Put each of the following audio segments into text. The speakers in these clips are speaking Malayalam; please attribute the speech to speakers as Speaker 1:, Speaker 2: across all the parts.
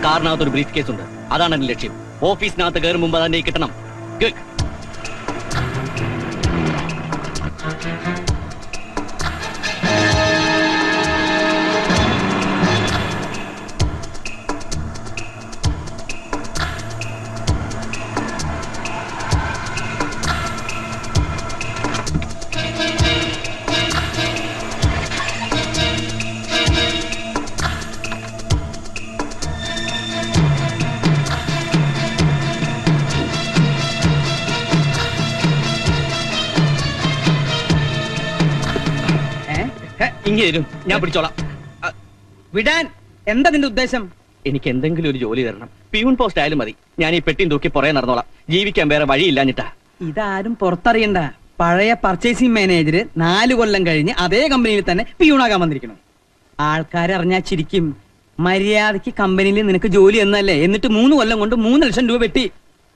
Speaker 1: കാറിനകത്ത് ഒരു ബ്രീഫ് കേസ് ഉണ്ട്. അതാണ് എന്റെ ലക്ഷ്യം. ഓഫീസിനകത്ത് കയറും മുമ്പ് അതെന്നെ കിട്ടണം. ഇങ്ങനെ ഞാൻ പിടിച്ചോളാം.
Speaker 2: വിടാൻ എന്താ നിന്റെ ഉദ്ദേശം?
Speaker 1: എനിക്ക് എന്തെങ്കിലും ഒരു ജോലി തരണം. പ്യൂൺ പോസ്റ്റ് ആയാലും മതി. ഞാൻ ഈ പെട്ടിയും തൂക്കി പുറകെ നടന്നോളാം. ജീവിക്കാൻ വേറെ വഴിയില്ലാഞ്ഞിട്ടാ.
Speaker 2: ഇതാരും പുറത്തറിയണ്ട. പഴയ പർച്ചേസിംഗ് മാനേജർ 4 കൊല്ലം കഴിഞ്ഞ് അതേ കമ്പനിയിൽ തന്നെ പിയൂണാകാൻ വന്നിരിക്കണം. ആൾക്കാരറിഞ്ഞാ ചിരിക്കും. മര്യാദക്ക് കമ്പനിയിൽ നിനക്ക് ജോലി എന്നല്ലേ, എന്നിട്ട് 3 കൊല്ലം കൊണ്ട് 3 ലക്ഷം രൂപ വെട്ടി.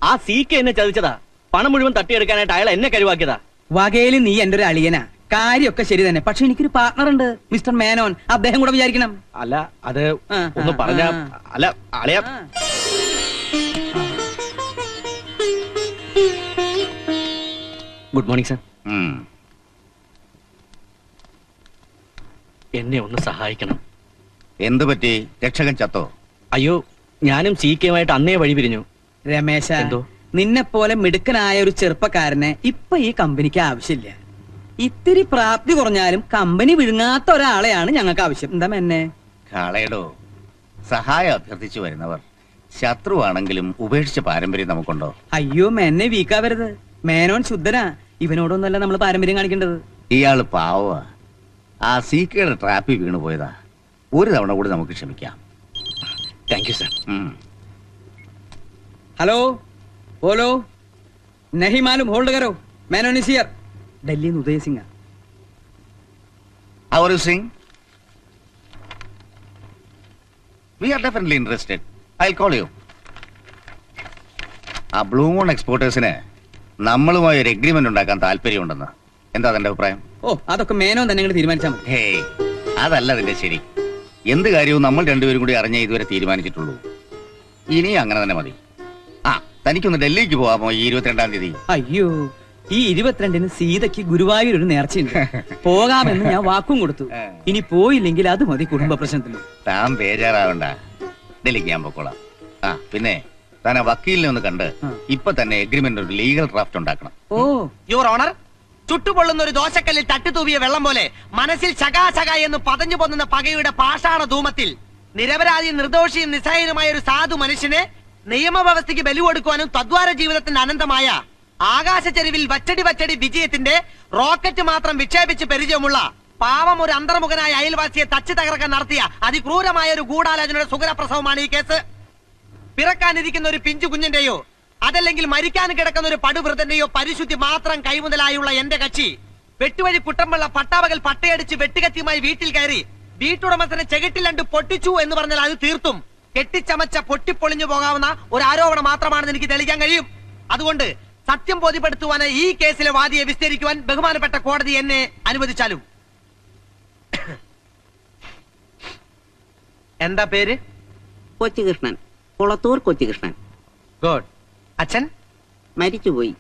Speaker 1: ആ സീക്ക് എന്നെ ചതിച്ചതാ. പണം മുഴുവൻ തട്ടിയെടുക്കാനായിട്ട് അയാൾ എന്നെ കരുവാക്കിയതാ.
Speaker 2: വകയില് നീ എന്റെ ഒരു അളിയനാ. കാര്യമൊക്കെ ശരി തന്നെ. പക്ഷെ എനിക്കൊരു പാർട്ണർ ഉണ്ട്, മിസ്റ്റർ മേനോൻ. അദ്ദേഹം കൂടെ വിചാരിക്കണം.
Speaker 1: അല്ല, അത് ഒന്ന് പറഞ്ഞ. അല്ല അളിയ, ഗുഡ് മോർണിംഗ് സർ. എന്നെ ഒന്ന് സഹായിക്കണം.
Speaker 3: എന്തു പറ്റി? രക്ഷകൻ ചത്തോ?
Speaker 1: അയ്യോ, ഞാനും സീക്കയുമായിട്ട് അന്നേ വഴി പിരിഞ്ഞു.
Speaker 2: രമേശ, നിന്നെ പോലെ മിടുക്കനായ ഒരു ചെറുപ്പക്കാരനെ ഇപ്പൊ ഈ കമ്പനിക്ക് ആവശ്യമില്ല. ഇത്തിരി പ്രാപ്തി കുറഞ്ഞാലും കമ്പനി വിഴുങ്ങാത്ത ഒരാളെയാണ് ഞങ്ങൾക്ക് ആവശ്യം. എന്താ മെന്നെ?
Speaker 3: കാളയടോ, സഹായം അഭ്യർത്ഥിച്ചു വരുന്നവർ ശത്രുവാണെങ്കിലും ഉപേക്ഷിച്ച പാരമ്പര്യം നമുക്കുണ്ടോ?
Speaker 2: അയ്യോ, മെന്നെ വീക്കാവരുത്. മേനോൻ ശുദ്ധനാ. ഇവനോടൊന്നുമല്ല നമ്മൾ പാരമ്പര്യം കാണിക്കേണ്ടത്.
Speaker 3: ഇയാള് പാവ. ആ സീക്കയുടെ ട്രാപ്പിൽ വീണു പോയതാ. ഒരു തവണ കൂടി നമുക്ക് ക്ഷമിക്കാം.
Speaker 1: Thank you sir.
Speaker 2: ഹലോ, ബോലോ. നഹി മാലൂം, ഹോൾഡ് കരോ. Menon is here. ഡൽഹിയിൽ നിന്ന് Udaya Singh.
Speaker 3: How are you, Singh? We are definitely interested. I'll call you. ആ ബ്ലൂ മൂൺ എക്സ്പോർട്ടേഴ്സിന് നമ്മളുമായി ഒരു എഗ്രിമെന്റ് ഉണ്ടാക്കാൻ താല്പര്യമുണ്ടെന്ന്. എന്താ അതിന്റെ അഭിപ്രായം?
Speaker 2: ഓ, അതൊക്കെ മേനോൻ തന്നെ തീരുമാനിച്ചാൽ മതി.
Speaker 3: ഹേയ്, അതല്ല അതിന്റെ ശരി. എന്ത് കാര്യവും നമ്മൾ രണ്ടുപേരും കൂടി അറിഞ്ഞേ ഇതുവരെ തീരുമാനിച്ചിട്ടുള്ളൂ. ഇനി അങ്ങനെ തന്നെ മതി. ആ, തനിക്കൊന്ന് ഡൽഹിക്ക് പോവാമോ ഈ 22-ാം തീയതി?
Speaker 2: അയ്യോ, ഈ 22-ന് സീതയ്ക്ക് ഗുരുവായൂർ ഒരു നേർച്ചയുണ്ട്. പോകാമെന്ന് ഞാൻ വാക്കും കൊടുത്തു. ഇനി പോയില്ലെങ്കിൽ അത് മതി കുടുംബ പ്രശ്നത്തിന്.
Speaker 3: താൻ ബേജാറാവണ്ട, ഡൽഹിക്ക് ഞാൻ പോക്കോളാം. ആ, പിന്നെ താൻ ആ വക്കീലിനെ ഒന്ന് കണ്ട് ഇപ്പൊ തന്നെ എഗ്രിമെന്റ് ഒരു ലീഗൽ ഡ്രാഫ്റ്റ് ഉണ്ടാക്കണം.
Speaker 2: ഓ,
Speaker 4: യുവർ ഓണർ, ചുട്ടുപൊള്ളുന്ന ഒരു ദോശക്കല്ലിൽ തട്ടിത്തൂവിയ വെള്ളം പോലെ മനസ്സിൽ ചകാചക എന്ന് പതഞ്ഞു പൊന്നുന്ന പകയുടെ പാഷാണ ധൂമത്തിൽ നിരപരാധിയും നിർദോഷിയും നിസ്സഹായനുമായ ഒരു സാധു മനുഷ്യനെ നിയമവ്യവസ്ഥയ്ക്ക് ബലി കൊടുക്കുവാനും തദ്വാര ജീവിതത്തിന്റെ അനന്തമായ ആകാശച്ചെരിവിൽ വച്ചടി വിജയത്തിന്റെ റോക്കറ്റ് മാത്രം വിക്ഷേപിച്ച് പരിചയമുള്ള പാവം ഒരു അന്തർമുഖനായ അയൽവാസിയെ തച്ചു തകർക്കാൻ നടത്തിയ അതിക്രൂരമായ ഒരു ഗൂഢാലോചനയുടെ സുഖപ്രസവമാണ് ഈ കേസ്. പിറക്കാനിരിക്കുന്ന ഒരു പിഞ്ചു കുഞ്ഞിന്റെയോ അതല്ലെങ്കിൽ മരിക്കാൻ കിടക്കുന്ന ഒരു പടുവൃതന്റെയോ പരിശുദ്ധി മാത്രം കൈമുതലായുള്ള എന്റെ കക്ഷി വെട്ടുവഴി കുട്ടമ്പള്ള പട്ടാപകൽ പട്ടയടിച്ച് വെട്ടുകത്തിയുമായി വീട്ടിൽ കയറി വീട്ടുടമസ്ഥനെ ചെകിട്ടിലണ്ട് പൊട്ടിച്ചു എന്ന് പറഞ്ഞാൽ അത് തീർത്തും കെട്ടിച്ചമച്ച പൊട്ടിപ്പൊളിഞ്ഞു പോകാവുന്ന ഒരു ആരോപണം മാത്രമാണെന്ന് എനിക്ക് തെളിയിക്കാൻ കഴിയും. അതുകൊണ്ട് സത്യം ബോധ്യപ്പെടുത്തുവാന് ഈ കേസിലെ വാദിയെ വിസ്തരിക്കുവാൻ ബഹുമാനപ്പെട്ട കോടതി എന്നെ അനുവദിച്ചാലും. എന്താ പേര്?
Speaker 5: കൊച്ചികൃഷ്ണൻ, കുളത്തൂർ കൊച്ചികൃഷ്ണൻ.
Speaker 4: ഗുഡ്. അച്ഛൻ?
Speaker 5: മരിച്ചുപോയി.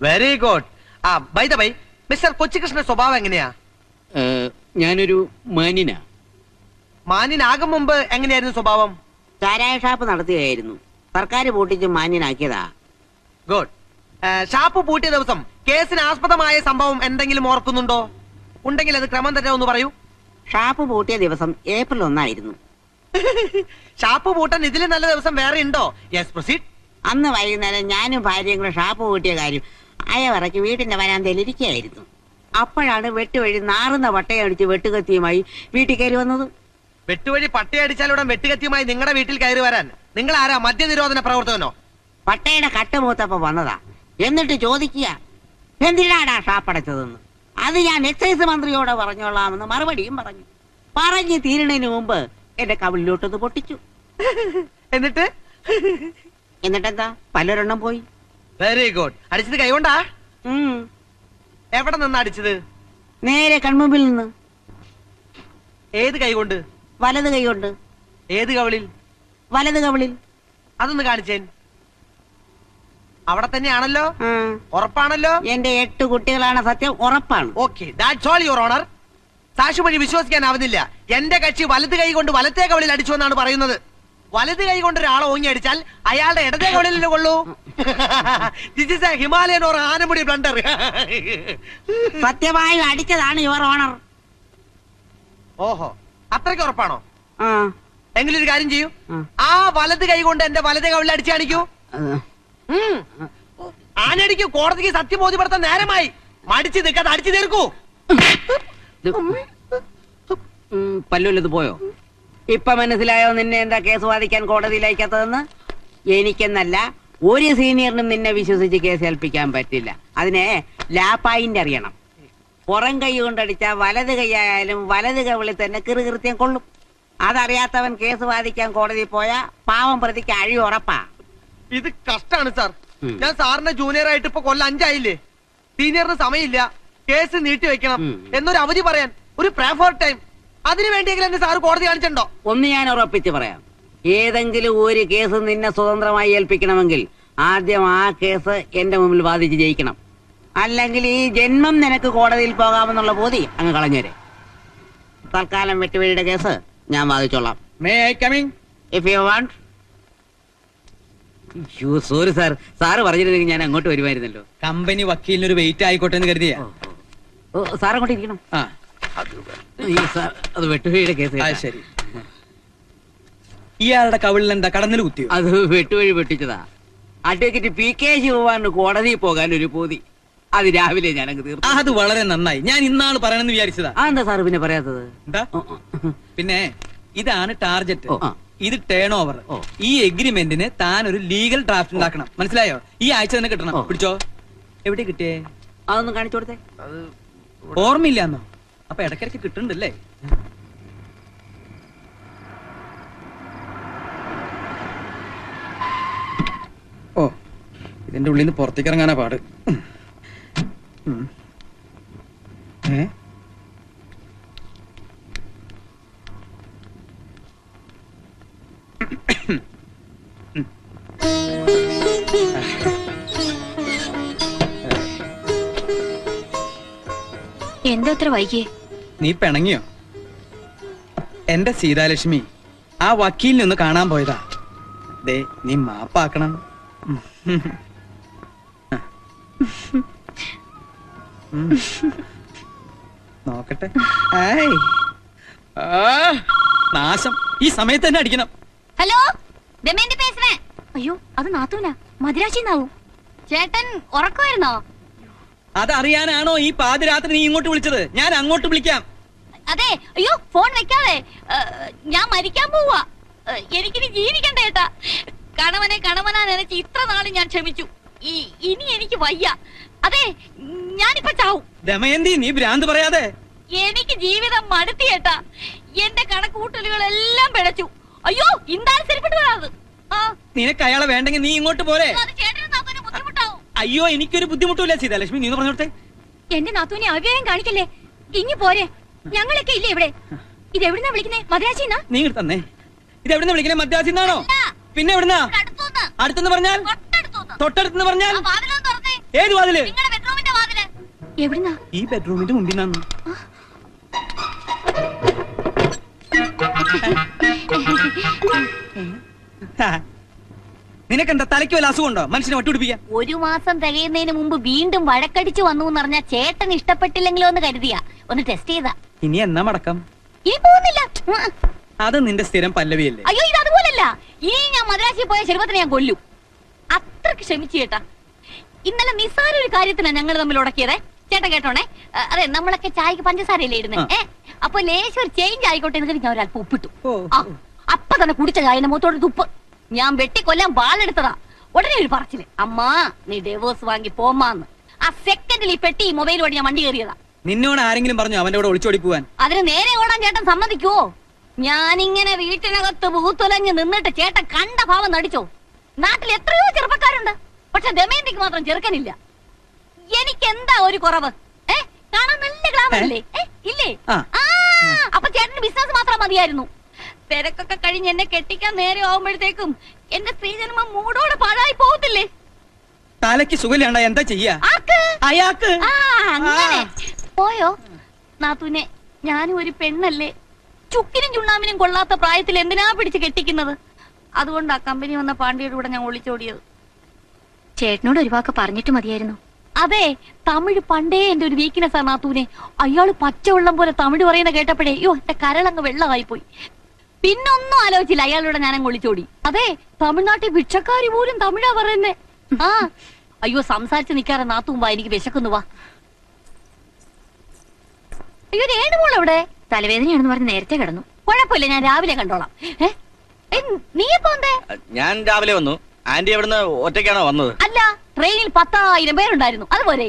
Speaker 4: Very good. ആ, ബൈ ദ ബൈ, മിസ്റ്റർ കൊച്ചികൃഷ്ണന്റെ സ്വഭാവം എങ്ങനെയാ?
Speaker 1: ഞാനൊരു മാന്യനാ.
Speaker 4: മാന്യനാകും മുമ്പ് എങ്ങനെയായിരുന്നു സ്വഭാവം?
Speaker 5: ചാരായ ഷാപ്പ് നടത്തുകയായിരുന്നു. സർക്കാർ പൂട്ടിച്ച് മാന്യനാക്കിയതാ.
Speaker 4: ഗുഡ്. ഷാപ്പ് പൂട്ടിയ ദിവസം കേസിന് ആസ്പദമായ സംഭവം എന്തെങ്കിലും ഓർക്കുന്നുണ്ടോ? ഉണ്ടെങ്കിൽ അത് ക്രമം തന്നെ ഒന്ന് പറയൂ.
Speaker 5: ഷാപ്പ് പൂട്ടിയ ദിവസം ഏപ്രിൽ 1 ആയിരുന്നു.
Speaker 4: ഷാപ്പ് പൂട്ടാൻ ഇതിലും നല്ല ദിവസം വേറെ ഉണ്ടോ? Yes, proceed.
Speaker 5: അന്ന് വൈകുന്നേരം ഞാനും ഭാര്യയും കൂടെ ഷാപ്പ് പൂട്ടിയ കാര്യം അയവറയ്ക്ക് വീട്ടിന്റെ വരാന്തയിൽ ഇരിക്കുകയായിരുന്നു. അപ്പോഴാണ് വെട്ടുവഴി നാറുന്ന പട്ടയടിച്ച് വെട്ടുകത്തിയുമായി വീട്ടിൽ കയറി വന്നത്.
Speaker 4: വെട്ടുവഴി പട്ടയടിച്ചാലുടൻ വെട്ടുകത്തിയുമായി നിങ്ങളുടെ വീട്ടിൽ കയറി വരാൻ നിങ്ങൾ ആരാ? മദ്യനിരോധന പ്രവർത്തകനോ?
Speaker 5: പട്ടയുടെ കട്ടുമൂത്തപ്പോ വന്നതാ. എന്നിട്ട് ചോദിക്കുക, എന്തിനാടാ ഷാപ്പടച്ചതെന്ന്. അത് ഞാൻ എക്സൈസ് മന്ത്രിയോട് പറഞ്ഞോളാമെന്ന് മറുപടിയും പറഞ്ഞു. പറഞ്ഞു തീരണതിന് മുമ്പ് എന്റെ കവിളിലോട്ടൊന്ന് പൊട്ടിച്ചു. എന്നിട്ടെന്താ, പലരെണ്ണം പോയി.
Speaker 4: Very good. അടിച്ചത് കൈകൊണ്ടാ? എവിടെ നിന്ന് അടിച്ചത്?
Speaker 5: നേരെ കൺമുമ്പിൽ നിന്ന്.
Speaker 4: ഏത് കൈകൊണ്ട്?
Speaker 5: വലത് കൈകൊണ്ട്.
Speaker 4: ഏത് കവിളിൽ?
Speaker 5: വലത് കവിളിൽ.
Speaker 4: അതൊന്ന് കാണിച്ചേൻ. അവിടെ തന്നെയാണല്ലോ,
Speaker 5: ആ.
Speaker 4: ഉറപ്പാണല്ലോ?
Speaker 5: എന്റെ 8 കുട്ടികളാണ് സത്യം, ഉറപ്പാണ്.
Speaker 4: Okay, that's all your owner. സാക്ഷി വഴി വിശ്വസിക്കാനാവുന്നില്ല. എന്റെ കക്ഷി വലത് കൈ കൊണ്ട് വലത്തേ കവിളിൽ അടിച്ചു എന്നാണ് പറയുന്നത്. വലത് കൈ കൊണ്ട് ഒരാളെ ഓങ്ങി അടിച്ചാൽ അയാളുടെ ഇടതേ കവിളിൽ കൊള്ളൂ. This is a Himalayan or Anamudi blunder.
Speaker 5: സത്യമായും അടിച്ചതാണ് യുവർ ഓണർ.
Speaker 4: ഓഹോ, അത്രയ്ക്ക് ഉറപ്പാണോ?
Speaker 5: ആ.
Speaker 4: എങ്കിലും ഒരു കാര്യം ചെയ്യൂ,
Speaker 5: ആ.
Speaker 4: ആ വലത് കൈ കൊണ്ട് എന്റെ വലതേ കവിളിൽ അടിച്ചു കാണിക്കൂ. ആനടിക്കൂ, കോടതിക്ക് സത്യം ബോധ്യപ്പെടുത്താൻ നേരമായി. മടിച്ചു നിൽക്കാതെ അടിച്ചു തീർക്കൂ.
Speaker 5: പല്ലുള്ളത് പോയോ? ഇപ്പൊ മനസ്സിലായോ നിന്നെ എന്താ കേസ് വാദിക്കാൻ കോടതിയിൽ അയക്കാത്തതെന്ന്? എനിക്കെന്നല്ല, ഒരു സീനിയറിനും നിന്നെ വിശ്വസിച്ച് കേസ് ഏൽപ്പിക്കാൻ പറ്റില്ല. അതിനെ ലാപ്പായിന്റ് അറിയണം. പുറം കൈ കൊണ്ടടിച്ച വലത് കൈയായാലും വലത് കവിളിൽ തന്നെ കൃത്യം കൊള്ളും. അതറിയാത്തവൻ കേസ് വാദിക്കാൻ കോടതിയിൽ പോയാ പാവം പ്രതിക്ക് അഴി ഉറപ്പാ.
Speaker 4: ഇത് കഷ്ടാണ് സാർ. ഞാൻ സാറിന്റെ ജൂനിയർ ആയിട്ട് ഇപ്പൊ കൊല്ലം 5 ആയില്ലേ. സീനിയറിന് സമയമില്ല, കേസ് നീട്ടി വെക്കണം എന്നൊരു അവധി പറയാൻ, ഒരു പ്രേ ഫോർ ടൈം. അതിനു വേണ്ടിയെങ്കിലും എന്നെ സാറ് കോടതി കാണിച്ചിട്ടുണ്ടോ?
Speaker 5: ഒന്ന് ഞാൻ ഉറപ്പിച്ച് പറയാം, ഏതെങ്കിലും ഒരു കേസ് നിന്നെ സ്വതന്ത്രമായി ഏൽപ്പിക്കണമെങ്കിൽ ആദ്യം ആ കേസ് എന്റെ മുമ്പിൽ വാദിച്ച് ജയിക്കണം. അല്ലെങ്കിൽ ഈ ജന്മം നിനക്ക് കോടതിയിൽ പോകാമെന്നുള്ള ബോധി അങ്ങ് കളഞ്ഞേരെ. തൽക്കാലം വെട്ടുവഴിയുടെ കേസ് ഞാൻ വാദിച്ചോളാം.
Speaker 2: May I coming?
Speaker 5: If you want. Sorry sir, sir പറഞ്ഞിരുന്നെങ്കിൽ ഞാൻ അങ്ങോട്ട് വരുമായിരുന്നല്ലോ.
Speaker 2: കമ്പനി വക്കീലിനൊരു വെയിറ്റ് ആയിക്കോട്ടെ എന്ന് കരുതിയ.
Speaker 5: സാർ അങ്ങോട്ട് ഇരിക്കണം.
Speaker 2: ആ
Speaker 5: അത് വെട്ടുവഴിയുടെ കേസ്.
Speaker 2: ശരി. ഇയാളുടെ കവിളിൽ എന്താ കടന്നൽ കുത്തിയോ?
Speaker 5: അത് വെട്ടുവഴി വെട്ടിച്ചതാ. അഡ്വക്കേറ്റ് PK ശിവകുമാറിന് കോടതിയിൽ പോകാൻ ഒരു പോതി. അത് രാവിലെ ഞാനങ്ങ് തീർന്നു.
Speaker 2: അത് വളരെ നന്നായി. ഞാൻ ഇന്നാള് പറയണമെന്ന് വിചാരിച്ചതാ.
Speaker 5: എന്താ സാറ് പിന്നെ പറയാത്തത്?
Speaker 2: എന്താ? പിന്നെ ഇതാണ് ടാർജറ്റ്,
Speaker 5: ആ.
Speaker 2: ഇത് ടേൺ ഓവർ. ഈ എഗ്രിമെന്റിന് താൻ ഒരു ലീഗൽ ഡ്രാഫ്റ്റ് ഉണ്ടാക്കണം. മനസ്സിലായോ? ഈ ആഴ്ച തന്നെ കിട്ടണം. പിടിച്ചോ. എവിടെ കിട്ടിയേ?
Speaker 5: അതൊന്നും കാണിച്ചു കൊടുത്തേ.
Speaker 2: ഓർമ്മയില്ലാന്നോ? അപ്പൊ ഇടയ്ക്കിടയ്ക്ക് കിട്ടുന്നുണ്ടല്ലേ? ഓ, ഇതിന്റെ ഉള്ളിൽ നിന്ന് പുറത്തേക്ക് ഇറങ്ങാനാ പാട്. ഏ?
Speaker 6: എന്താ അത്ര വൈകിയേ?
Speaker 2: നീ പിണങ്ങിയോ? എന്റെ സീതാലക്ഷ്മി, ആ വക്കീലിനെ ഒന്ന് കാണാൻ പോയതാ. ദേ, നീ മാപ്പാക്കണം. നോക്കട്ടെ. ഏയ്. ആ, നാശം. ഈ സമയത്ത് തന്നെ അടിക്കണം.
Speaker 6: ഹലോ, ദമയന്തി പേசுறேன். അയ്യോ, അത് നാത്തൂനാ, മദിരാശിന്നാവും. ചേട്ടൻ ഉറക്കമായിരുന്നോ?
Speaker 2: അതറിയാനാണോ ഈ പാതിരാത്രി നീ ഇങ്ങോട്ട് വിളിച്ചത്? ഞാൻ അങ്ങോട്ട് വിളിക്കാം.
Speaker 6: അതെ. അയ്യോ, ഫോൺ വെക്കാതെ. ഞാൻ മരിക്കാൻ പോവാ. എനിക്കിനി ജീവിക്കണ്ട ചേട്ടാ. കണവനാ നനച്ച് ഇത്ര നാള് ഞാൻ ക്ഷമിച്ചു. ഇനി എനിക്ക് വയ്യ. അതെ, ഞാനിപ്പോ ചാവും.
Speaker 2: ദമയന്തി, നീ ഭ്രാന്ത് പറയാതെ.
Speaker 6: എനിക്ക് ജീവിതം മടുത്തി ചേട്ടാ. എന്റെ കണക്കൂട്ടലുകളെല്ലാം പിഴച്ചു. അയ്യോ, ഇന്താൽ ശരിപ്പെട്ടു വരാത്.
Speaker 2: നിനക്ക് അയാളെ വേണ്ടെങ്കിൽ നീ ഇങ്ങോട്ട് പോരെ.
Speaker 6: അത് ചേട്ടനും നാത്തൂനും ബുദ്ധിമുട്ടാവും.
Speaker 2: അയ്യോ, എനിക്കൊരു ബുദ്ധിമുട്ടില്ല സീതാലക്ഷ്മി, നീ പറഞ്ഞു കൊടുത്തേ.
Speaker 6: എന്റെ നാത്തൂനെ അവ്യയം കാണിക്കല്ലേ. ഇങ്ങി പോരെ, ഞങ്ങളൊക്കെ ഇല്ലേ ഇവിടെ. ഇത് എവിടുന്നാ വിളിക്കുന്നേ? മദ്രാശിന്നാ?
Speaker 2: നീ ഇങ്ങോട്ട് തന്നെ. ഇത് എവിടുന്ന വിളിക്കണേ? മദ്രാസിന്നാണോ? പിന്നെ എവിടുന്നാ? അടുത്തെന്ന് പറഞ്ഞാൽ? തൊട്ടടുത്തെന്ന് പറഞ്ഞാൽ? ഏത് വാതില്?
Speaker 6: എവിടുന്നാ?
Speaker 2: ഈ ബെഡ്റൂമിന്റെ മുമ്പിൽ നിന്നു. നിനക്കെന്താ തലയ്ക്ക് വല്ല അസുഖമുണ്ടോ? മനുഷ്യനെ ഒട്ടുപിടിപ്പിക്കാൻ.
Speaker 6: 1 മാസം തികയുന്നതിന് മുമ്പ് വീണ്ടും വഴക്കടിച്ചു വന്നു എന്ന് പറഞ്ഞാൽ ചേട്ടൻ ഇഷ്ടപ്പെട്ടില്ലെങ്കിലോ എന്ന് കരുതിയാ ഒന്ന് ടെസ്റ്റ് ചെയ്താ.
Speaker 2: ഇനി എന്നാ മടക്കം?
Speaker 6: ഇനി പോകുന്നില്ല.
Speaker 2: അത് നിന്റെ സ്ഥിരം പല്ലവിയല്ലേ?
Speaker 6: അയ്യോ, ഇത് അതുപോലല്ല. ഇനി ഞാൻ മദ്രാസിൽ പോയ ശരിപത്തിനെ ഞാൻ കൊല്ലും. അത്രക്ക് ക്ഷമിച്ചു ചേട്ടാ. ഇന്നലെ നിസ്സാര ഒരു കാര്യത്തിനാ ഞങ്ങൾ തമ്മിൽ ഉടക്കിയതേ. ചേട്ടൻ കേട്ടോണേ. അതെ, നമ്മളൊക്കെ ചായക്ക് പഞ്ചസാരയല്ലേ ഇടുന്നേ. അപ്പൊ ലേശം ഒരു ചേഞ്ച് ആയിക്കോട്ടെ എന്ന് ഞാൻ ഒരല്പം ഉപ്പിട്ടു. അപ്പൊ തന്നെ കുടിച്ച ചായന്റെ മുഖത്തോട് തുപ്പ്. ഞാൻ വെട്ടിക്കൊല്ലാൻ വാളെടുത്തതാ. ഉടനെ ഒരു പറച്ചില്, അമ്മാ നീ ഡിവോഴ്സ് വാങ്ങി പോമാന്ന്. ആ സെക്കൻഡിൽ ഈ പെട്ടി മൊബൈൽ വഴി ഞാൻ വണ്ടി കയറിയതാ.
Speaker 2: നിന്നോട് ആരെങ്കിലും പറഞ്ഞു അവന്റെ കൂടെ ഒളിച്ചോടി പോവാൻ?
Speaker 6: അതിന് നേരെ ഓടാൻ ചേട്ടൻ സമ്മതിക്കുവോ? ഞാനിങ്ങനെ വീട്ടിനകത്ത് പൂത്തുലഞ്ഞ് നിന്നിട്ട് ചേട്ടൻ കണ്ട ഭാവം നടിച്ചോ? നാട്ടിൽ എത്രയോ ചെറുപ്പക്കാരുണ്ട്, പക്ഷെ ദമയന്തിക്ക് മാത്രം ചെറുക്കനില്ല. എനിക്ക് എന്താ ഒരു കുറവ്? കാണാൻ നല്ല ഗ്ലാമറല്ലേ? ഇല്ലേ? അപ്പൊ ചേട്ടന് ബിസിനസ് മാത്രം മതിയായിരുന്നു. തിരക്കൊക്കെ കഴിഞ്ഞ് എന്നെ കെട്ടിക്കാൻ നേരെ ആവുമ്പോഴത്തേക്കും എന്റെ സ്ത്രീജന്മം മൂടോടെ പാഴായി പോകത്തില്ലേ?
Speaker 2: തലയ്ക്ക് സുഖമില്ലാണ്ട എന്താ ചെയ്യാ?
Speaker 6: ആക്ക്.
Speaker 2: അയാൾക്ക്
Speaker 6: ആ, അങ്ങനെ. പോയോ നാത്തൂനെ? ഞാനും ഒരു പെണ്ണല്ലേ, ചുക്കിനും ചുണ്ണാമിനും കൊള്ളാത്ത പ്രായത്തിൽ എന്തിനാ പിടിച്ച് കെട്ടിക്കുന്നത്? അതുകൊണ്ടാ കമ്പനി വന്ന പാണ്ഡ്യയുടെ കൂടെ ഞാൻ ഒളിച്ചോടിയത്. ചേട്ടനോട് ഒരു വാക്ക് പറഞ്ഞിട്ട് മതിയായിരുന്നു. അതെ, തമിഴ് പണ്ടേ എന്റെ ഒരു വീക്ക്നെസ് ആണ് നാത്തൂനെ. അയാള് പച്ചവെള്ളം പോലെ തമിഴ് പറയുന്ന കേട്ടപ്പോഴേ അയ്യോ എന്റെ കരളങ്ങ് വെള്ളമായി പോയി. പിന്നൊന്നും ആലോചിച്ചില്ല, അയാളോട് ഞാനങ്ങ് ഒളിച്ചോടി. അതെ, തമിഴ്നാട്ടിൽ ഭിക്ഷക്കാരി പോലും തമിഴാ പറയുന്നേ. ആ അയ്യോ, സംസാരിച്ച് നിൽക്കാറെ നാത്തൂമ്പ, എനിക്ക് വിശക്കുന്നു. വാ. അയ്യോ, രേണുമോൾ എവിടെ? തലവേദനയാണെന്ന് പറഞ്ഞ് നേരത്തെ കിടന്നു. കുഴപ്പമില്ല, ഞാൻ രാവിലെ കണ്ടോളാം. നീ എപ്പോ വന്നേ?
Speaker 1: ഞാൻ രാവിലെ വന്നു. ആന്റി എവിടുന്ന് ഒറ്റയ്ക്കാണോ വന്നത്?
Speaker 6: അല്ല, ട്രെയിനിൽ 10,000 പേരുണ്ടായിരുന്നു. അതുപോലെ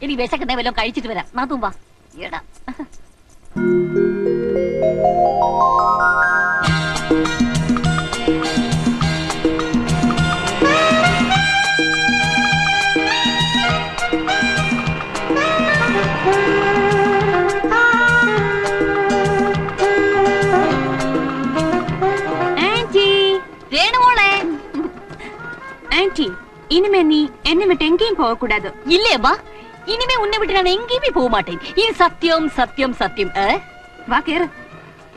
Speaker 6: എനിക്ക് വിശക്കുന്നേ വല്ലതും കഴിച്ചിട്ട് വരാം. നാത്തൂമ്പ എടാ.
Speaker 7: ஆன்ட்டி, இனிமே நீ என்னை விட்டு எங்கேயும் போக கூடாது.
Speaker 6: இல்லையம்மா, இனிமே உன்னை விட்டு நான் எங்கேயுமே போக மாட்டேன். இது சத்தியம் சத்தியம் சத்தியம்.
Speaker 7: வா கேரு.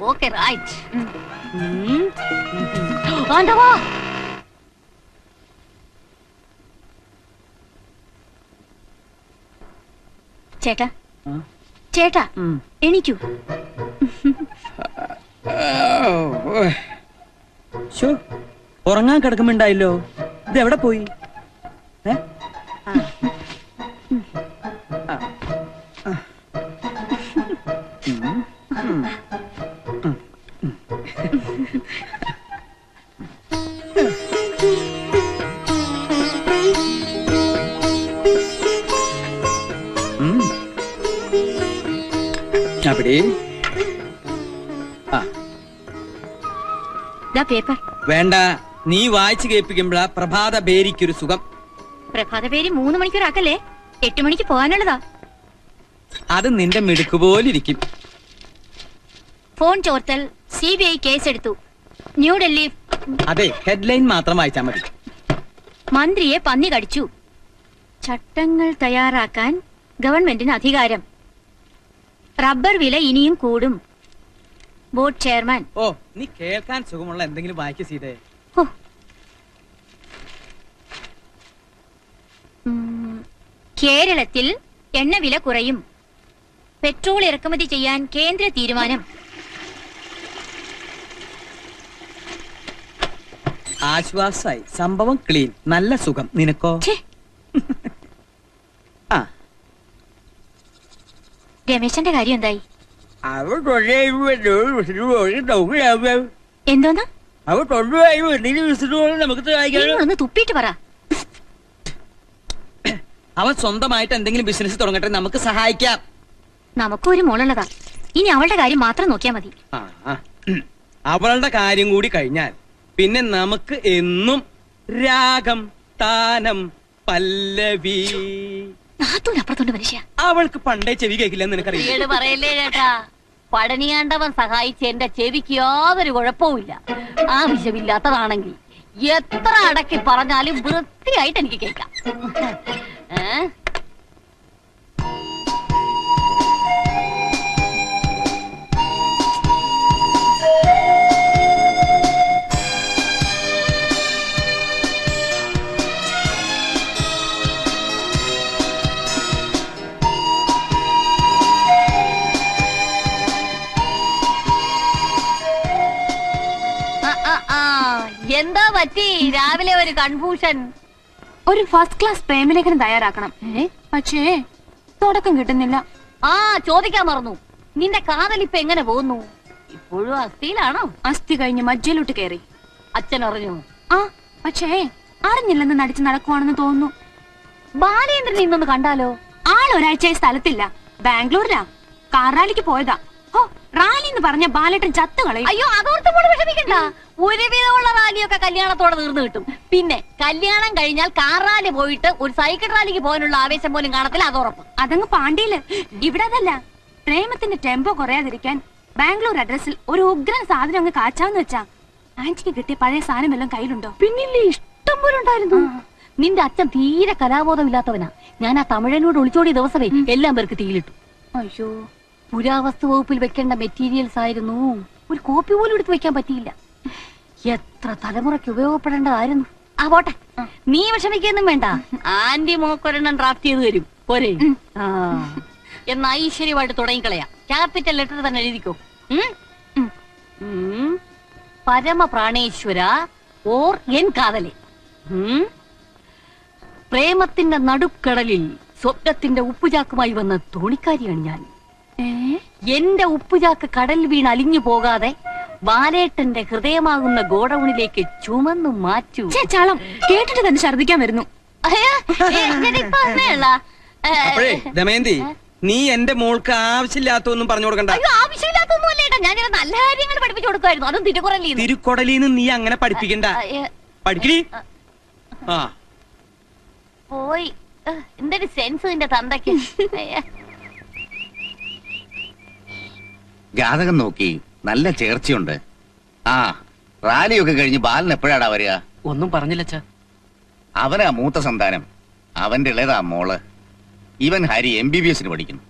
Speaker 6: Okay, right. ஆண்டவா, ചേട്ടാ ചേട്ടാ എണീക്കൂ.
Speaker 2: ഉറങ്ങാൻ കിടക്കുമ്പോണ്ടായല്ലോ, ഇത് എവിടെ പോയി? അപ്പടി
Speaker 6: പേപ്പർ
Speaker 2: വേണ്ട, നീ വായിച്ചു കേൾപ്പിക്കുമ്പോഴാ പ്രഭാത പേരിക്കൊരു സുഖം.
Speaker 6: പ്രഭാത പേര് 3 മണിക്കൂറാക്കല്ലേ, 8 മണിക്ക് പോകാനുള്ളതാ.
Speaker 2: അത് നിന്റെ മിടുക്ക് പോലിരിക്കും.
Speaker 6: ഫോൺ ചോർത്തൽ, CBI കേസെടുത്തു. ന്യൂഡൽഹി.
Speaker 2: അതെ, ഹെഡ്ലൈൻ മാത്രം വായിച്ചാ മതി.
Speaker 6: മന്ത്രിയെ പന്നി കടിച്ചു. ചട്ടങ്ങൾ തയ്യാറാക്കാൻ ഗവൺമെന്റിന് അധികാരം. റബ്ബർ വില ഇനിയും കൂടും. Board chairman.
Speaker 2: ഓ, നീ കേൾക്കാൻ സുഖമുള്ള എന്തെങ്കിലും വായിക്ക സീതേ.
Speaker 6: കേരളത്തിൽ എണ്ണവില കുറയും. പെട്രോൾ ഇറക്കുമതി ചെയ്യാൻ കേന്ദ്ര തീരുമാനം.
Speaker 2: ആശ്വാസായി, സംഭവം ക്ലീൻ, നല്ല സുഖം. നിനക്കോ? ആ,
Speaker 6: രമേശന്റെ കാര്യം എന്തായി? എന്തോന്നാ? നിങ്ങളൊന്ന് തുപ്പിയിട്ട് പറ.
Speaker 2: അവൻ സ്വന്തമായിട്ട് എന്തെങ്കിലും ബിസിനസ് തുടങ്ങട്ടെ, നമുക്ക് സഹായിക്കാം.
Speaker 6: നമുക്കും ഒരു മോളുള്ളതാ. ഇനി അവളുടെ കാര്യം മാത്രം നോക്കിയാ മതി.
Speaker 2: അവളുടെ കാര്യം കൂടി കഴിഞ്ഞാൽ പിന്നെ നമുക്ക് എന്നും രാഗം, താനം, പല്ലവി.
Speaker 6: നാത്തൂനപ്പുറത്തോണ്ട് മനുഷ്യ.
Speaker 2: അവൾക്ക് പണ്ടേ ചെവി കേൾക്കില്ലെന്ന് നിനക്കറിയാം.
Speaker 6: പറയല്ലേ ചേട്ടാ, പടനിയാണ്ടവൻ സഹായിച്ച എന്റെ ചെവിക്ക് യാതൊരു കുഴപ്പവുമില്ല. ആവശ്യമില്ലാത്തതാണെങ്കിൽ എത്ര അടക്കി പറഞ്ഞാലും വൃത്തിയായിട്ട് എനിക്ക് കേൾക്കാം. എന്താ പറ്റി രാവിലെ ഒരു കൺഫ്യൂഷൻ?
Speaker 7: ഒരു ഫസ്റ്റ് ക്ലാസ് പ്രേമലേഖനം തയ്യാറാക്കണം. പക്ഷേ തുടക്കം കിട്ടുന്നില്ല.
Speaker 6: ആ, ചോദിക്കാൻ മറന്നു. നിന്റെ കാതലിപ്പ് എങ്ങനെ പോകുന്നു? ഇപ്പോഴും അസ്ഥിയിലാണോ?
Speaker 7: അസ്ഥി കഴിഞ്ഞ് മജ്ജയിലോട്ട് കയറി.
Speaker 6: അച്ഛൻ അറിഞ്ഞു?
Speaker 7: ആ, പക്ഷേ അറിഞ്ഞില്ലെന്ന് നടിച്ച് നടക്കുവാണെന്ന് തോന്നുന്നു.
Speaker 6: ബാലേന്ദ്രൻ ഇന്നൊന്ന് കണ്ടാലോ?
Speaker 7: ആൾ ഒരാഴ്ചയായി സ്ഥലത്തില്ല, ബാംഗ്ലൂരിലാ. കാർ റാലിക്ക് പോയതാ. ഓ, റാലി എന്ന് പറഞ്ഞ ബാലേട്ടൻ ചത്തു കളയും.
Speaker 6: അയ്യോ, അതോർത്ത് പോലും വിഷമിക്കണ്ട. ഒരുവിധമുള്ള റാലിയൊക്കെ കല്യാണത്തോടെ തീർന്നു കിട്ടും. പിന്നെ കല്യാണം കഴിഞ്ഞാൽ കാർ റാലി പോയിട്ട് ഒരു സൈക്കിൾ റാലിക്ക് പോകാനുള്ള ആവേശം പോലും കാണത്തില്ല, അതുറപ്പ്.
Speaker 7: അതങ്ങ് പാണ്ടിയില്. ഇവിടെ അതല്ല. പ്രേമത്തിന്റെ ടെമ്പോ കുറയാതിരിക്കാൻ ബാംഗ്ലൂർ അഡ്രസ്സിൽ ഒരു ഉഗ്രൻ സാധനം അങ്ങ് കാച്ചാന്ന് വെച്ചാ ആന്റിക്ക് കിട്ടിയ പഴയ സാധനം എല്ലാം കയ്യിലുണ്ടോ?
Speaker 6: പിന്നില്ലേ ഇഷ്ടം പോലെ ഉണ്ടായിരുന്നു. നിന്റെ അച്ഛൻ തീരെ കലാബോധമില്ലാത്തവനാ. ഞാൻ ആ തമിഴനോട് ഒളിച്ചോടിയ ദിവസമേ എല്ലാം പേർക്ക് തീയിലിട്ടു. അയ്യോ, പുരാവസ്തു വകുപ്പിൽ വെക്കേണ്ട മെറ്റീരിയൽസ് ആയിരുന്നു. ഒരു കോപ്പി പോലും എടുത്ത് വെക്കാൻ പറ്റിയില്ല. എത്ര തലമുറയ്ക്ക് ഉപയോഗപ്പെടേണ്ടതായിരുന്നു. ആ പോട്ടെ, നീ വിഷമിക്കൊന്നും വേണ്ട. ആന്റി മോക്കൊരെണ്ണം ഡ്രാഫ്റ്റ് ചെയ്ത് തരും പോരെ? എന്നാ ഐശ്വര്യമായിട്ട് തുടങ്ങിക്കളയാം. ക്യാപിറ്റൽ ലെറ്റർ തന്നെ എഴുതിക്കോ. പരമപ്രാണേശ്വര ഓർ എൻ കാതലെ. പ്രേമത്തിന്റെ നടുക്കടലിൽ സ്വപ്നത്തിന്റെ ഉപ്പുചാക്കുമായി വന്ന തോണിക്കാരിയാണ് ഞാൻ. എന്റെ ഉപ്പുചാക്ക് കടൽ വീണ് അലിഞ്ഞു പോകാതെ ബാലേട്ടന്റെ ഹൃദയമാകുന്ന ഗോഡൌണിലേക്ക് ചുമന്നു മാറ്റൂ.
Speaker 7: ചാളം കേട്ടിട്ട് തന്നെ ഛർദിക്കാൻ വരുന്നു.
Speaker 2: അപ്പോഴേ ദമയന്തി, നീ എന്റെ മോൾക്ക് ആവശ്യമില്ലാത്തൊന്നും പറഞ്ഞു കൊടുക്കണ്ട.
Speaker 6: ആവശ്യമില്ലാത്തൊന്നും അല്ലേട്ടാ, ഞാൻ നല്ല കാര്യങ്ങൾ പഠിപ്പിച്ചു കൊടുക്കുമായിരുന്നു. അതും തിരുക്കുറലീന്ന്.
Speaker 2: തിരുക്കൊടലിന്ന് നീ അങ്ങനെ പഠിപ്പിക്കണ്ട. പഠിക്കണി. ആ
Speaker 6: പോയി. എന്തൊരു സെൻസ് നിന്റെ തന്തയ്ക്ക്.
Speaker 3: ജാതകം നോക്കി നല്ല ചേർച്ചയുണ്ട്. ആ റാലിയൊക്കെ കഴിഞ്ഞ് ബാലൻ എപ്പോഴാടാ വരിക?
Speaker 1: ഒന്നും പറഞ്ഞില്ല അച്ഛാ.
Speaker 3: അവനാ മൂത്ത സന്താനം. അവന്റെ ഇളയതാ മോള്. ഇവൻ ഹരി MBBS പഠിക്കുന്നു.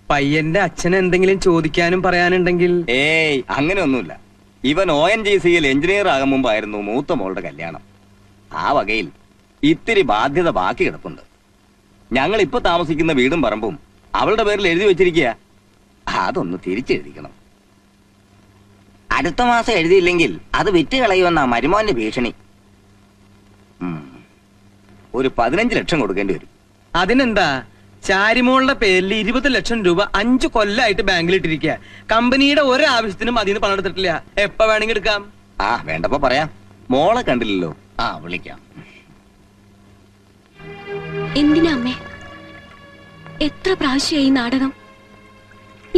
Speaker 2: പയ്യന്റെ അച്ഛന് എന്തെങ്കിലും ചോദിക്കാനും പറയാനുണ്ടെങ്കിൽ?
Speaker 8: ഏയ് അങ്ങനെയൊന്നുമില്ല. ഇവൻ ONGCയിൽ എഞ്ചിനീയർ ആകാൻ മുമ്പായിരുന്നു മൂത്ത മോളുടെ കല്യാണം. ആ വകയിൽ ഇത്തിരി ബാധ്യത ബാക്കി കിടപ്പുണ്ട്. ഞങ്ങൾ ഇപ്പൊ താമസിക്കുന്ന വീടും പറമ്പും അവളുടെ പേരിൽ എഴുതി വെച്ചിരിക്കുക. അതൊന്ന് തിരിച്ചെഴുതിക്കണം. അടുത്ത മാസം എഴുതിയില്ലെങ്കിൽ അത് വിറ്റ് കളയുമെന്നാ മരുമോന്റെ ഭീഷണി. ഒരു 15 ലക്ഷം കൊടുക്കേണ്ടി വരും.
Speaker 2: അതിനെന്താ, ചാരിമോളുടെ പേരിൽ 20 ലക്ഷം രൂപ 5 കൊല്ലായിട്ട് ബാങ്കിൽ ഇട്ടിരിക്കുക. കമ്പനിയുടെ ഒരാവശ്യത്തിനും അതിന് പണം എടുത്തിട്ടില്ല. എപ്പ വേണമെങ്കിൽ എടുക്കാം.
Speaker 8: ആ വേണ്ടപ്പോ പറയാം. മോളെ കണ്ടില്ലല്ലോ.
Speaker 3: ആ വിളിക്കാം.
Speaker 7: എന്തിനാ അമ്മേ എത്ര പ്രാവശ്യമായി ഈ നാടകം?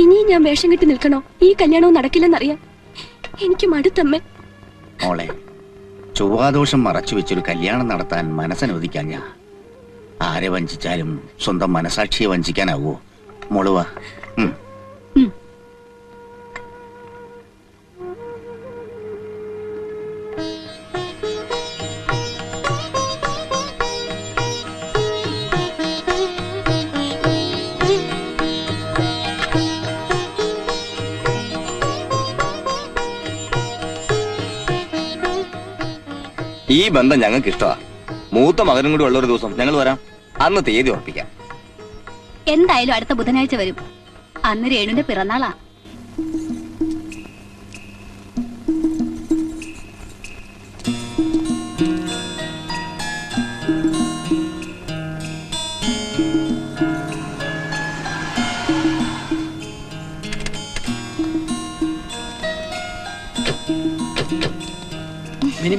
Speaker 7: ഇനിയും ഞാൻ വേഷം കെട്ടി നിൽക്കണോ? ഈ കല്യാണവും നടക്കില്ലെന്നറിയാം. എനിക്ക് മടുത്തമ്മേ.
Speaker 3: മോളെ, ചൊവ്വാദോഷം മറച്ചു വെച്ചൊരു കല്യാണം നടത്താൻ മനസ്സനുവദിക്കാൻ ഞാൻ ആരെ വഞ്ചിച്ചാലും സ്വന്തം മനസാക്ഷിയെ വഞ്ചിക്കാനാവോ? മോളുവാ.
Speaker 8: ഈ ബന്ധം ഞങ്ങൾക്ക് ഇഷ്ടമാ. മൂത്ത മകനും കൂടി ഉള്ളൊരു ദിവസം ഞങ്ങൾ വരാം. അന്ന് തീയതി ഉറപ്പിക്കാം.
Speaker 6: എന്തായാലും അടുത്ത ബുധനാഴ്ച വരും. അന്ന് രേണുവിന്റെ പിറന്നാളാ.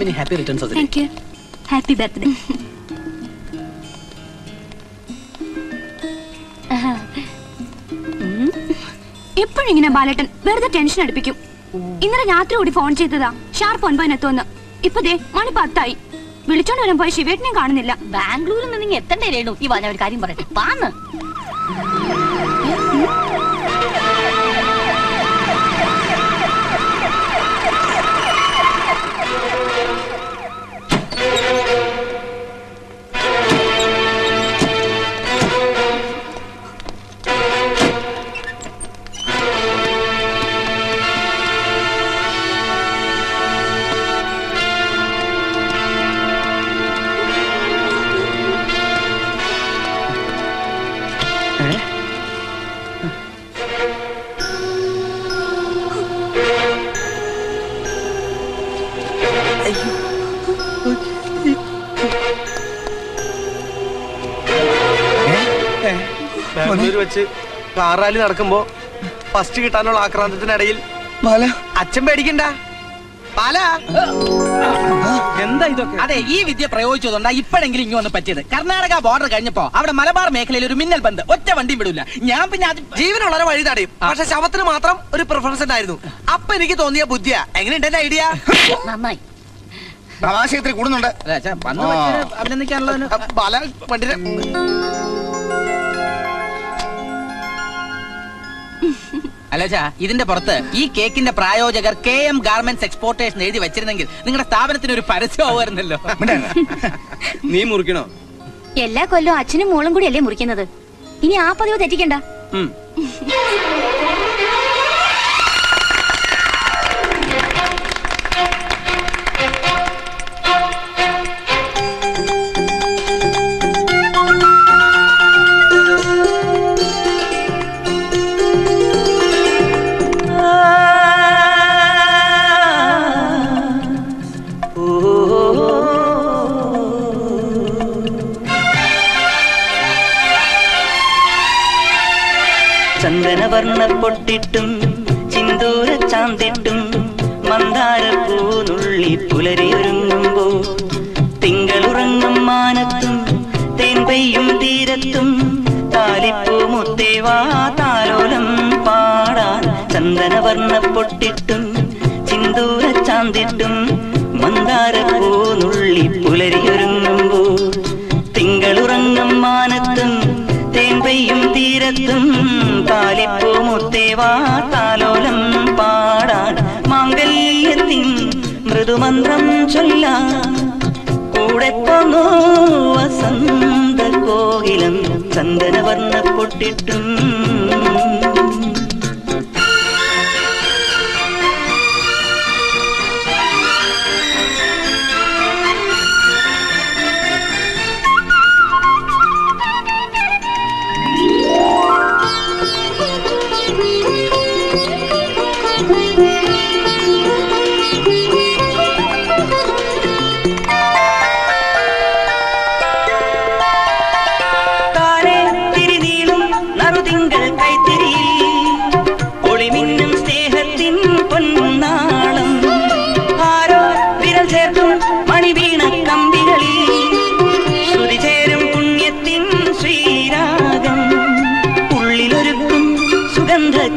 Speaker 1: Many happy returns of the day.
Speaker 7: Thank you. Happy birthday. എപ്പോഴും ഇങ്ങനെ ബാലേട്ടൻ വെറുതെ ടെൻഷൻ അടുപ്പിക്കും. ഇന്നലെ രാത്രി കൂടി ഫോൺ ചെയ്തതാ ഷാർപ്പ് 9 എത്തുമെന്ന്. ഇപ്പൊ ദേ മണി 10 വിളിച്ചോണ്ട് വരാൻ പോയ ശിവേട്ടനെയും കാണുന്നില്ല.
Speaker 6: ബാംഗ്ലൂരിൽ നിന്ന് നിങ്ങൾ എത്തണ്ടേ രേണു? ഈ വാ, ഞാൻ ഒരു കാര്യം പറയട്ടെ. വാന്ന്.
Speaker 4: ബാംഗ്ലൂർ വെച്ച് കാർ റാലി നടക്കുമ്പോ ഫസ്റ്റ് കിട്ടാനുള്ള ആക്രാന്തത്തിനിടയിൽ അച്ഛൻ പേടിക്കണ്ട.
Speaker 2: എന്താ ഇതൊക്കെ?
Speaker 9: അതെ, ഈ വിദ്യ പ്രയോഗിച്ചതുകൊണ്ടാ ഇപ്പോഴെങ്കിലും ഇങ്ങ് വന്ന് പറ്റിയത്. കർണാടക ബോർഡർ കഴിഞ്ഞപ്പോ അവിടെ മലബാർ മേഖലയിൽ ഒരു മിന്നൽ ബന്ദ്, ഒറ്റ വണ്ടിയും വിടൂല. ഞാൻ പിന്നെ അത്
Speaker 4: ജീവനുള്ളവരെ വഴി തടയും. പക്ഷെ ശവത്തിന് മാത്രം ഒരു പ്രിഫറൻസ് ഉണ്ടായിരുന്നു. അപ്പൊ എനിക്ക് തോന്നിയ ബുദ്ധിയാ. എങ്ങനെയുണ്ട് എന്റെ ഐഡിയ?
Speaker 6: നന്നായി.
Speaker 3: പ്രവാസയത്തിൽ കൂടുന്നുണ്ട്.
Speaker 9: വന്ന് അഭിനന്ദിക്കാനുള്ളതിന്
Speaker 4: ബാല വണ്ടിയുടെ
Speaker 9: അല്ലച്ചാ ഇതിന്റെ പുറത്ത് ഈ കേക്കിന്റെ പ്രായോജകർ KM ഗാർമെന്റ്സ് എക്സ്പോർട്ടേഷൻ എഴുതി വെച്ചിരുന്നെങ്കിൽ നിങ്ങളുടെ സ്ഥാപനത്തിന് ഒരു പരസ്യമാവുമായിരുന്നല്ലോ.
Speaker 2: നീ മുറിക്കണോ?
Speaker 7: എല്ലാ കൊല്ലവും അച്ഛനും മോളും കൂടി അല്ലേ മുറിക്കുന്നത്. ഇനി ആ പതിവ് തെറ്റിക്കണ്ട.
Speaker 10: ചന്ദനവർണ്ണ പൊട്ടിട്ടും ചിന്തൂര ചാന്തിട്ടും മന്ദാരപ്പൂ നുള്ളി പുലരിയൊരുങ്ങുമ്പോ തിങ്കളുറങ്ങും മാനത്തും തേൻ പെയ്യും തീരത്തും താലിപ്പൂ മുത്തേവാ താലോലം പാടാൻ. ചന്ദനവർണ്ണ പൊട്ടിട്ടും ചിന്തൂര ചാന്തിട്ടും മന്ദാരപ്പൂ നുള്ളി പുലരിയൊരുങ്ങുമ്പോ തിങ്കളുറങ്ങും മാനത്തും തേൻ പെയ്യും തീരത്തും താലിപ്പൂ മുത്തേവാ താലോലം പാടാൻ. മാംഗല്യത്തിൻ മൃദുമന്ത്രം ചൊല്ലാൻ കൂടെ പോന്നു വസന്ത കോകിലം ചന്ദനവർണ്ണ പൊട്ടിട്ടും.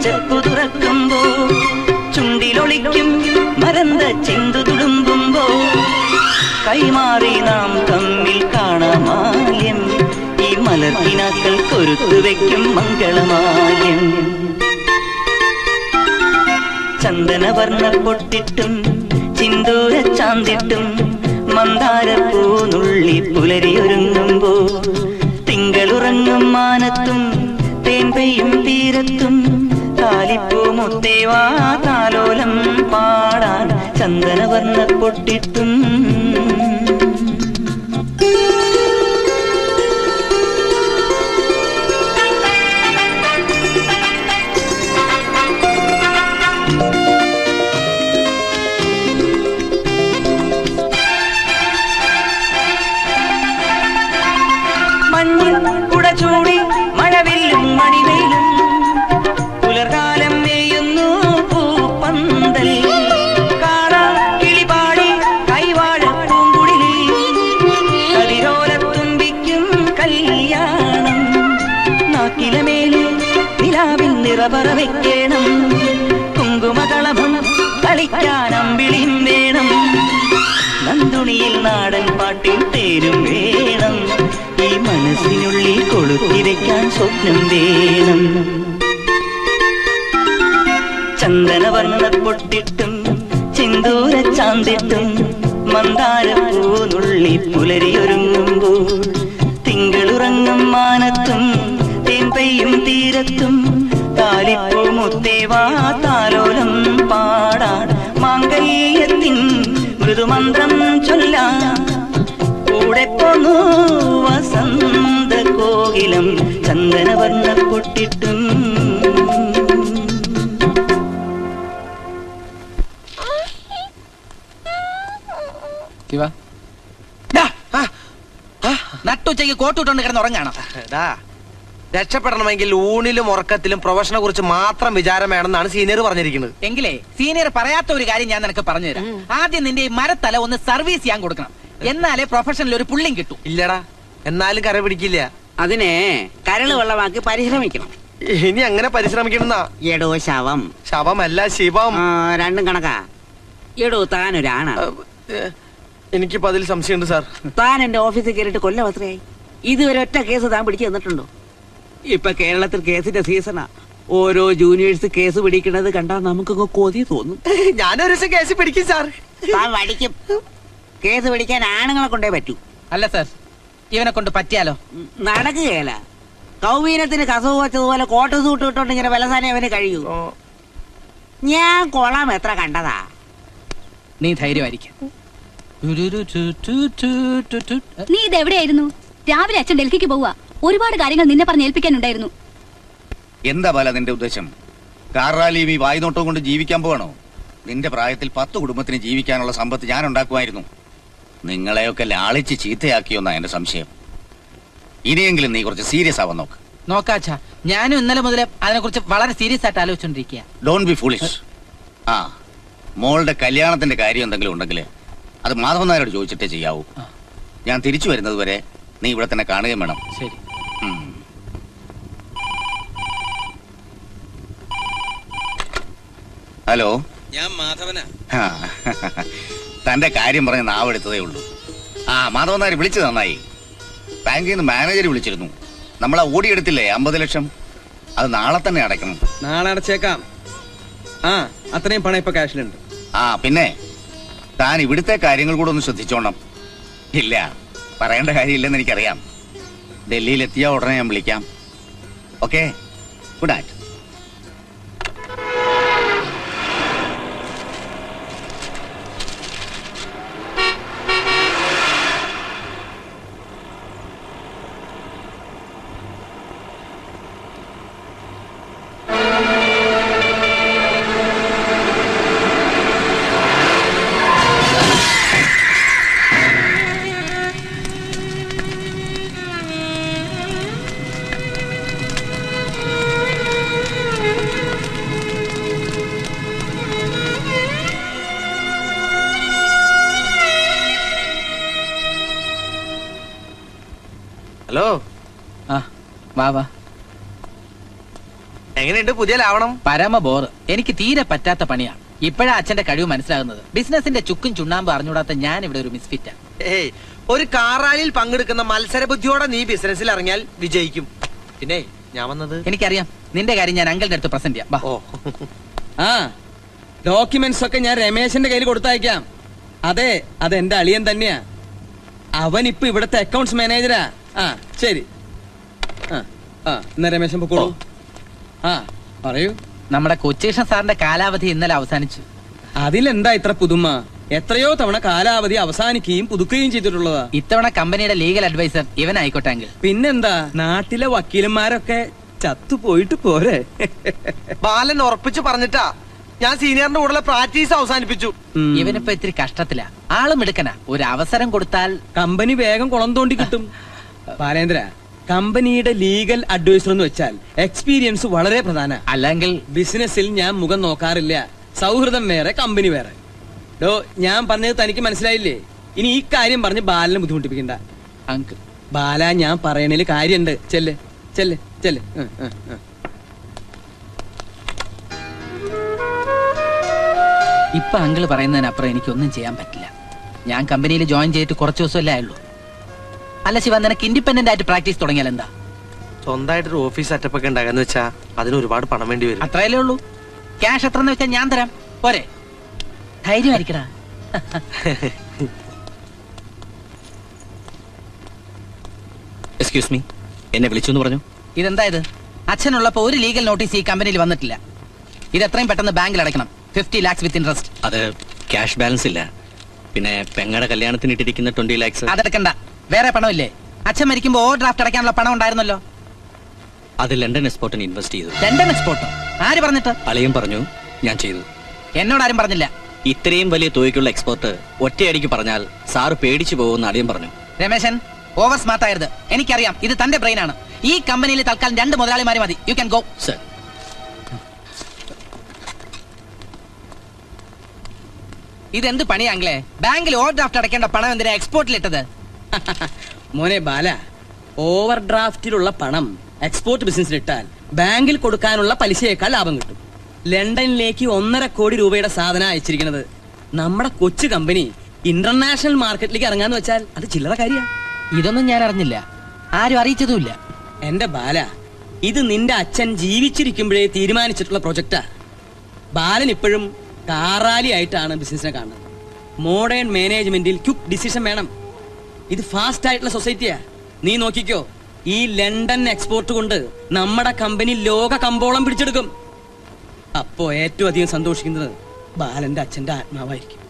Speaker 10: ചെപ്പു തുറക്കുമ്പോ ചുണ്ടിലൊളിക്കും മരന്ത ചിന്തു തുളുമ്പുമ്പോ കൈമാറി നാം തമ്മിൽ കാണാമാല്യം. ഈ മലർത്തിനാക്കൾ കൊരുത്തു വെക്കും മംഗളമാല്യം. ചന്ദനവർണ്ണ പൊട്ടിട്ടും ചിന്തൂര ചാന്തിട്ടും മന്ദാരപ്പൂ നുള്ളി പുലരിയൊരുങ്ങുമ്പോ തിങ്കളുറങ്ങും മാനത്തും തേൻ പെയ്യും തീരത്തും താലിപ്പൂ മുത്തേവാ താലോലം പാടാൻ. ചന്ദനവർണ്ണ പൊട്ടിട്ടും. മഞ്ഞിൽ കുട ചൂടി മഴവില്ലും മണിവെയിലും പുലർകാലം മേയുന്നു പൂപ്പന്തൽ. കാണാ കിളിപാടി കൈവാഴ പൂങ്കുടിലിൽ കതിരോലത്തുമ്പിക്കും കല്യാണം. നാക്കിലമേലെ നിലാവിൽ നിറപറ വെക്കണം. കുങ്കുമകളഭം കളിക്കാൻ അമ്പിളിയും വേണം. നന്ദുണിയിൽ നാടൻ പാട്ടിൽ തേരും വേണം. ഈ മനസ്സിനുള്ളിൽ കൊളുത്തിവെക്കാൻ സ്വപ്നം വേണം. ചന്ദനവർണ്ണ പൊട്ടിട്ടും ചിന്തൂര ചാന്തിട്ടും മന്ദാരപ്പൂ നുള്ളി പുലരിയൊരുങ്ങുമ്പോ തിങ്കളുറങ്ങും മാനത്തും തേൻ പെയ്യും തീരത്തും താലിപ്പൂ മുത്തേവാ താലോലം പാടാൻ. മാംഗല്യത്തിൻ മൃദുമന്ത്രം ചൊല്ലാൻ കൂടെ പോന്നു വസന്ത കോകിലം ചന്ദനവർണ്ണ പൊട്ടിട്ടും.
Speaker 9: നട്ടുച്ചയ്ക്ക് കോട്ടുവിട്ടോണ്ട് കിടന്ന് ഉറങ്ങാണോ?
Speaker 4: രക്ഷപ്പെടണമെങ്കിൽ ഊണിലും ഉറക്കത്തിലും പ്രൊഫഷനെ കുറിച്ച് മാത്രം വിചാരം വേണമെന്നാണ് സീനിയർ പറഞ്ഞിരിക്കുന്നത്.
Speaker 9: എങ്കിലേ സീനിയർ പറയാത്ത ഒരു കാര്യം ഞാൻ നിനക്ക് പറഞ്ഞുതരാം. ആദ്യം നിന്റെ ഈ മരത്തല ഒന്ന് സർവീസ് ചെയ്യാൻ കൊടുക്കണം. എന്നാലേ പ്രൊഫഷനിൽ ഒരു പുള്ളിയും കിട്ടും.
Speaker 4: ഇല്ലടാ, എന്നാലും കര പിടിക്കില്ല.
Speaker 5: അതിനെ കരള് വെള്ളമാക്കി പരിശ്രമിക്കണം.
Speaker 4: ഇനി അങ്ങനെ പരിശ്രമിക്കണമെന്നാ.
Speaker 5: എടോ ശവം.
Speaker 4: ശവമല്ല ശിവം.
Speaker 5: രണ്ടും കണക്കാ. എടോ താനൊരാണാണ്.
Speaker 4: എനിക്കിപ്പോ അതിൽ സംശയമുണ്ട് സാർ.
Speaker 5: താൻ എന്റെ ഓഫീസിൽ കയറിയിട്ട് കൊല്ലം എത്രയായി? ഇതുവരെ ഒറ്റ കേസ് താൻ പിടിച്ചു തന്നിട്ടുണ്ടോ? ഇപ്പൊ കേരളത്തിൽ കേസിന്റെ സീസണാ. ഓരോ ജൂനിയേഴ്സ് കേസ് പിടിക്കണത് കണ്ടാൽ നമുക്കങ്ങ് കൊതി തോന്നും.
Speaker 4: ഞാനൊരു ദിവസം കേസ് പിടിക്കും സാർ.
Speaker 5: താൻ പഠിക്കും. കേസ് പിടിക്കാൻ ആണുങ്ങളെ കൊണ്ടേ പറ്റൂ.
Speaker 9: അല്ല സാർ, ഇവനെ കൊണ്ട് പറ്റിയാലോ?
Speaker 5: നടക്കുകയല്ല. കൗവീനത്തിന് കസവ് വെച്ചതുപോലെ കോട്ട് സൂട്ട് ഇട്ടോണ്ട് ഇങ്ങനെ വിലസാനെ അവന് കഴിയൂ. ഞാൻ കൊള്ളാം എത്ര കണ്ടതാ.
Speaker 9: നീ ധൈര്യമായിരിക്കും.
Speaker 7: നീ ഇതെവിടെയായിരുന്നു? രാവിലെ അച്ഛൻ ഡൽഹിക്ക് പോവുക. ഒരുപാട് കാര്യങ്ങൾ നിന്നെ പറഞ്ഞ് ഏൽപ്പിക്കാനുണ്ടായിരുന്നു.
Speaker 3: എന്താ ബാല നിന്റെ ഉദ്ദേശം? കാർ റാലിയും ഈ വായ്നോട്ടവും കൊണ്ട് ജീവിക്കാൻ പോകണോ? നിന്റെ പ്രായത്തിൽ 10 കുടുംബത്തിന് ജീവിക്കാനുള്ള സമ്പത്ത് ഞാൻ ഉണ്ടാക്കുമായിരുന്നു. നിങ്ങളെയൊക്കെ ലാളിച്ച് ചീത്തയാക്കിയോന്നാ എന്റെ സംശയം. ഇനിയെങ്കിലും നീ കുറച്ച് സീരിയസ് ആവാൻ നോക്ക്.
Speaker 9: നോക്കാച്ചാ, ഞാനും ഇന്നലെ മുതൽ അതിനെ കുറിച്ച് വളരെ സീരിയസ് ആയിട്ട് ആലോചിച്ചോണ്ടിരിക്കുക.
Speaker 3: Don't be foolish. ആ, മോളുടെ കല്യാണത്തിന്റെ കാര്യം എന്തെങ്കിലും ഉണ്ടെങ്കിൽ അത് മാധവൻ നായരോട് ചോദിച്ചിട്ടേ ചെയ്യാവൂ. ഞാൻ തിരിച്ചു വരുന്നത് വരെ നീ ഇവിടെ തന്നെ കാണുകയും വേണം.
Speaker 9: ശരി.
Speaker 3: ഹലോ,
Speaker 8: ഞാൻ മാധവനാ.
Speaker 3: തന്റെ കാര്യം പറഞ്ഞ് നാവെടുത്തതേ ഉള്ളൂ. ആ, മാധവൻ നായർ വിളിച്ചത് നന്നായി. ബാങ്കിൽ നിന്ന് മാനേജർ വിളിച്ചിരുന്നു. നമ്മളാ ഓടിയെടുത്തില്ലേ 50 ലക്ഷം, അത് നാളെ തന്നെ അടയ്ക്കണം.
Speaker 2: നാളെ അടച്ചേക്കാം. ആ, അത്രയും പണം ഇപ്പൊ ക്യാഷിലുണ്ട്.
Speaker 3: ആ, പിന്നെ താൻ ഇവിടുത്തെ കാര്യങ്ങൾ കൂടെ ഒന്ന് ശ്രദ്ധിച്ചോണം. ഇല്ല, പറയേണ്ട കാര്യമില്ലെന്ന് എനിക്കറിയാം. ഡൽഹിയിൽ എത്തിയ ഉടനെ ഞാൻ വിളിക്കാം. Okay, good night.
Speaker 4: ഹലോ.
Speaker 9: ആ, വാ വാ.
Speaker 4: എങ്ങനെയുണ്ട് പുതിയ ലാവണം?
Speaker 9: പരമ ബോറ്. എനിക്ക് തീരെ പറ്റാത്ത പണിയാണ്. ഇപ്പോഴാ അച്ഛന്റെ കഴിവ് മനസ്സിലാകുന്നത്. ബിസിനസിന്റെ ചുക്കും ചുണ്ണാമ്പ് അറിഞ്ഞൂടാത്ത ഞാൻ ഇവിടെ ഒരു മിസ്ഫിറ്റാ.
Speaker 4: ഏയ്, ഒരു കാർ റാലിയിൽ പങ്കെടുക്കുന്ന മത്സര ബുദ്ധിയോടെ നീ ബിസിനസ്സിൽ ഇറങ്ങിയാൽ വിജയിക്കും. പിന്നെ ഞാൻ വന്നത്
Speaker 9: എനിക്കറിയാം. നിന്റെ കാര്യം ഞാൻ അങ്കിളിന്റെ അടുത്ത് പ്രസന്റ് ചെയ്യാം.
Speaker 4: ഓ,
Speaker 2: ആ, ഡോക്യുമെന്റ്സ് ഒക്കെ ഞാൻ രമേശന്റെ കയ്യിൽ കൊടുത്തയക്കാം. അതെ, അതെന്റെ അളിയൻ തന്നെയാ. അവൻ ഇപ്പൊ ഇവിടുത്തെ അക്കൗണ്ട്സ് മാനേജരാ. ആ, ശരി. ആ ആ, എന്നാ രമേശൻ പൊക്കോളൂ. ആ, പറയൂ.
Speaker 9: നമ്മുടെ കൊച്ചേഷൻ സാറിന്റെ കാലാവധി ഇന്നലെ അവസാനിച്ചു.
Speaker 2: അതിലെന്താ ഇത്ര പുതുമ? എത്രയോ തവണ കാലാവധി അവസാനിക്കുകയും പുതുക്കുകയും ചെയ്തിട്ടുള്ളതാ.
Speaker 9: ഇത്തവണ കമ്പനിയുടെ ലീഗൽ അഡ്വൈസർ ഇവനായിക്കോട്ടെ അങ്കിൾ.
Speaker 2: പിന്നെന്താ, നാട്ടിലെ വക്കീലന്മാരൊക്കെ ചത്തുപോയിട്ട് പോരെ.
Speaker 4: ബാലൻ ഉറപ്പിച്ചു പറഞ്ഞിട്ടാ ഞാൻ സീനിയറിന്റെ കൂടെ പ്രാക്ടീസ് അവസാനിപ്പിച്ചു.
Speaker 9: ഇവനിപ്പോ ഇത്തിരി കഷ്ടത്തിലാ. ആളും എടുക്കനാ. ഒരു അവസരം കൊടുത്താൽ
Speaker 2: കമ്പനി വേഗം കുളം തോണ്ടി കിട്ടും. ബാലേന്ദ്ര, കമ്പനിയുടെ ലീഗൽ അഡ്വൈസർ എന്ന് വെച്ചാൽ എക്സ്പീരിയൻസ് വളരെ പ്രധാന.
Speaker 9: അല്ലെങ്കിൽ
Speaker 2: ബിസിനസ്സിൽ ഞാൻ മുഖം നോക്കാറില്ല. സൗഹൃദം വേറെ, കമ്പനി വേറെ. ഡോ, ഞാൻ പറഞ്ഞത് തനിക്ക് മനസ്സിലായില്ലേ? ഇനി ഈ കാര്യം പറഞ്ഞ് ബാലനെ ബുദ്ധിമുട്ടിപ്പിക്കണ്ട.
Speaker 9: അങ്കിൾ.
Speaker 2: ബാല, ഞാൻ പറയണേല് കാര്യണ്ട്. ചെല്ല് ചെല്ല് ചെല്ല്.
Speaker 9: ഇപ്പൊ അങ്കിള് പറയുന്നതിനപ്പുറം എനിക്കൊന്നും ചെയ്യാൻ പറ്റില്ല. ഞാൻ കമ്പനിയിൽ ജോയിൻ ചെയ്തിട്ട് കുറച്ച് ദിവസമല്ലേ ആയുള്ളൂ. അല്ല ശിവ, നിനക്ക് ഇൻഡിപെൻഡന്റ് ആയിട്ട് പ്രാക്ടീസ് തുടങ്ങിയാൽ എന്താ?
Speaker 4: സ്വന്തമായിട്ടൊരു ഓഫീസ് സെറ്റപ്പ് ഒക്കെ ഉണ്ടാകാന്ന് വെച്ചാ അതിന് ഒരുപാട് പണം വേണ്ടി വരും.
Speaker 9: അത്രയല്ലേ ഉള്ളൂ. ക്യാഷ് എത്രന്ന് വെച്ചാൽ ഞാൻ തരാം. പോരെ? ധൈര്യമായിരിക്കടാ.
Speaker 1: എക്സ്ക്യൂസ് മീ, എന്നെ വിളിച്ചു എന്ന് പറഞ്ഞു.
Speaker 9: ഇതെന്താ ഇത്? അച്ഛനുള്ളപ്പോ ഒരു ലീഗൽ നോട്ടീസ് ഈ കമ്പനിയിൽ വന്നിട്ടില്ല. ഇത് എത്രയും പെട്ടെന്ന് ബാങ്കിൽ അടയ്ക്കണം. 50 lakhs വിത്ത് ഇൻട്രസ്റ്റ്.
Speaker 1: അത് ക്യാഷ് ബാലൻസ് ഇല്ല. പിന്നെ പെങ്ങടെ കല്യാണത്തിന് ഇട്ടിരിക്കുന്ന 20 lakhs.
Speaker 9: അതെടുക്കണ്ട. വേറെ പണമില്ലേ? അച്ഛൻ മരിക്കുമ്പോ ഓവർ ഡ്രാഫ്റ്റ് അടയ്ക്കാനുള്ള പണം ഉണ്ടായിരുന്നല്ലോ.
Speaker 1: അത് ലണ്ടൻ എക്സ്പോർട്ടിന് ഇൻവെസ്റ്റ് ചെയ്തു.
Speaker 9: ലണ്ടൻ എക്സ്പോർട്ടോ? ആര് പറഞ്ഞിട്ട്?
Speaker 1: അളിയും പറഞ്ഞു, ഞാൻ ചെയ്തു.
Speaker 9: എന്നോടാരും പറഞ്ഞില്ല.
Speaker 1: ഇത്രയും വലിയ തുകയ്ക്കുള്ള എക്സ്പോർട്ട് ഒറ്റയടിക്ക് പറഞ്ഞാൽ സാറ് പേടിച്ചു പോകുമെന്ന് അളിയും പറഞ്ഞു.
Speaker 9: രമേശൻ, ഓവർ സ്മാർട്ട് ആയത്. എനിക്കറിയാം ഇത് തന്റെ ബ്രെയിൻ ആണ്. ഈ കമ്പനിയിൽ തൽക്കാലം 2 മുതലാളിമാരെ മതി. U can go.
Speaker 1: സർ,
Speaker 9: ഇതെന്ത് പണിയാങ്കിലേ? ബാങ്കിൽ ഓവർ ഡ്രാഫ്റ്റ് അടയ്ക്കേണ്ട പണം എന്തിനാ എക്സ്പോർട്ടിൽ ഇട്ടത്?
Speaker 2: മോനെ ബാല, ഓവർ ഡ്രാഫ്റ്റിലുള്ള പണം എക്സ്പോർട്ട് ബിസിനസ്സിൽ ഇട്ടാൽ ബാങ്കിൽ കൊടുക്കാനുള്ള പലിശയേക്കാൾ ലാഭം കിട്ടും. ലണ്ടനിലേക്ക് 1.5 കോടി രൂപയുടെ സാധനം അയച്ചിരിക്കുന്നത്. നമ്മുടെ കൊച്ചു കമ്പനി ഇന്റർനാഷണൽ മാർക്കറ്റിലേക്ക് ഇറങ്ങാന്ന് വെച്ചാൽ അത് ചില്ലറ കാര്യമാണ്.
Speaker 9: ഇതൊന്നും ഞാൻ അറിഞ്ഞില്ല. ആരും അറിയിച്ചതുമില്ല.
Speaker 2: എന്റെ ബാല, ഇത് നിന്റെ അച്ഛൻ ജീവിച്ചിരിക്കുമ്പോഴേ തീരുമാനിച്ചിട്ടുള്ള പ്രൊജക്റ്റാ. ബാലൻ ഇപ്പോഴും കാറാലി ആയിട്ടാണ് ബിസിനസിനെ കാണുന്നത്. മോഡേൺ മാനേജ്മെന്റിൽ ക്വിക്ക് ഡിസിഷൻ വേണം. ഇത് ഫാസ്റ്റ് ആയിട്ടുള്ള സൊസൈറ്റിയാ. നീ നോക്കിക്കോ, ഈ ലണ്ടൻ എക്സ്പോർട്ട് കൊണ്ട് നമ്മുടെ കമ്പനി ലോക കമ്പോളം പിടിച്ചെടുക്കും. അപ്പോ ഏറ്റവും അധികം സന്തോഷിക്കുന്നത് ബാലന്റെ അച്ഛന്റെ ആത്മാവായിരിക്കും.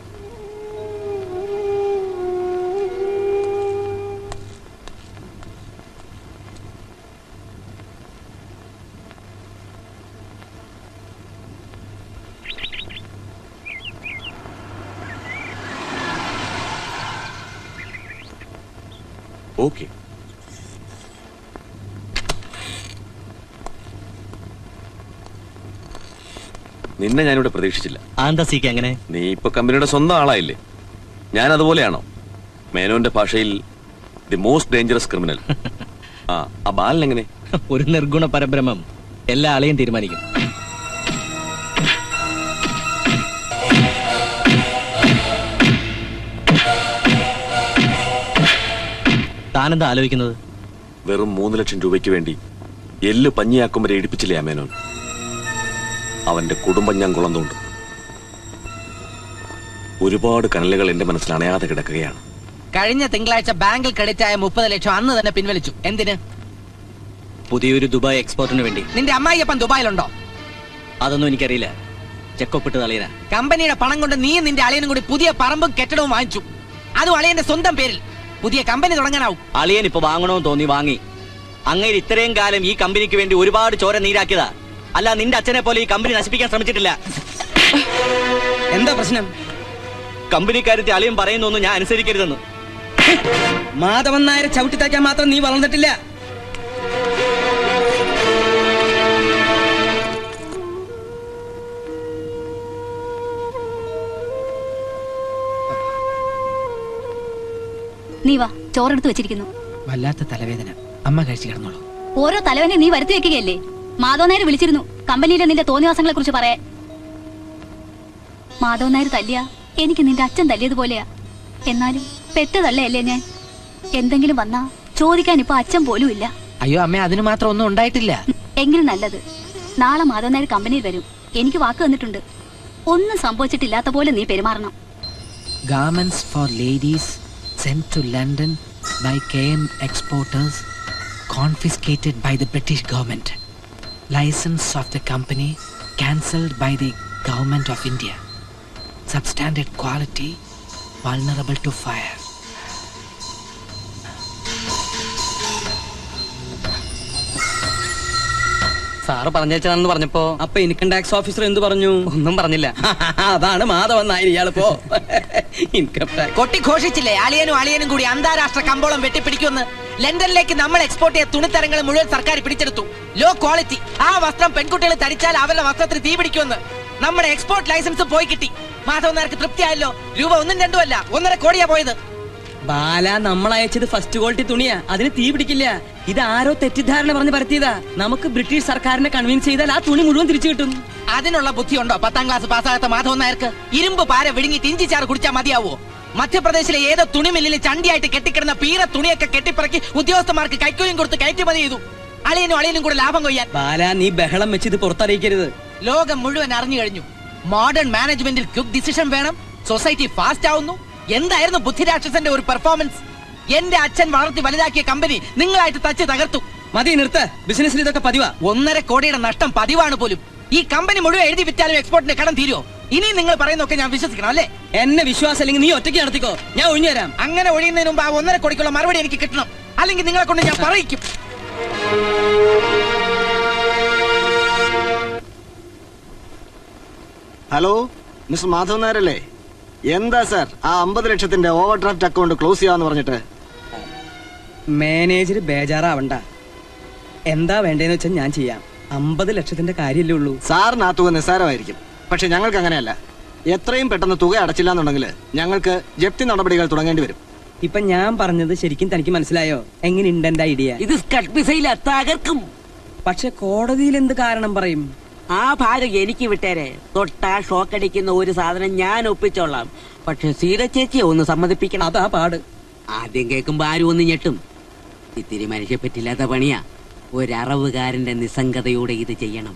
Speaker 11: ഓക്കെ, നിന്നെ ഞാനിവിടെ പ്രതീക്ഷിച്ചില്ല.
Speaker 1: ആന്തസിക്ക് എങ്ങനെ?
Speaker 11: നീ ഇപ്പൊ കമ്പനിയുടെ സ്വന്തം ആളായില്ലേ? ഞാൻ അതുപോലെയാണോ? മേനോന്റെ ഭാഷയിൽ ദി മോസ്റ്റ് ഡേഞ്ചറസ് ക്രിമിനൽ. ആ ബാലൻ എങ്ങനെ?
Speaker 1: ഒരു നിർഗുണ പരബ്രഹ്മം എല്ലാ ആളെയും തീരുമാനിക്കും. താനെന്താ ആലോചിക്കുന്നത്?
Speaker 11: വെറും 3 ലക്ഷം രൂപയ്ക്ക് വേണ്ടി എല്ല് പഞ്ഞിയാക്കും വരെ ഇടിപ്പിച്ചില്ലേ ആ മേനോൻ? അവന്റെ കുടുംബം ഞാൻ കുളന്നുണ്ട്. ഒരുപാട് കനലുകൾ എന്റെ മനസ്സിൽ അണയാതെ കിടക്കുകയാണ്.
Speaker 9: കഴിഞ്ഞ തിങ്കളാഴ്ച ബാങ്കിൽ ക്രെഡിറ്റ് ആയ 30 ലക്ഷം അന്ന് തന്നെ പിൻവലിച്ചു. എന്തിന്?
Speaker 1: പുതിയൊരു ദുബായ് എക്സ്പോർട്ടിന് വേണ്ടി.
Speaker 9: നിന്റെ അമ്മായിയപ്പൻ ദുബായിലുണ്ടോ?
Speaker 1: അതൊന്നും എനിക്കറിയില്ല. ചെക്കൊപ്പിട്ട് തളീന.
Speaker 9: കമ്പനിയുടെ പണം കൊണ്ട് നീ നിന്റെ അളിയനും കൂടി പുതിയ പറമ്പും കെട്ടിടവും വാങ്ങിച്ചു. അതും അളിയന്റെ സ്വന്തം പേരിൽ. പുതിയ കമ്പനി തുടങ്ങാനാവും.
Speaker 1: അളിയൻ ഇപ്പൊ വാങ്ങണമെന്ന് തോന്നി വാങ്ങി. അങ്ങേര് ഇത്രയും കാലം ഈ കമ്പനിക്ക് വേണ്ടി ഒരുപാട് ചോര നീരാക്കിയതാ. അല്ല, നിന്റെ അച്ഛനെ പോലെ ഈ കമ്പനി നശിപ്പിക്കാൻ ശ്രമിച്ചിട്ടില്ല.
Speaker 2: എന്താ പ്രശ്നം?
Speaker 1: കമ്പനിക്കാരത്തെ അളിയൻ പറയുന്നൊന്നും ഞാൻ അനുസരിക്കരുതെന്ന്.
Speaker 2: മാധവൻ നായരെ ചവിട്ടിത്താക്കാൻ മാത്രം നീ വളർന്നിട്ടില്ല.
Speaker 6: നീ വാ, ചോറെടുത്ത് വെച്ചിരിക്കുന്നു.
Speaker 9: വല്ലാത്ത തലവേദന. അമ്മ കഴിച്ചു കിടന്നോളൂ.
Speaker 6: ഓരോ തലവനെ നീ വരുത്തി വെക്കുകയല്ലേ? മാധവൻ നായർ വിളിച്ചിരുന്നു കമ്പനിയിലെ നിന്റെ തോന്നിവാസങ്ങളെ കുറിച്ച് പറയാൻ. മാധവൻ നായർ തല്ലിയ എനിക്ക് നിന്റെ അച്ഛൻ തല്ലിയതുപോലെയാ. എന്നാലും പെട്ടതല്ലേ ഞാൻ. എന്തെങ്കിലും വന്നാ ചോദിക്കാൻ ഇപ്പൊ അച്ഛൻ പോലും ഇല്ല.
Speaker 9: അയ്യോ അമ്മ, അതിന് മാത്രം ഒന്നും ഉണ്ടായിട്ടില്ല.
Speaker 6: എങ്കിലും നല്ലത്. നാളെ മാധവൻ നായർ കമ്പനിയിൽ വരും. എനിക്ക് വാക്ക് തന്നിട്ടുണ്ട്. ഒന്നും സംഭവിച്ചിട്ടില്ലാത്ത പോലെ നീ പെരുമാറണം.
Speaker 9: Garments for ladies sent to London by KM exporters confiscated by the British government. License of the company cancelled by the government of India. Substandard quality vulnerable to fire.
Speaker 1: Sir പറഞ്ഞേച്ചാണെന്ന് പറഞ്ഞപ്പോ
Speaker 2: അപ്പൊ ഇൻകം ടാക്സ് ഓഫീസർ എന്ത് പറഞ്ഞു?
Speaker 1: ഒന്നും പറഞ്ഞില്ല.
Speaker 2: അതാണ് മാധവൻ നായർ ഇയാളിപ്പോ ഇൻകം ടാക്സ്
Speaker 9: കൊട്ടിഘോഷിച്ചില്ലേ അളിയനും അളിയനും കൂടി അന്താരാഷ്ട്ര കമ്പോളം വെട്ടിപ്പിടിക്കുമെന്ന്. ലണ്ടനിലേക്ക് നമ്മൾ എക്സ്പോർട്ട് ചെയ്ത തുണിത്തരങ്ങൾ മുഴുവൻ സർക്കാർ പിടിച്ചെടുത്തു. Low quality. ആ വസ്ത്രം പെൺകുട്ടികൾ ധരിച്ചാൽ അവരുടെ വസ്ത്രത്തിന് തീ പിടിക്കുമെന്ന്. നമ്മുടെ എക്സ്പോർട്ട് ലൈസൻസ് പോയി കിട്ടി. മാധവൻ നായർക്ക് തൃപ്തിയായല്ലോ. രൂപ 1 2 അല്ല 1.5 കോടിയാ പോയത്.
Speaker 2: ബാല, നമ്മൾ അയച്ചത് ഫസ്റ്റ് ക്വാളിറ്റി തുണിയാ. അതിന് തീ പിടിക്കില്ല. ഇത് ആരോ തെറ്റിദ്ധാരണ പറഞ്ഞ് പരത്തിയതാ. നമുക്ക് ബ്രിട്ടീഷ് സർക്കാരിനെ കൺവിൻസ് ചെയ്താൽ ആ തുണി മുഴുവൻ തിരിച്ചു കിട്ടും.
Speaker 9: അതിനുള്ള ബുദ്ധിയുണ്ടോ 10ാം ക്ലാസ് പാസ്സാകാത്ത മാധവൻ നായർക്ക്? ഇരുമ്പ് പാര വിഴുങ്ങിട്ട് ഇഞ്ചിച്ചാറ് കുടിച്ചാൽ മതിയാവോ? മധ്യപ്രദേശിലെ ഏതോ തുണിമില്ലിൽ ചണ്ടിയായിട്ട് കെട്ടിക്കിടന്ന പീര തുണിയൊക്കെ കെട്ടിപ്പിറക്കി ഉദ്യോഗസ്ഥന്മാർക്ക് കൈക്കൂലിയും കൊടുത്ത് കയറ്റുമതി ചെയ്തു. അളിയനും കൂടെ ലാഭം കൊയ്യാൻ.
Speaker 2: ബാല, നീ ബഹളം വെച്ച് ഇത് പുറത്തറിയിക്കരുത്.
Speaker 9: ലോകം മുഴുവൻ അറിഞ്ഞു കഴിഞ്ഞു. മോഡേൺ മാനേജ്മെന്റിൽ ക്വിക്ക് ഡിസിഷൻ വേണം. സൊസൈറ്റി ഫാസ്റ്റ് ആവുന്നു. എന്തായിരുന്നു ബുദ്ധിരാക്ഷസന്റെ ഒരു പെർഫോമൻസ്? എന്റെ അച്ഛൻ വളർത്തി വലുതാക്കിയ കമ്പനി നിങ്ങളായിട്ട് തച്ച് തകർത്തു.
Speaker 2: മതി, നിർത്ത്. ബിസിനസ്സിൽ ഇതൊക്കെ പതിവാ.
Speaker 9: 1.5 കോടിയുടെ നഷ്ടം പതിവാണ് പോലും. ഈ കമ്പനി മുഴുവൻ എഴുതി വിറ്റാലും എക്സ്പോർട്ടിന്റെ കടം തീരുമോ? ഇനി നിങ്ങൾ പറയുന്നൊക്കെ ഞാൻ വിശ്വസിക്കണം അല്ലേ?
Speaker 2: എന്നെ വിശ്വാസം അല്ലെങ്കിൽ നീ ഒറ്റയ്ക്ക് നടത്തിക്കോ, ഞാൻ ഒഴിഞ്ഞു തരാം.
Speaker 9: അങ്ങനെ ഒഴിയുന്നതിന് മുമ്പ് ആ 1.5 കോടിക്കുള്ള മറുപടി എനിക്ക് കിട്ടണം. അല്ലെങ്കിൽ നിങ്ങളെ കൊണ്ട് ഞാൻ പറയിക്കും.
Speaker 12: ഹലോ, മിസ്റ്റർ മാധവൻ നായരല്ലേ? എന്താ സാർ ആ 50 ലക്ഷത്തിന്റെ ഓവർ ഡ്രാഫ്റ്റ് അക്കൗണ്ട് ക്ലോസ് ചെയ്യാന്ന് പറഞ്ഞിട്ട്?
Speaker 2: മാനേജർ ബേജാറാവണ്ട. എന്താ വേണ്ടതെന്ന് വെച്ചാൽ ഞാൻ ചെയ്യാം. 50 ലക്ഷത്തിന്റെ കാര്യമല്ലേ ഉള്ളൂ.
Speaker 12: സാറിന് ആ തുക നിസ്സാരമായിരിക്കും. പക്ഷെ ഞങ്ങൾക്ക് അങ്ങനെയല്ല. എത്രയും പെട്ടെന്ന് തുക അടച്ചില്ല എന്നുണ്ടെങ്കിൽ ഞങ്ങൾക്ക് ജപ്തി നടപടികൾ തുടങ്ങേണ്ടി വരും.
Speaker 2: ഇപ്പൊ ഞാൻ പറഞ്ഞത് ശരിക്കും തനിക്ക് മനസ്സിലായോ? എങ്ങനെയുണ്ട് എന്റെ ഐഡിയ?
Speaker 5: ഇത് സ്കട്ട് മിസൈല തകർക്കും.
Speaker 2: പക്ഷെ കോടതിയിൽ എന്ത് കാരണം പറയും?
Speaker 5: ആ ഭാഗം എനിക്ക് വിട്ടേരെ. തൊട്ടാ ഷോക്കടിക്കുന്ന ഒരു സാധനം ഞാൻ ഒപ്പിച്ചോളാം. പക്ഷെ സീത ചേച്ചിയെ ഒന്ന് സമ്മതിപ്പിക്കണം.
Speaker 2: അതാ പാട്.
Speaker 5: ആദ്യം കേൾക്കുമ്പോ ആരും ഒന്ന് ഞെട്ടും. ഇത്തിരി മനുഷ്യ പറ്റില്ലാത്ത പണിയാ. ഒരറവുകാരന്റെ നിസ്സംഗതയോടെ ഇത് ചെയ്യണം.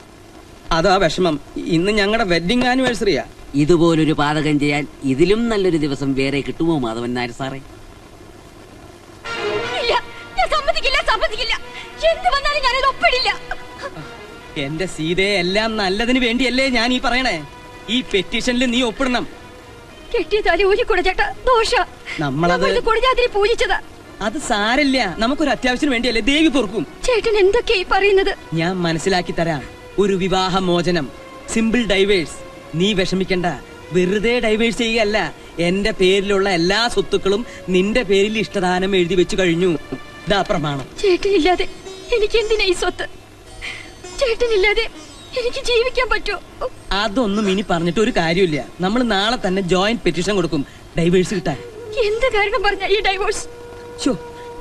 Speaker 2: അതാ വിഷമം. ഇന്ന് ഞങ്ങളുടെ വെഡിങ് ആനിവേഴ്സറിയാ.
Speaker 5: ഇതുപോലൊരു പാതകം ചെയ്യാൻ ഇതിലും നല്ലൊരു ദിവസം വേറെ കിട്ടുമോ മാധവൻ നായർ സാറേ?
Speaker 7: ഇല്ല, ഞാൻ സമ്മതിക്കില്ല, സമ്മതിക്കില്ല. എന്ത് വന്നാലും ഞാനത് ഒപ്പിടില്ല.
Speaker 2: എന്റെ സീതയെ എല്ലാം നല്ലതിന് വേണ്ടിയല്ലേ ഞാൻ ഈ പറയണേ. ഈ പെറ്റീഷനിൽ നീ ഒപ്പിടണം.
Speaker 7: കെട്ടിയ താലി ഊരിക്കൂടെ ചേട്ടാ, ദോഷ.
Speaker 2: നമ്മളത്
Speaker 7: കൊടിജാതിരി പൂജിച്ചതാ.
Speaker 2: അത് സാരല്ല, നമുക്കൊരു അത്യാവശ്യത്തിന് വേണ്ടിയല്ലേ ദേവി പൊറുക്കും.
Speaker 7: ചേട്ടൻ എന്തൊക്കെയായി പറയുന്നത്?
Speaker 2: ഞാൻ മനസ്സിലാക്കി തരാം. ഒരു വിവാഹ മോചനം, സിമ്പിൾ ഡൈവേഴ്സ്. നീ വിഷമിക്കണ്ട. വെറുതെ ഡൈവേഴ്സ് ചെയ്യുകയല്ല, എന്റെ പേരിലുള്ള എല്ലാ സ്വത്തുക്കളും നിന്റെ പേരിൽ ഇഷ്ടദാനം എഴുതി വെച്ചു കഴിഞ്ഞു. ഇതാ പ്രമാണം.
Speaker 7: ചേട്ടനില്ലാതെ എനിക്ക് എന്തിനാ ഈ സ്വത്ത്? ചേട്ടനില്ലാതെ എനിക്ക് ജീവിക്കാൻ പറ്റുമോ?
Speaker 2: അതൊന്നും ഇനി പറഞ്ഞിട്ട് ഒരു കാര്യമില്ല. നമ്മൾ നാളെ തന്നെ ജോയിന്റ് പെറ്റീഷൻ കൊടുക്കും ഡൈവേഴ്സ് കിട്ടാൻ.
Speaker 7: എന്ത് കാരണം പറഞ്ഞ ഈ ഡൈവോഴ്സ്?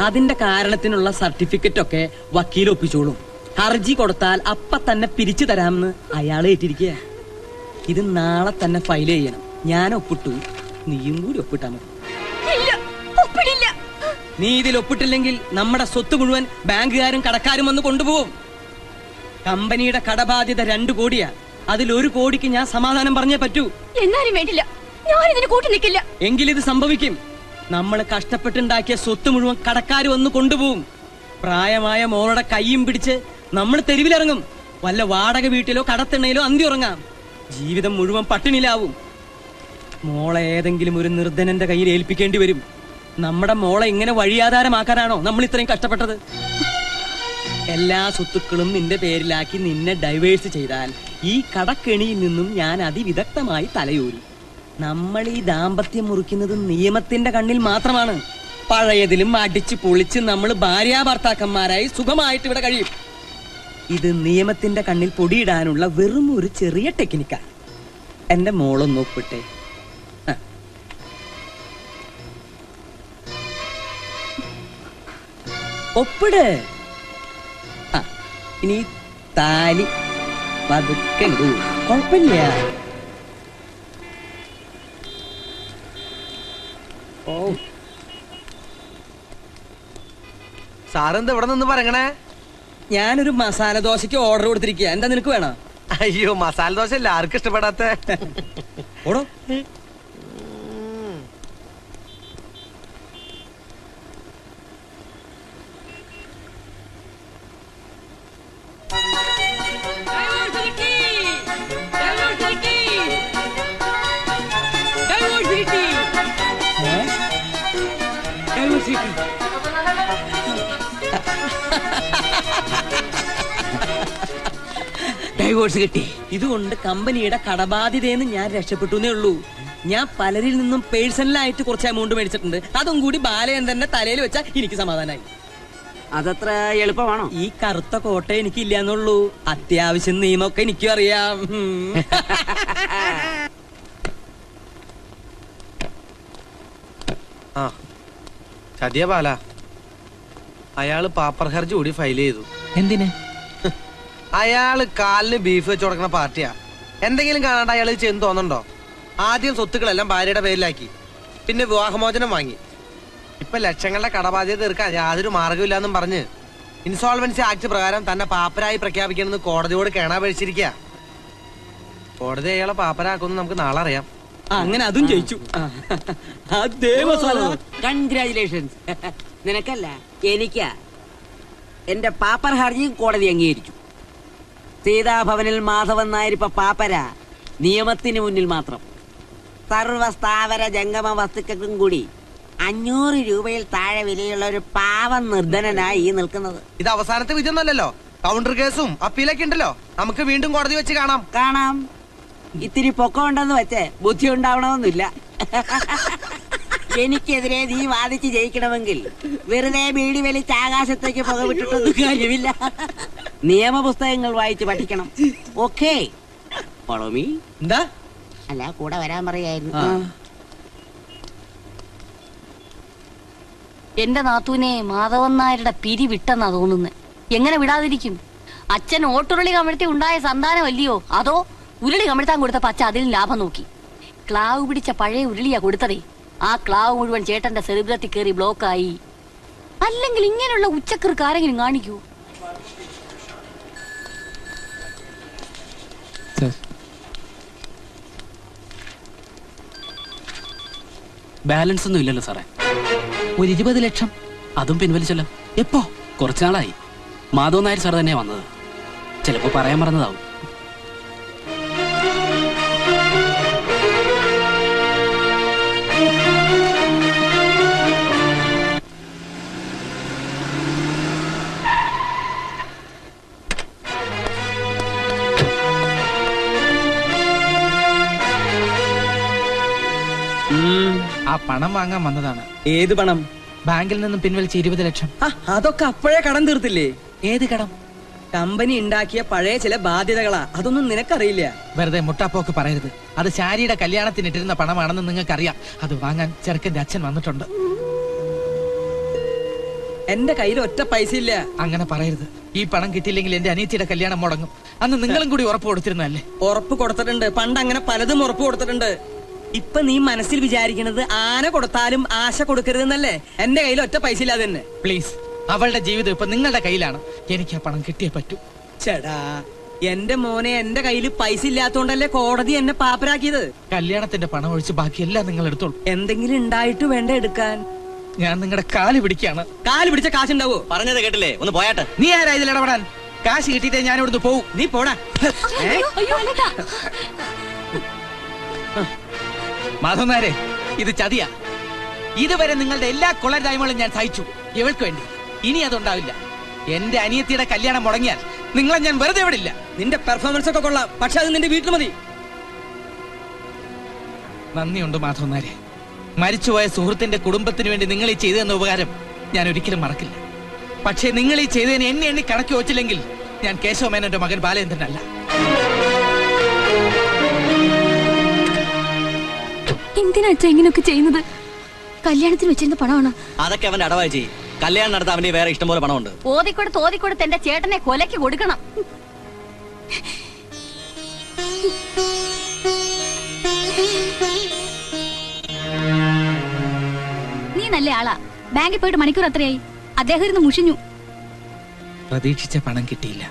Speaker 2: അതിന്റെ കാരണത്തിനുള്ള സർട്ടിഫിക്കറ്റ് ഒക്കെ വക്കീൽ ഒപ്പിച്ചോളും. ഹർജി കൊടുത്താൽ അപ്പ തന്നെ പിരിച്ചു തരാമെന്ന് അയാളെ ഏറ്റിരിക്കുക. ഇത് നാളെ തന്നെ ഫയൽ ചെയ്യണം. ഞാൻ ഒപ്പിട്ടു, നീയും കൂടി ഒപ്പിട്ടാ മതി. നീ ഇതിൽ ഒപ്പിട്ടില്ലെങ്കിൽ നമ്മുടെ സ്വത്ത് മുഴുവൻ ബാങ്കുകാരും കടക്കാരും വന്ന് കൊണ്ടുപോകും. കമ്പനിയുടെ കടബാധ്യത 2 കോടിയാ. അതിൽ 1 കോടിക്ക് ഞാൻ സമാധാനം പറഞ്ഞേ പറ്റൂ.
Speaker 7: എന്നാലും വേണ്ടില്ല, ഞാൻ ഇതിന് കൂട്ടി നിൽക്കില്ല.
Speaker 2: എങ്കിലിത് സംഭവിക്കും. നമ്മൾ കഷ്ടപ്പെട്ടുണ്ടാക്കിയ സ്വത്ത് മുഴുവൻ കടക്കാര് വന്ന് കൊണ്ടുപോകും. പ്രായമായ മോളുടെ കൈയും പിടിച്ച് നമ്മൾ തെരുവിലിറങ്ങും. വല്ല വാടക വീട്ടിലോ കടത്തിണ്ണയിലോ അന്തി ഉറങ്ങാം. ജീവിതം മുഴുവൻ പട്ടിണിയിലാവും. മോളെ ഏതെങ്കിലും ഒരു നിർധനന്റെ കയ്യിൽ ഏൽപ്പിക്കേണ്ടി വരും. നമ്മുടെ മോളെ ഇങ്ങനെ വഴിയാധാരമാക്കാനാണോ നമ്മൾ ഇത്രയും കഷ്ടപ്പെട്ടത്? എല്ലാ സ്വത്തുക്കളും നിന്റെ പേരിലാക്കി നിന്നെ ഡൈവേഴ്സ് ചെയ്താൽ ഈ കടക്കെണിയിൽ നിന്നും ഞാൻ അതിവിദഗ്ധമായി തലയൂരി. നമ്മൾ ഈ ദാമ്പത്യം മുറിക്കുന്നത് നിയമത്തിന്റെ കണ്ണിൽ മാത്രമാണ്. പഴയതിലും അടിച്ചു പൊളിച്ച് നമ്മൾ ഭാര്യാഭർത്താക്കന്മാരായി സുഖമായിട്ട് ഇവിടെ കഴിയും. ഇത് നിയമത്തിന്റെ കണ്ണിൽ പൊടിയിടാനുള്ള വെറും ഒരു ചെറിയ ടെക്നിക്കാ. എന്റെ മോളൊന്ന് ഒപ്പിട്ടെ. ഒപ്പിട്. ഇനി താലി പതുക്കെ ഇടൂ. കുഴപ്പമില്ല.
Speaker 4: സാറെന്താ ഇവിടെ നിന്ന് പറയണേ?
Speaker 2: ഞാനൊരു മസാല ദോശക്ക് ഓർഡർ കൊടുത്തിരിക്കുക. എന്താ നിനക്ക് വേണം?
Speaker 4: അയ്യോ, മസാല ദോശ അല്ല ആർക്കും ഇഷ്ടപ്പെടാത്ത.
Speaker 2: ഓടോ.
Speaker 5: ഡൈവോഴ്സ് കിട്ടി.
Speaker 2: ഇതുകൊണ്ട് കമ്പനിയുടെ കടബാധ്യതയെന്ന് ഞാൻ രക്ഷപ്പെട്ടു ഉള്ളൂ. ഞാൻ പലരിൽ നിന്നും പേഴ്സണലായിട്ട് കുറച്ച് എമൗണ്ട് മേടിച്ചിട്ടുണ്ട്. അതും കൂടി ബാലചന്ദ്രന്റെ തലയിൽ വെച്ചാൽ എനിക്ക് സമാധാനമായി.
Speaker 5: അതത്ര എളുപ്പമാണോ?
Speaker 2: ഈ കറുത്ത കോട്ട എനിക്ക് ഇല്ലാന്നുള്ളൂ. അത്യാവശ്യം നിയമമൊക്കെ എനിക്കും അറിയാം.
Speaker 4: ആ ചതിയ ബാല, അയാള് പാപ്പർ ഹർജി കൂടി ഫയൽ ചെയ്തു.
Speaker 9: എന്തിന്?
Speaker 4: അയാള് കാലിന് ബീഫ് വെച്ച് കൊടുക്കുന്ന പാർട്ടിയാ. എന്തെങ്കിലും കാണാണ്ട് അയാൾ ചെന്ന് തോന്നുന്നുണ്ടോ? ആദ്യം സ്വത്തുക്കളെല്ലാം ഭാര്യയുടെ പേരിലാക്കി, പിന്നെ വിവാഹമോചനം വാങ്ങി. ഇപ്പൊ ലക്ഷങ്ങളുടെ കടബാധ്യത തീർക്കാൻ യാതൊരു മാർഗമില്ലാന്നും പറഞ്ഞ് ഇൻസോൾവൻസി ആക്ട് പ്രകാരം തന്നെ പാപ്പരായി പ്രഖ്യാപിക്കണമെന്ന് കോടതിയോട് കേണാപേക്ഷിച്ചിരിക്കുക. കോടതി അയാളെ പാപ്പരാക്കുമെന്ന് നമുക്ക് നാളെ അറിയാം.
Speaker 2: അങ്ങനെ അതും ജയിച്ചു.
Speaker 5: കൺഗ്രാചുലേഷൻസ്. നിനക്കല്ല, എനിക്കാ. എന്റെ പാപ്പർ ഹർജിയും കോടതി അംഗീകരിച്ചു. സീതാഭവനിൽ മാധവൻ നായർ ഇപ്പൊ പാപ്പര, നിയമത്തിന് മുന്നിൽ മാത്രം. സർവസ്ഥാവര ജംഗമ വസ്തുക്കൾക്കും കൂടി 500 രൂപയിൽ താഴെ വിലയുള്ള ഒരു പാവം നിർധനനായി ഈ നിൽക്കുന്നത്.
Speaker 4: ഇത് അവസാനത്തെ വിധിയൊന്നല്ലോ. കൗണ്ടർ കേസും അപ്പീലൊക്കെ ഉണ്ടല്ലോ. നമുക്ക് വീണ്ടും കോടതി വെച്ച് കാണാം.
Speaker 5: ഇത്തിരി പൊക്കം ഉണ്ടെന്ന് വെച്ച് ബുദ്ധി ഉണ്ടാവണമെന്നില്ല. എനിക്കെതിരെ നീ വാദിച്ച് ജയിക്കണമെങ്കിൽ വെറുതെ ബീഡി വലിച്ച് ആകാശത്തേക്ക് പുക വിട്ടിട്ടൊന്നും കാര്യമില്ല. നിയമപുസ്തകങ്ങൾ വായിച്ച് പഠിക്കണം. ഓക്കേ?
Speaker 2: എന്താ?
Speaker 5: അല്ല, കൂടെ വരാൻ പറയായിരുന്നു.
Speaker 6: എന്റെ നാത്തൂനെ മാധവൻ നായരുടെ പിരി വിട്ടെന്നാ തോന്നുന്നത്. എങ്ങനെ വിടാതിരിക്കും? അച്ഛൻ ഓട്ടുരുളി കമിഴ്ത്തി ഉണ്ടായ സന്താനമല്ലയോ? അതോ ഉരുളി കമിഴ്ത്താൻ കൊടുത്തപ്പോ അച്ഛൻ അതിലും ലാഭം നോക്കി. ക്ലാവ് പിടിച്ച പഴയ ഉരുളിയാ കൊടുത്തതേ. ആ ക്ലാവ് മുഴുവൻ ചേട്ടന്റെ സെറിബ്രത്തിൽ കയറി ബ്ലോക്കായി. അല്ലെങ്കിൽ ഇങ്ങനെയുള്ള ഉച്ചക്കർക്ക് ആരെങ്കിലും കാണിക്കൂ?
Speaker 9: ബാലൻസ് ഒന്നും ഇല്ലല്ലോ സാറേ. ഒരു 20 ലക്ഷം അതും പിൻവലിച്ചല്ലോ. എപ്പോ? കുറച്ചുനാളായി. മാധവൻ നായർ സാർ തന്നെയാ വന്നത്. ചിലപ്പോ പറയാൻ മറന്നതാവും. ആ പണം വാങ്ങാൻ വന്നതാണ്.
Speaker 2: ഏത് പണം?
Speaker 9: ബാങ്കിൽ നിന്നും പിൻവലിച്ച 20 ലക്ഷം.
Speaker 2: അതൊക്കെ അപ്പോഴേ കടം തീർത്തില്ലേ?
Speaker 9: ഏത് കടം?
Speaker 2: കമ്പനി ഉണ്ടാക്കിയ പഴയ ചില ബാധ്യതകളാ. അതൊന്നും നിനക്കറിയില്ല.
Speaker 9: വെറുതെ മുട്ടാപ്പോക്ക് പറയരുത്. അത് ശാരിയുടെ കല്യാണത്തിന് ഇട്ടിരുന്ന പണമാണെന്ന് നിങ്ങൾക്കറിയാം. അത് വാങ്ങാൻ ചെറുക്കന്റെ അച്ഛൻ വന്നിട്ടുണ്ട്.
Speaker 2: എന്റെ കയ്യിൽ ഒറ്റ പൈസ ഇല്ല.
Speaker 9: അങ്ങനെ പറയരുത്. ഈ പണം കിട്ടിയില്ലെങ്കിൽ എന്റെ അനിയത്തിയുടെ കല്യാണം മുടങ്ങും. അന്ന് നിങ്ങളും കൂടി ഉറപ്പ് കൊടുത്തിരുന്നല്ലേ?
Speaker 2: ഉറപ്പ് കൊടുത്തിട്ടുണ്ട്. പണ്ട് അങ്ങനെ പലതും ഉറപ്പ് കൊടുത്തിട്ടുണ്ട്. ഇപ്പൊ നീ മനസ്സിൽ വിചാരിക്കുന്നത് ആന കൊടുത്താലും ആശ കൊടുക്കരുതെന്നല്ലേ? എന്റെ കയ്യിൽ ഒറ്റ പൈസ ഇല്ലാതെ തന്നെ.
Speaker 9: പ്ലീസ്, അവളുടെ ജീവിതം ഇപ്പൊ നിങ്ങളുടെ കയ്യിലാണ്. എനിക്ക് ആ പണം കിട്ടിയേ പറ്റൂ.
Speaker 2: ചേടാ, എന്റെ മോനെ, എന്റെ കയ്യിൽ പൈസ ഇല്ലാത്തോണ്ടല്ലേ കോടതി എന്നെ പാപ്പരാക്കിയത്.
Speaker 9: കല്യാണത്തിന്റെ പണം ഒഴിച്ച് ബാക്കിയെല്ലാം നിങ്ങൾ എടുത്തോളൂ.
Speaker 2: എന്തെങ്കിലും ഉണ്ടായിട്ട് വേണ്ട എടുക്കാൻ.
Speaker 9: ഞാൻ നിങ്ങളുടെ കാല് പിടിക്കാണ്.
Speaker 2: കാല് പിടിച്ച കാശുണ്ടാവോ?
Speaker 1: പറഞ്ഞത് കേട്ടില്ലേ? ഒന്ന് പോയാട്ടെ.
Speaker 9: നീ ആരാ ഇതിൽ ഇടപെടാൻ? കാശ് കിട്ടിയിട്ടേ ഞാൻ ഇവിടുന്ന് പോവും.
Speaker 2: നീ പോടാ.
Speaker 9: മാധവനാരെ, ഇത് ചതിയാ. ഇതുവരെ നിങ്ങളുടെ എല്ലാ കൊള്ളരായ്മകളും ഞാൻ സഹിച്ചു ഇവൾക്ക് വേണ്ടി. ഇനി അതുണ്ടാവില്ല. എന്റെ അനിയത്തിയുടെ കല്യാണം മുടങ്ങിയാൽ നിങ്ങളെ ഞാൻ വെറുതെ വിടില്ല.
Speaker 2: നിന്റെ പെർഫോമൻസ് ഒക്കെ കൊള്ളാം, പക്ഷെ അത് നിന്റെ വീട്ടിൽ മതി.
Speaker 9: നന്ദിയുണ്ട് മാധവനാരെ. മരിച്ചുപോയ സുഹൃത്തിന്റെ കുടുംബത്തിന് വേണ്ടി നിങ്ങൾ ഈ ചെയ്തെന്ന ഉപകാരം ഞാൻ ഒരിക്കലും മറക്കില്ല. പക്ഷേ നിങ്ങൾ ഈ ചെയ്തതിന് എണ്ണി കണക്കി വെച്ചില്ലെങ്കിൽ ഞാൻ കേശവമേനോന്റെ മകൻ ബാലേന്ദ്രനല്ല.
Speaker 7: എന്തിനാ അച്ഛാ ഇങ്ങനെയൊക്കെ ചെയ്യുന്നത്? കല്യാണത്തിന് വെച്ചിരുന്ന പണമാണ്.
Speaker 1: അതൊക്കെ അവന്റെ അടവായി ചെയ്യും. കല്യാണം നടത്താൻ അവന്റെ വേറെ ഇഷ്ടംപോലെ പണമുണ്ട്.
Speaker 6: ഓതിക്കൊടുത്ത് എന്റെ ചേട്ടനെ കൊലക്ക് കൊടുക്കണം. നീ നല്ല ആളാ. ബാങ്കിൽ പോയിട്ട് മണിക്കൂർ അത്രയായി. അദ്ദേഹം ഇരുന്ന് മുഷിഞ്ഞു.
Speaker 9: പ്രതീക്ഷിച്ച പണം കിട്ടിയില്ല.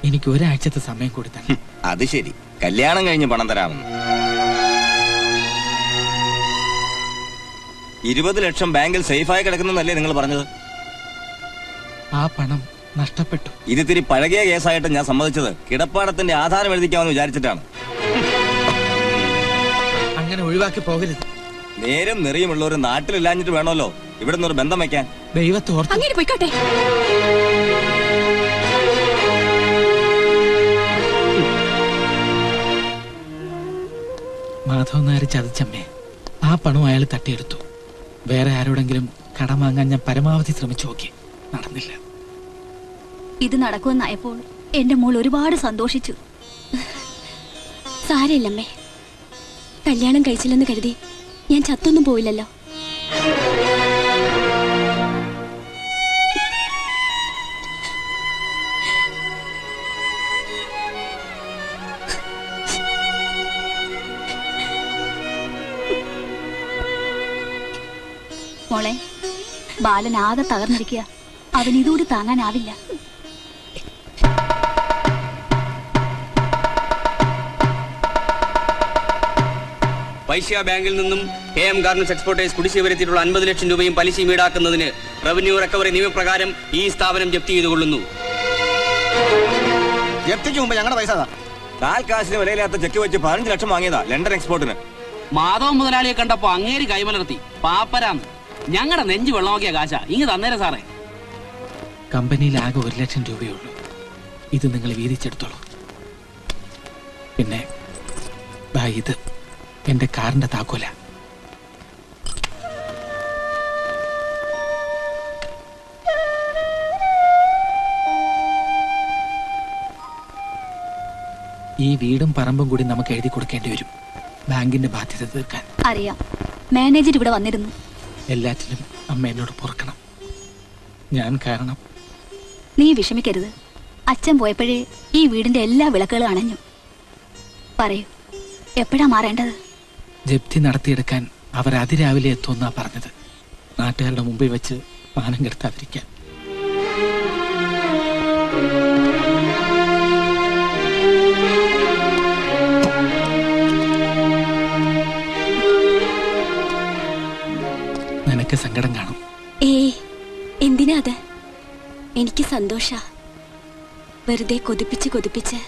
Speaker 9: എനിക്ക് ഒരാഴ്ചത്തെ സമയം കൊടുത്താണ്.
Speaker 8: അത് ശരി, കല്യാണം കഴിഞ്ഞ് പണം തരാമെന്ന്. 20 ലക്ഷം ബാങ്കിൽ സേഫായി കിടക്കുന്നല്ലേ നിങ്ങൾ പറഞ്ഞത്?
Speaker 9: ആ പണം നഷ്ടപ്പെട്ടു.
Speaker 8: ഇതിത്തിരി പഴകിയ കേസായിട്ട് ഞാൻ സമ്മതിച്ചത് കിടപ്പാടത്തിന്റെ ആധാരം എഴുതിക്കാമെന്ന് വിചാരിച്ചിട്ടാണ്.
Speaker 9: അങ്ങനെ ഒഴിവാക്കി പോകരുത്.
Speaker 8: നേരും നെറിയുമുള്ള ഒരു നാട്ടിലില്ലാഞ്ഞിട്ട് വേണമല്ലോ ഇവിടെ നിന്നൊരു ബന്ധം വെക്കാൻ.
Speaker 9: ദൈവത്തോർത്ത്
Speaker 7: അങ്ങനെ പോയിക്കോട്ടെ.
Speaker 9: മാധവൻ നായർ ചതിച്ചമ്മേ. ആ പണം അയാൾ തട്ടിയെടുത്തു. വേറെ ആരോടെങ്കിലും കടം വാങ്ങാൻ ഞാൻ പരമാവധി ശ്രമിച്ചു നോക്കി. നടന്നില്ല.
Speaker 6: ഇത് നടക്കുമെന്നായപ്പോൾ എന്റെ മോൾ ഒരുപാട് സന്തോഷിച്ചു.
Speaker 7: സാരമില്ലമ്മേ, കല്യാണം കഴിച്ചില്ലെന്ന് കരുതി ഞാൻ ചത്തൊന്നും പോയില്ലല്ലോ.
Speaker 6: മോളെ, ബാലൻ ആകെ തകർന്നിരിക്കുക. അവൻ ഇതുകൂടി താങ്ങാനാവില്ല.
Speaker 1: വൈശ്യ ബാങ്കിൽ നിന്നും KM ഗാർമെന്റ്സ് എക്സ്പോർട്ടേഴ്സ് കുടിശ്ശിക വരുത്തിയിട്ടുള്ള 50 ലക്ഷം രൂപയും പലിശയും ഈടാക്കുന്നതിന് റവന്യൂ റിക്കവറി നിയമപ്രകാരം ഈ സ്ഥാപനം ജപ്തി ചെയ്തുകൊള്ളുന്നു.
Speaker 12: ജപ്തിക്ക് മുമ്പ് ഞങ്ങളുടെ പൈസ
Speaker 8: കാൽ കാശിന് വിലയില്ലാത്ത ചെക്ക് വെച്ച് 15 ലക്ഷം വാങ്ങിയതാ ലണ്ടൻ എക്സ്പോർട്ടിന്.
Speaker 9: മാധവൻ മുതലാളിയെ കണ്ടപ്പോ അങ്ങേര് കൈമലർത്തി പാപ്പരാന്ന്. ഞങ്ങളുടെ നെഞ്ചു വെള്ളമാക്കിയ കാശ ഇങ്ങ് തന്നേരെ സാറേ. കമ്പനിയിൽ ആകെ 1 ലക്ഷം രൂപയുള്ളൂ. ഇത് നിങ്ങൾ വീതിച്ചെടുത്തോളൂ. പിന്നെ ഇത് എന്റെ കാറിന്റെ താക്കോല. ഈ വീടും പറമ്പും കൂടി നമുക്ക് എഴുതി കൊടുക്കേണ്ടി വരും ബാങ്കിന്റെ ബാധ്യത തീർക്കാൻ.
Speaker 6: അറിയാം, മാനേജർ ഇവിടെ വന്നിരുന്നു.
Speaker 9: എല്ലാറ്റിനും അമ്മ എന്നോട് പൊറുക്കണം. ഞാൻ കാരണം.
Speaker 6: നീ വിഷമിക്കരുത്. അച്ഛൻ പോയപ്പോഴേ ഈ വീടിന്റെ എല്ലാ വിളക്കുകളും അണഞ്ഞു. പറയൂ, എപ്പോഴാ മാറേണ്ടത്?
Speaker 9: ജപ്തി നടത്തിയെടുക്കാൻ അവർ അതിരാവിലെ എത്തുമെന്നാ പറഞ്ഞത്. നാട്ടുകാരുടെ മുമ്പിൽ വെച്ച് മാനം കെടുത്താതിരിക്കാൻ.
Speaker 7: എനിക്ക് സന്തോഷ. വെറുതെ കൊതിപ്പിച്ച്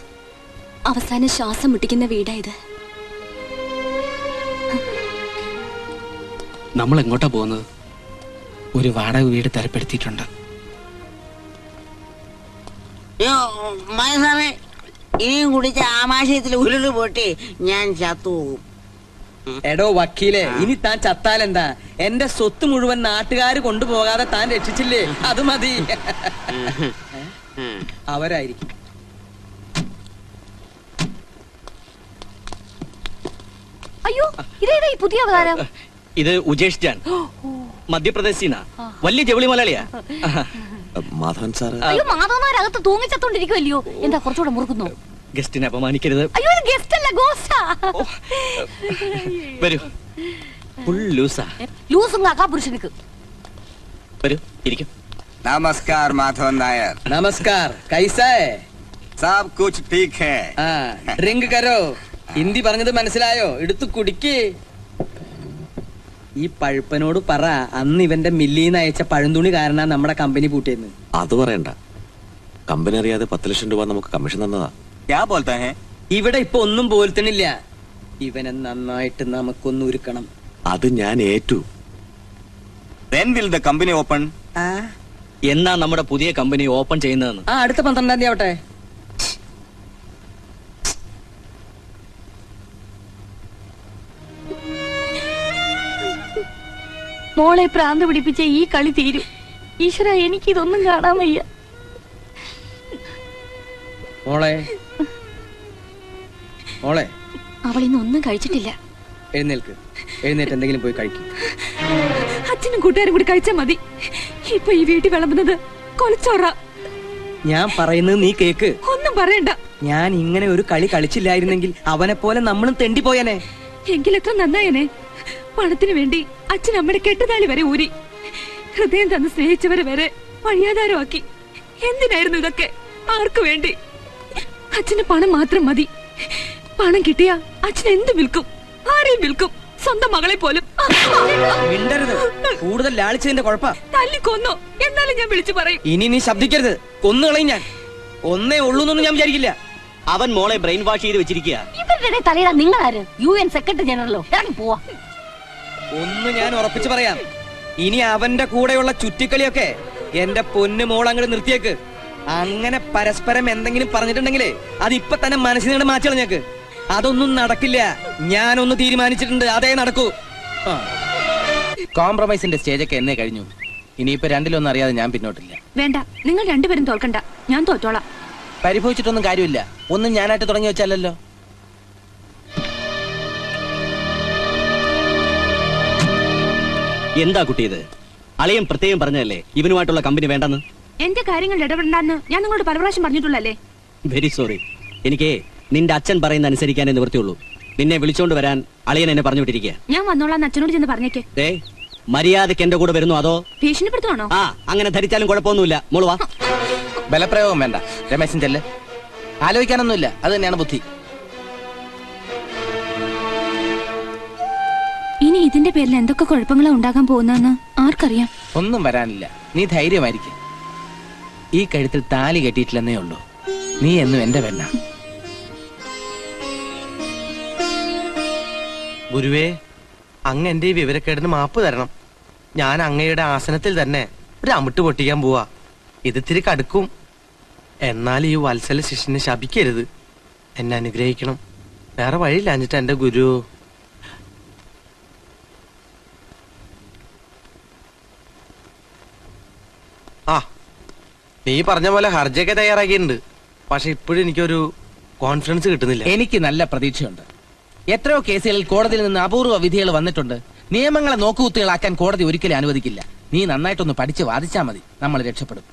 Speaker 7: അവസാനം ശ്വാസം മുട്ടിക്കുന്ന വീടായത്.
Speaker 9: നമ്മൾ എങ്ങോട്ടാ പോകുന്നത്? ഒരു വാടക വീട് തരപ്പെടുത്തിയിട്ടുണ്ട്.
Speaker 5: സാറേ, ഇനിയും കുടിച്ച ആമാശയത്തിൽ ഉരുള് പൊട്ടി ഞാൻ ചത്തുപോകും.
Speaker 2: എടോ വക്കീലെ, ഇനി താൻ ചത്താലെന്താ? എന്റെ സ്വത്ത് മുഴുവൻ നാട്ടുകാര് കൊണ്ടുപോകാതെ താൻ രക്ഷിച്ചില്ലേ, അത് മതി. അവരായിരിക്കും.
Speaker 6: അയ്യോ, ഇതേതാ ഈ പുതിയ അവതാരം?
Speaker 1: ഇത് ഉജേഷ് ജാൻ, മധ്യപ്രദേശിന. വലിയ ജവിളി മലയാളിയാ.
Speaker 11: മാധവൻ സാറ്
Speaker 6: അയ്യോ, മാധവന്മാരകത്ത് തൂങ്ങിച്ചത്തോണ്ടിരിക്കുമല്ലയോ? എന്താ കുറച്ചുകൂടെ മുറുക്കുന്നു?
Speaker 1: ഗസ്റ്റിനെ അപമാനിക്കരുത്.
Speaker 6: അയ്യോ, ഇത് ഗസ്റ്റ് അല്ല, ഗോസ്റ്റാ.
Speaker 1: വരൂ. ഫുൾ ലൂസാ.
Speaker 6: ലൂസും കാക്കാ പുരുഷനിക്ക്.
Speaker 1: വരൂ, ഇരിക്കും.
Speaker 3: നമസ്കാർ മാധവൻ നായർ.
Speaker 2: നമസ്കാർ. കൈസാ ഹൈ?
Speaker 3: സബ് കുച്ച് ടീക് ഹൈ.
Speaker 2: ഡ്രിങ്ക് കരോ. ഹിന്ദി പറഞ്ഞത് മനസ്സിലായോ? എടുത്തു കുടിക്ക്. ഈ പഴുപ്പനോട് പറ, അന്ന് ഇവന്റെ മില്ലിന്ന് അയച്ച പഴന്തുണി കാരണ നമ്മുടെ കമ്പനി പൂട്ടിയെന്ന്.
Speaker 11: അത് പറയണ്ട. കമ്പനി അറിയാതെ 10 ലക്ഷം രൂപ നമുക്ക് കമ്മീഷൻ തന്നതാ.
Speaker 3: ക്യാ ബോൾതാ ഹൈ?
Speaker 2: ഇവിടെ ഇപ്പൊ ഒന്നും പോലത്തണില്ല. ഇവനെ നന്നായിട്ട് നമുക്കൊന്ന് ഉരുക്കണം.
Speaker 11: അത് ഞാൻ ഏറ്റു.
Speaker 3: When will the company open?
Speaker 1: എന്നാ നമ്മുടെ പുതിയ കമ്പനി ഓപ്പൺ ചെയ്യുന്നതെന്ന്?
Speaker 2: അടുത്ത 12-ാം തീയതി ആവട്ടെ.
Speaker 6: മോളെ പ്രാന്ത് പിടിപ്പിച്ച ഈ കളി തീരും. ഈശ്വര, എനിക്കിതൊന്നും കാണാൻ വയ്യ.
Speaker 2: മോളെ, മോളെ,
Speaker 7: അവൾ ഇന്നൊന്നും കഴിച്ചിട്ടില്ല.
Speaker 2: എഴുന്നേൽക്ക്. എഴുന്നേറ്റ് എന്തെങ്കിലും പോയി കഴിക്കും.
Speaker 7: അച്ഛനും കൂട്ടുകാരും കൂടി കഴിച്ചാ മതി. ഇപ്പൊ ഈ വീട്ടിൽ വിളമ്പുന്നത് കൊലച്ചോറ.
Speaker 2: ഞാൻ പറയുന്നത് നീ കേക്ക്.
Speaker 7: ഒന്നും പറയണ്ട.
Speaker 2: ഞാൻ ഇങ്ങനെ ഒരു കളി കളിച്ചില്ലായിരുന്നെങ്കിൽ അവനെ പോലെ നമ്മളും തെണ്ടി പോയനെ.
Speaker 7: എങ്കിലെത്ര നന്നായനെ. പണത്തിന് വേണ്ടി അച്ഛൻ അമ്മയുടെ കെട്ടുതാലി വരെ ഊരി, ഹൃദയം തന്ന് സ്നേഹിച്ചവരെ വരെ വഴിയാധാരമാക്കി. എന്തിനായിരുന്നു ഇതൊക്കെ? ആർക്കു വേണ്ടി? അച്ഛന് പണം മാത്രം മതി. പണം കിട്ടിയ അച്ഛൻ എന്ത് വിൽക്കും, ആരെയും വിൽക്കും, സ്വന്തം മകളെ പോലും.
Speaker 2: മിണ്ടരുത്. കൂടുതൽ ലാളിച്ചതിന്റെ കുഴപ്പ.
Speaker 7: തല്ലിക്കൊന്നു എന്നാലും ഞാൻ വിളിച്ചു പറയും.
Speaker 2: ഇനി നീ ശബ്ദിക്കരുത്. കൊന്നുകളയും ഞാൻ. ഒന്നേ ഉള്ളൂന്നൊന്നും ഞാൻ വിചാരിക്കില്ല.
Speaker 1: അവൻ മോളെ ബ്രെയിൻ വാഷ് ചെയ്ത് വെച്ചിരിക്കുക.
Speaker 6: ഇവരുടെ തലയിടാൻ നിങ്ങളാര്? UN secretary ജനറലോ? ഇറങ്ങി പോവാ.
Speaker 2: ഒന്ന് ഞാൻ ഉറപ്പിച്ചു പറയാം, ഇനി അവന്റെ കൂടെയുള്ള ചുറ്റിക്കളിയൊക്കെ എന്റെ പൊന്നു മോൾ അങ്ങോട്ട് നിർത്തിയേക്ക്. അങ്ങനെ പരസ്പരം എന്തെങ്കിലും പറഞ്ഞിട്ടുണ്ടെങ്കിലേ അത് ഇപ്പൊ തന്നെ മനസ്സിൽ നിന്ന് മാറ്റി കളഞ്ഞേക്ക്. അതൊന്നും നടക്കില്ല. ഞാനൊന്ന് തീരുമാനിച്ചിട്ടുണ്ട്, അതേ നടക്കൂ.
Speaker 9: കോംപ്രമൈസിന്റെ സ്റ്റേജൊക്കെ എന്നേ കഴിഞ്ഞു. ഇനിയിപ്പോ രണ്ടിലൊന്നും അറിയാതെ ഞാൻ പിന്നോട്ടില്ല.
Speaker 7: വേണ്ട, നിങ്ങൾ രണ്ടുപേരും തോൽക്കണ്ട. ഞാൻ തോറ്റോളാം.
Speaker 9: പരിഭവിച്ചിട്ടൊന്നും കാര്യമില്ല. ഒന്നും ഞാനായിട്ട് തുടങ്ങി വെച്ചല്ലോ.
Speaker 1: എന്താ കുട്ടി ഇത്? അളിയൻ പ്രത്യേകം പറഞ്ഞതല്ലേ ഇവനുമായിട്ടുള്ള കമ്പനി വേണ്ടെന്ന്?
Speaker 7: എന്റെ കാര്യങ്ങളിൽ ഇടപെടണ്ടെന്ന് ഞാൻ നിങ്ങളോട് പല പ്രാവശ്യം പറഞ്ഞിട്ടുള്ളല്ലേ.
Speaker 1: Very sorry. എനിക്ക് നിന്റെ അച്ഛൻ പറയുന്ന അനുസരിക്കാനേ നിവൃത്തിയുള്ളൂ. നിന്നെ വിളിച്ചോണ്ട് വരാൻ അളിയൻ എന്നെ പറഞ്ഞു വിട്ടിരിക്കുക.
Speaker 7: ഞാൻ വന്നോളാം അച്ഛനോട് ചെന്ന് പറഞ്ഞേക്ക്.
Speaker 1: മര്യാദക്ക് എന്റെ കൂടെ വരുന്നു അതോ
Speaker 7: ഭീഷണിപ്പെടുത്തുവാണോ?
Speaker 1: ആ, അങ്ങനെ ധരിച്ചാലും കുഴപ്പമൊന്നുമില്ല. മോള് വാ.
Speaker 9: ബലപ്രയോഗം വേണ്ട. രമേശൻ ചെല്ല്. ആലോചിക്കാനൊന്നുമില്ല. അത് തന്നെയാണ് ബുദ്ധി.
Speaker 7: ഇനി ഇതിന്റെ പേരിൽ എന്തൊക്കെ കുഴപ്പങ്ങളാ ഉണ്ടാകാൻ പോകുന്നതെന്ന് ആർക്കറിയാം.
Speaker 9: ഒന്നും വരാനില്ല. നീ ധൈര്യമായിരിക്കും. ഈ കഴുത്തിൽ താലി കെട്ടിയിട്ടില്ലെന്നേ ഉള്ളൂ. നീ എന്നും എന്റെ പെണ്ണ.
Speaker 4: ഗുരുവേ, അങ്ങ് എന്റെ ഈ വിവരക്കേടിന് മാപ്പ് തരണം. ഞാൻ അങ്ങയുടെ ആസനത്തിൽ തന്നെ ഒരു അമിട്ട് പൊട്ടിക്കാൻ പോവാ. ഇതിത്തിരി കടുക്കും. എന്നാൽ ഈ വത്സല ശിഷ്യനെ ശപിക്കരുത്. എന്നെ അനുഗ്രഹിക്കണം. വേറെ വഴിയില്ലാഞ്ഞിട്ട് എന്റെ ഗുരു. ആ, നീ പറഞ്ഞ പോലെ ഹർജയൊക്കെ തയ്യാറാക്കിയിട്ടുണ്ട്. പക്ഷെ ഇപ്പോഴും എനിക്കൊരു കോൺഫിഡൻസ് കിട്ടുന്നില്ല.
Speaker 9: എനിക്ക് നല്ല പ്രതീക്ഷയുണ്ട്. എത്രയോ കേസുകളിൽ കോടതിയിൽ നിന്ന് അപൂർവ വിധികൾ വന്നിട്ടുണ്ട്. നിയമങ്ങളെ നോക്കുകുത്തികളാക്കാൻ കോടതി ഒരിക്കലും അനുവദിക്കില്ല. നീ നന്നായിട്ടൊന്ന് പഠിച്ച് വാദിച്ചാൽ മതി, നമ്മൾ രക്ഷപ്പെടും.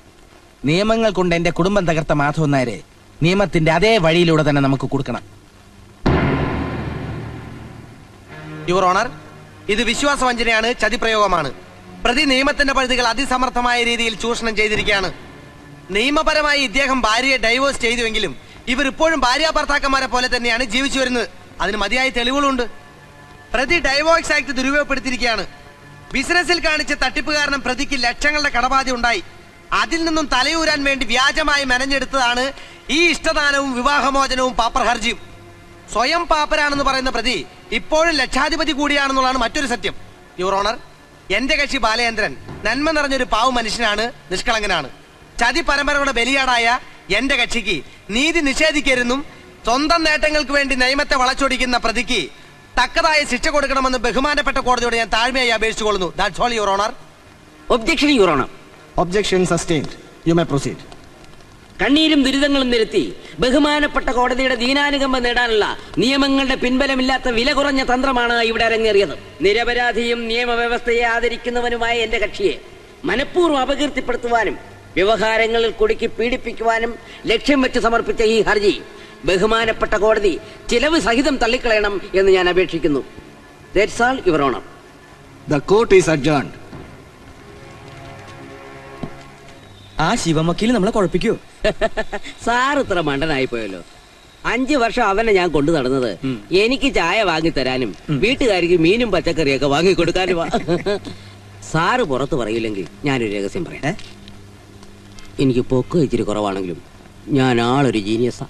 Speaker 9: നിയമങ്ങൾ കൊണ്ട് എന്റെ കുടുംബം തകർത്ത മാധവൻ നായരെ നിയമത്തിന്റെ അതേ വഴിയിലൂടെ തന്നെ നമുക്ക് കൊടുക്കണം.
Speaker 4: യുവർ ഓണർ, ഇത് വിശ്വാസവഞ്ചനയാണ്, ചതിപ്രയോഗമാണ്. പ്രതി നിയമത്തിന്റെ പഴുതുകൾ അതിസമർത്ഥമായ രീതിയിൽ ചൂഷണം ചെയ്തിരിക്കുകയാണ്. നിയമപരമായി ഇദ്ദേഹം ഭാര്യയെ ഡൈവോഴ്സ് ചെയ്തുവെങ്കിലും ഇവർ ഇപ്പോഴും ഭാര്യ ഭർത്താക്കന്മാരെ പോലെ തന്നെയാണ് ജീവിച്ചു വരുന്നത്. അതിന് മതിയായ തെളിവുകളുണ്ട്. പ്രതി ഡൈവോഴ്സ് ആക്ട് ദുരുപയോഗപ്പെടുത്തിയിരിക്കുകയാണ്. ബിസിനസ്സിൽ കാണിച്ച തട്ടിപ്പ് കാരണം പ്രതിക്ക് ലക്ഷങ്ങളുടെ കടബാധ്യത ഉണ്ടായി. അതിൽ നിന്നും തലയൂരാൻ വേണ്ടി വ്യാജമായി മെനഞ്ഞെടുത്തതാണ് ഈ ഇഷ്ടദാനവും വിവാഹമോചനവും പാപ്പർ ഹർജിയും. സ്വയം പാപ്പരാണെന്ന് പറയുന്ന പ്രതി ഇപ്പോഴും ലക്ഷാധിപതി കൂടിയാണെന്നുള്ളതാണ് മറ്റൊരു സത്യം. യുവർ ഓണർ, എന്റെ കക്ഷി ബാലചന്ദ്രൻ നന്മ നിറഞ്ഞൊരു പാവ മനുഷ്യനാണ്, നിഷ്കളങ്കനാണ്. ചതി പരമ്പരയുടെ ബലിയാടായ എന്റെ കക്ഷിക്ക് നീതി നിഷേധിക്കരുന്നും സ്വന്തം നേട്ടങ്ങൾക്ക് വേണ്ടി നിയമത്തെ വളച്ചൊടിക്കുന്ന പ്രതിക്ക് തക്കതായ ശിക്ഷ കൊടുക്കണമെന്ന് ബഹുമാനപ്പെട്ട കോടതിയോട് ഞാൻ താഴ്മയായി അപേക്ഷിച്ചുകൊള്ളുന്നു. That's all your honour.
Speaker 5: Objection your honour.
Speaker 12: Objection sustained. You may proceed.
Speaker 5: കണ്ണീരും ദുരിതങ്ങളും നിരത്തി ബഹുമാനപ്പെട്ട കോടതിയുടെ ദീനാനുകമ്പ നേടാനുള്ള നിയമങ്ങളുടെ പിൻബലമില്ലാത്ത വില കുറഞ്ഞ തന്ത്രമാണ് ഇവിടെ അരങ്ങേറിയത്. നിരപരാധിയും നിയമവ്യവസ്ഥയെ ആദരിക്കുന്നവനുമായ എന്റെ കക്ഷിയെ മനഃപൂർവ്വം അപകീർത്തിപ്പെടുത്തുവാനും വ്യവഹാരങ്ങളിൽ കുടുക്കി പീഡിപ്പിക്കുവാനും ലക്ഷ്യം വെച്ച് സമർപ്പിച്ച ഈ ഹർജി ബഹുമാനപ്പെട്ട കോടതി ചിലവ് സഹിതം തള്ളിക്കളയണം എന്ന് ഞാൻ അപേക്ഷിക്കുന്നു. That's all your owner.
Speaker 12: The court is adjourned.
Speaker 2: ആ ശിവമക്കീൽ നമ്മളെ കുഴപ്പിക്കോ?
Speaker 5: സാർ ഇത്ര മണ്ടനായി പോയല്ലോ. 5 വർഷം അവനെ ഞാൻ കൊണ്ടു നടന്നത് എനിക്ക് ചായ വാങ്ങി തരാനും വീട്ടുകാർക്ക് മീനും പച്ചക്കറിയൊക്കെ വാങ്ങി കൊടുക്കാനും. സാറ് പുറത്ത് പറയില്ലെങ്കിൽ ഞാനൊരു രഹസ്യം പറയാം. എനിക്ക് പൊക്ക് ഇച്ചിരി കുറവാണെങ്കിലും ഞാൻ ആളൊരു ജീനിയസാ.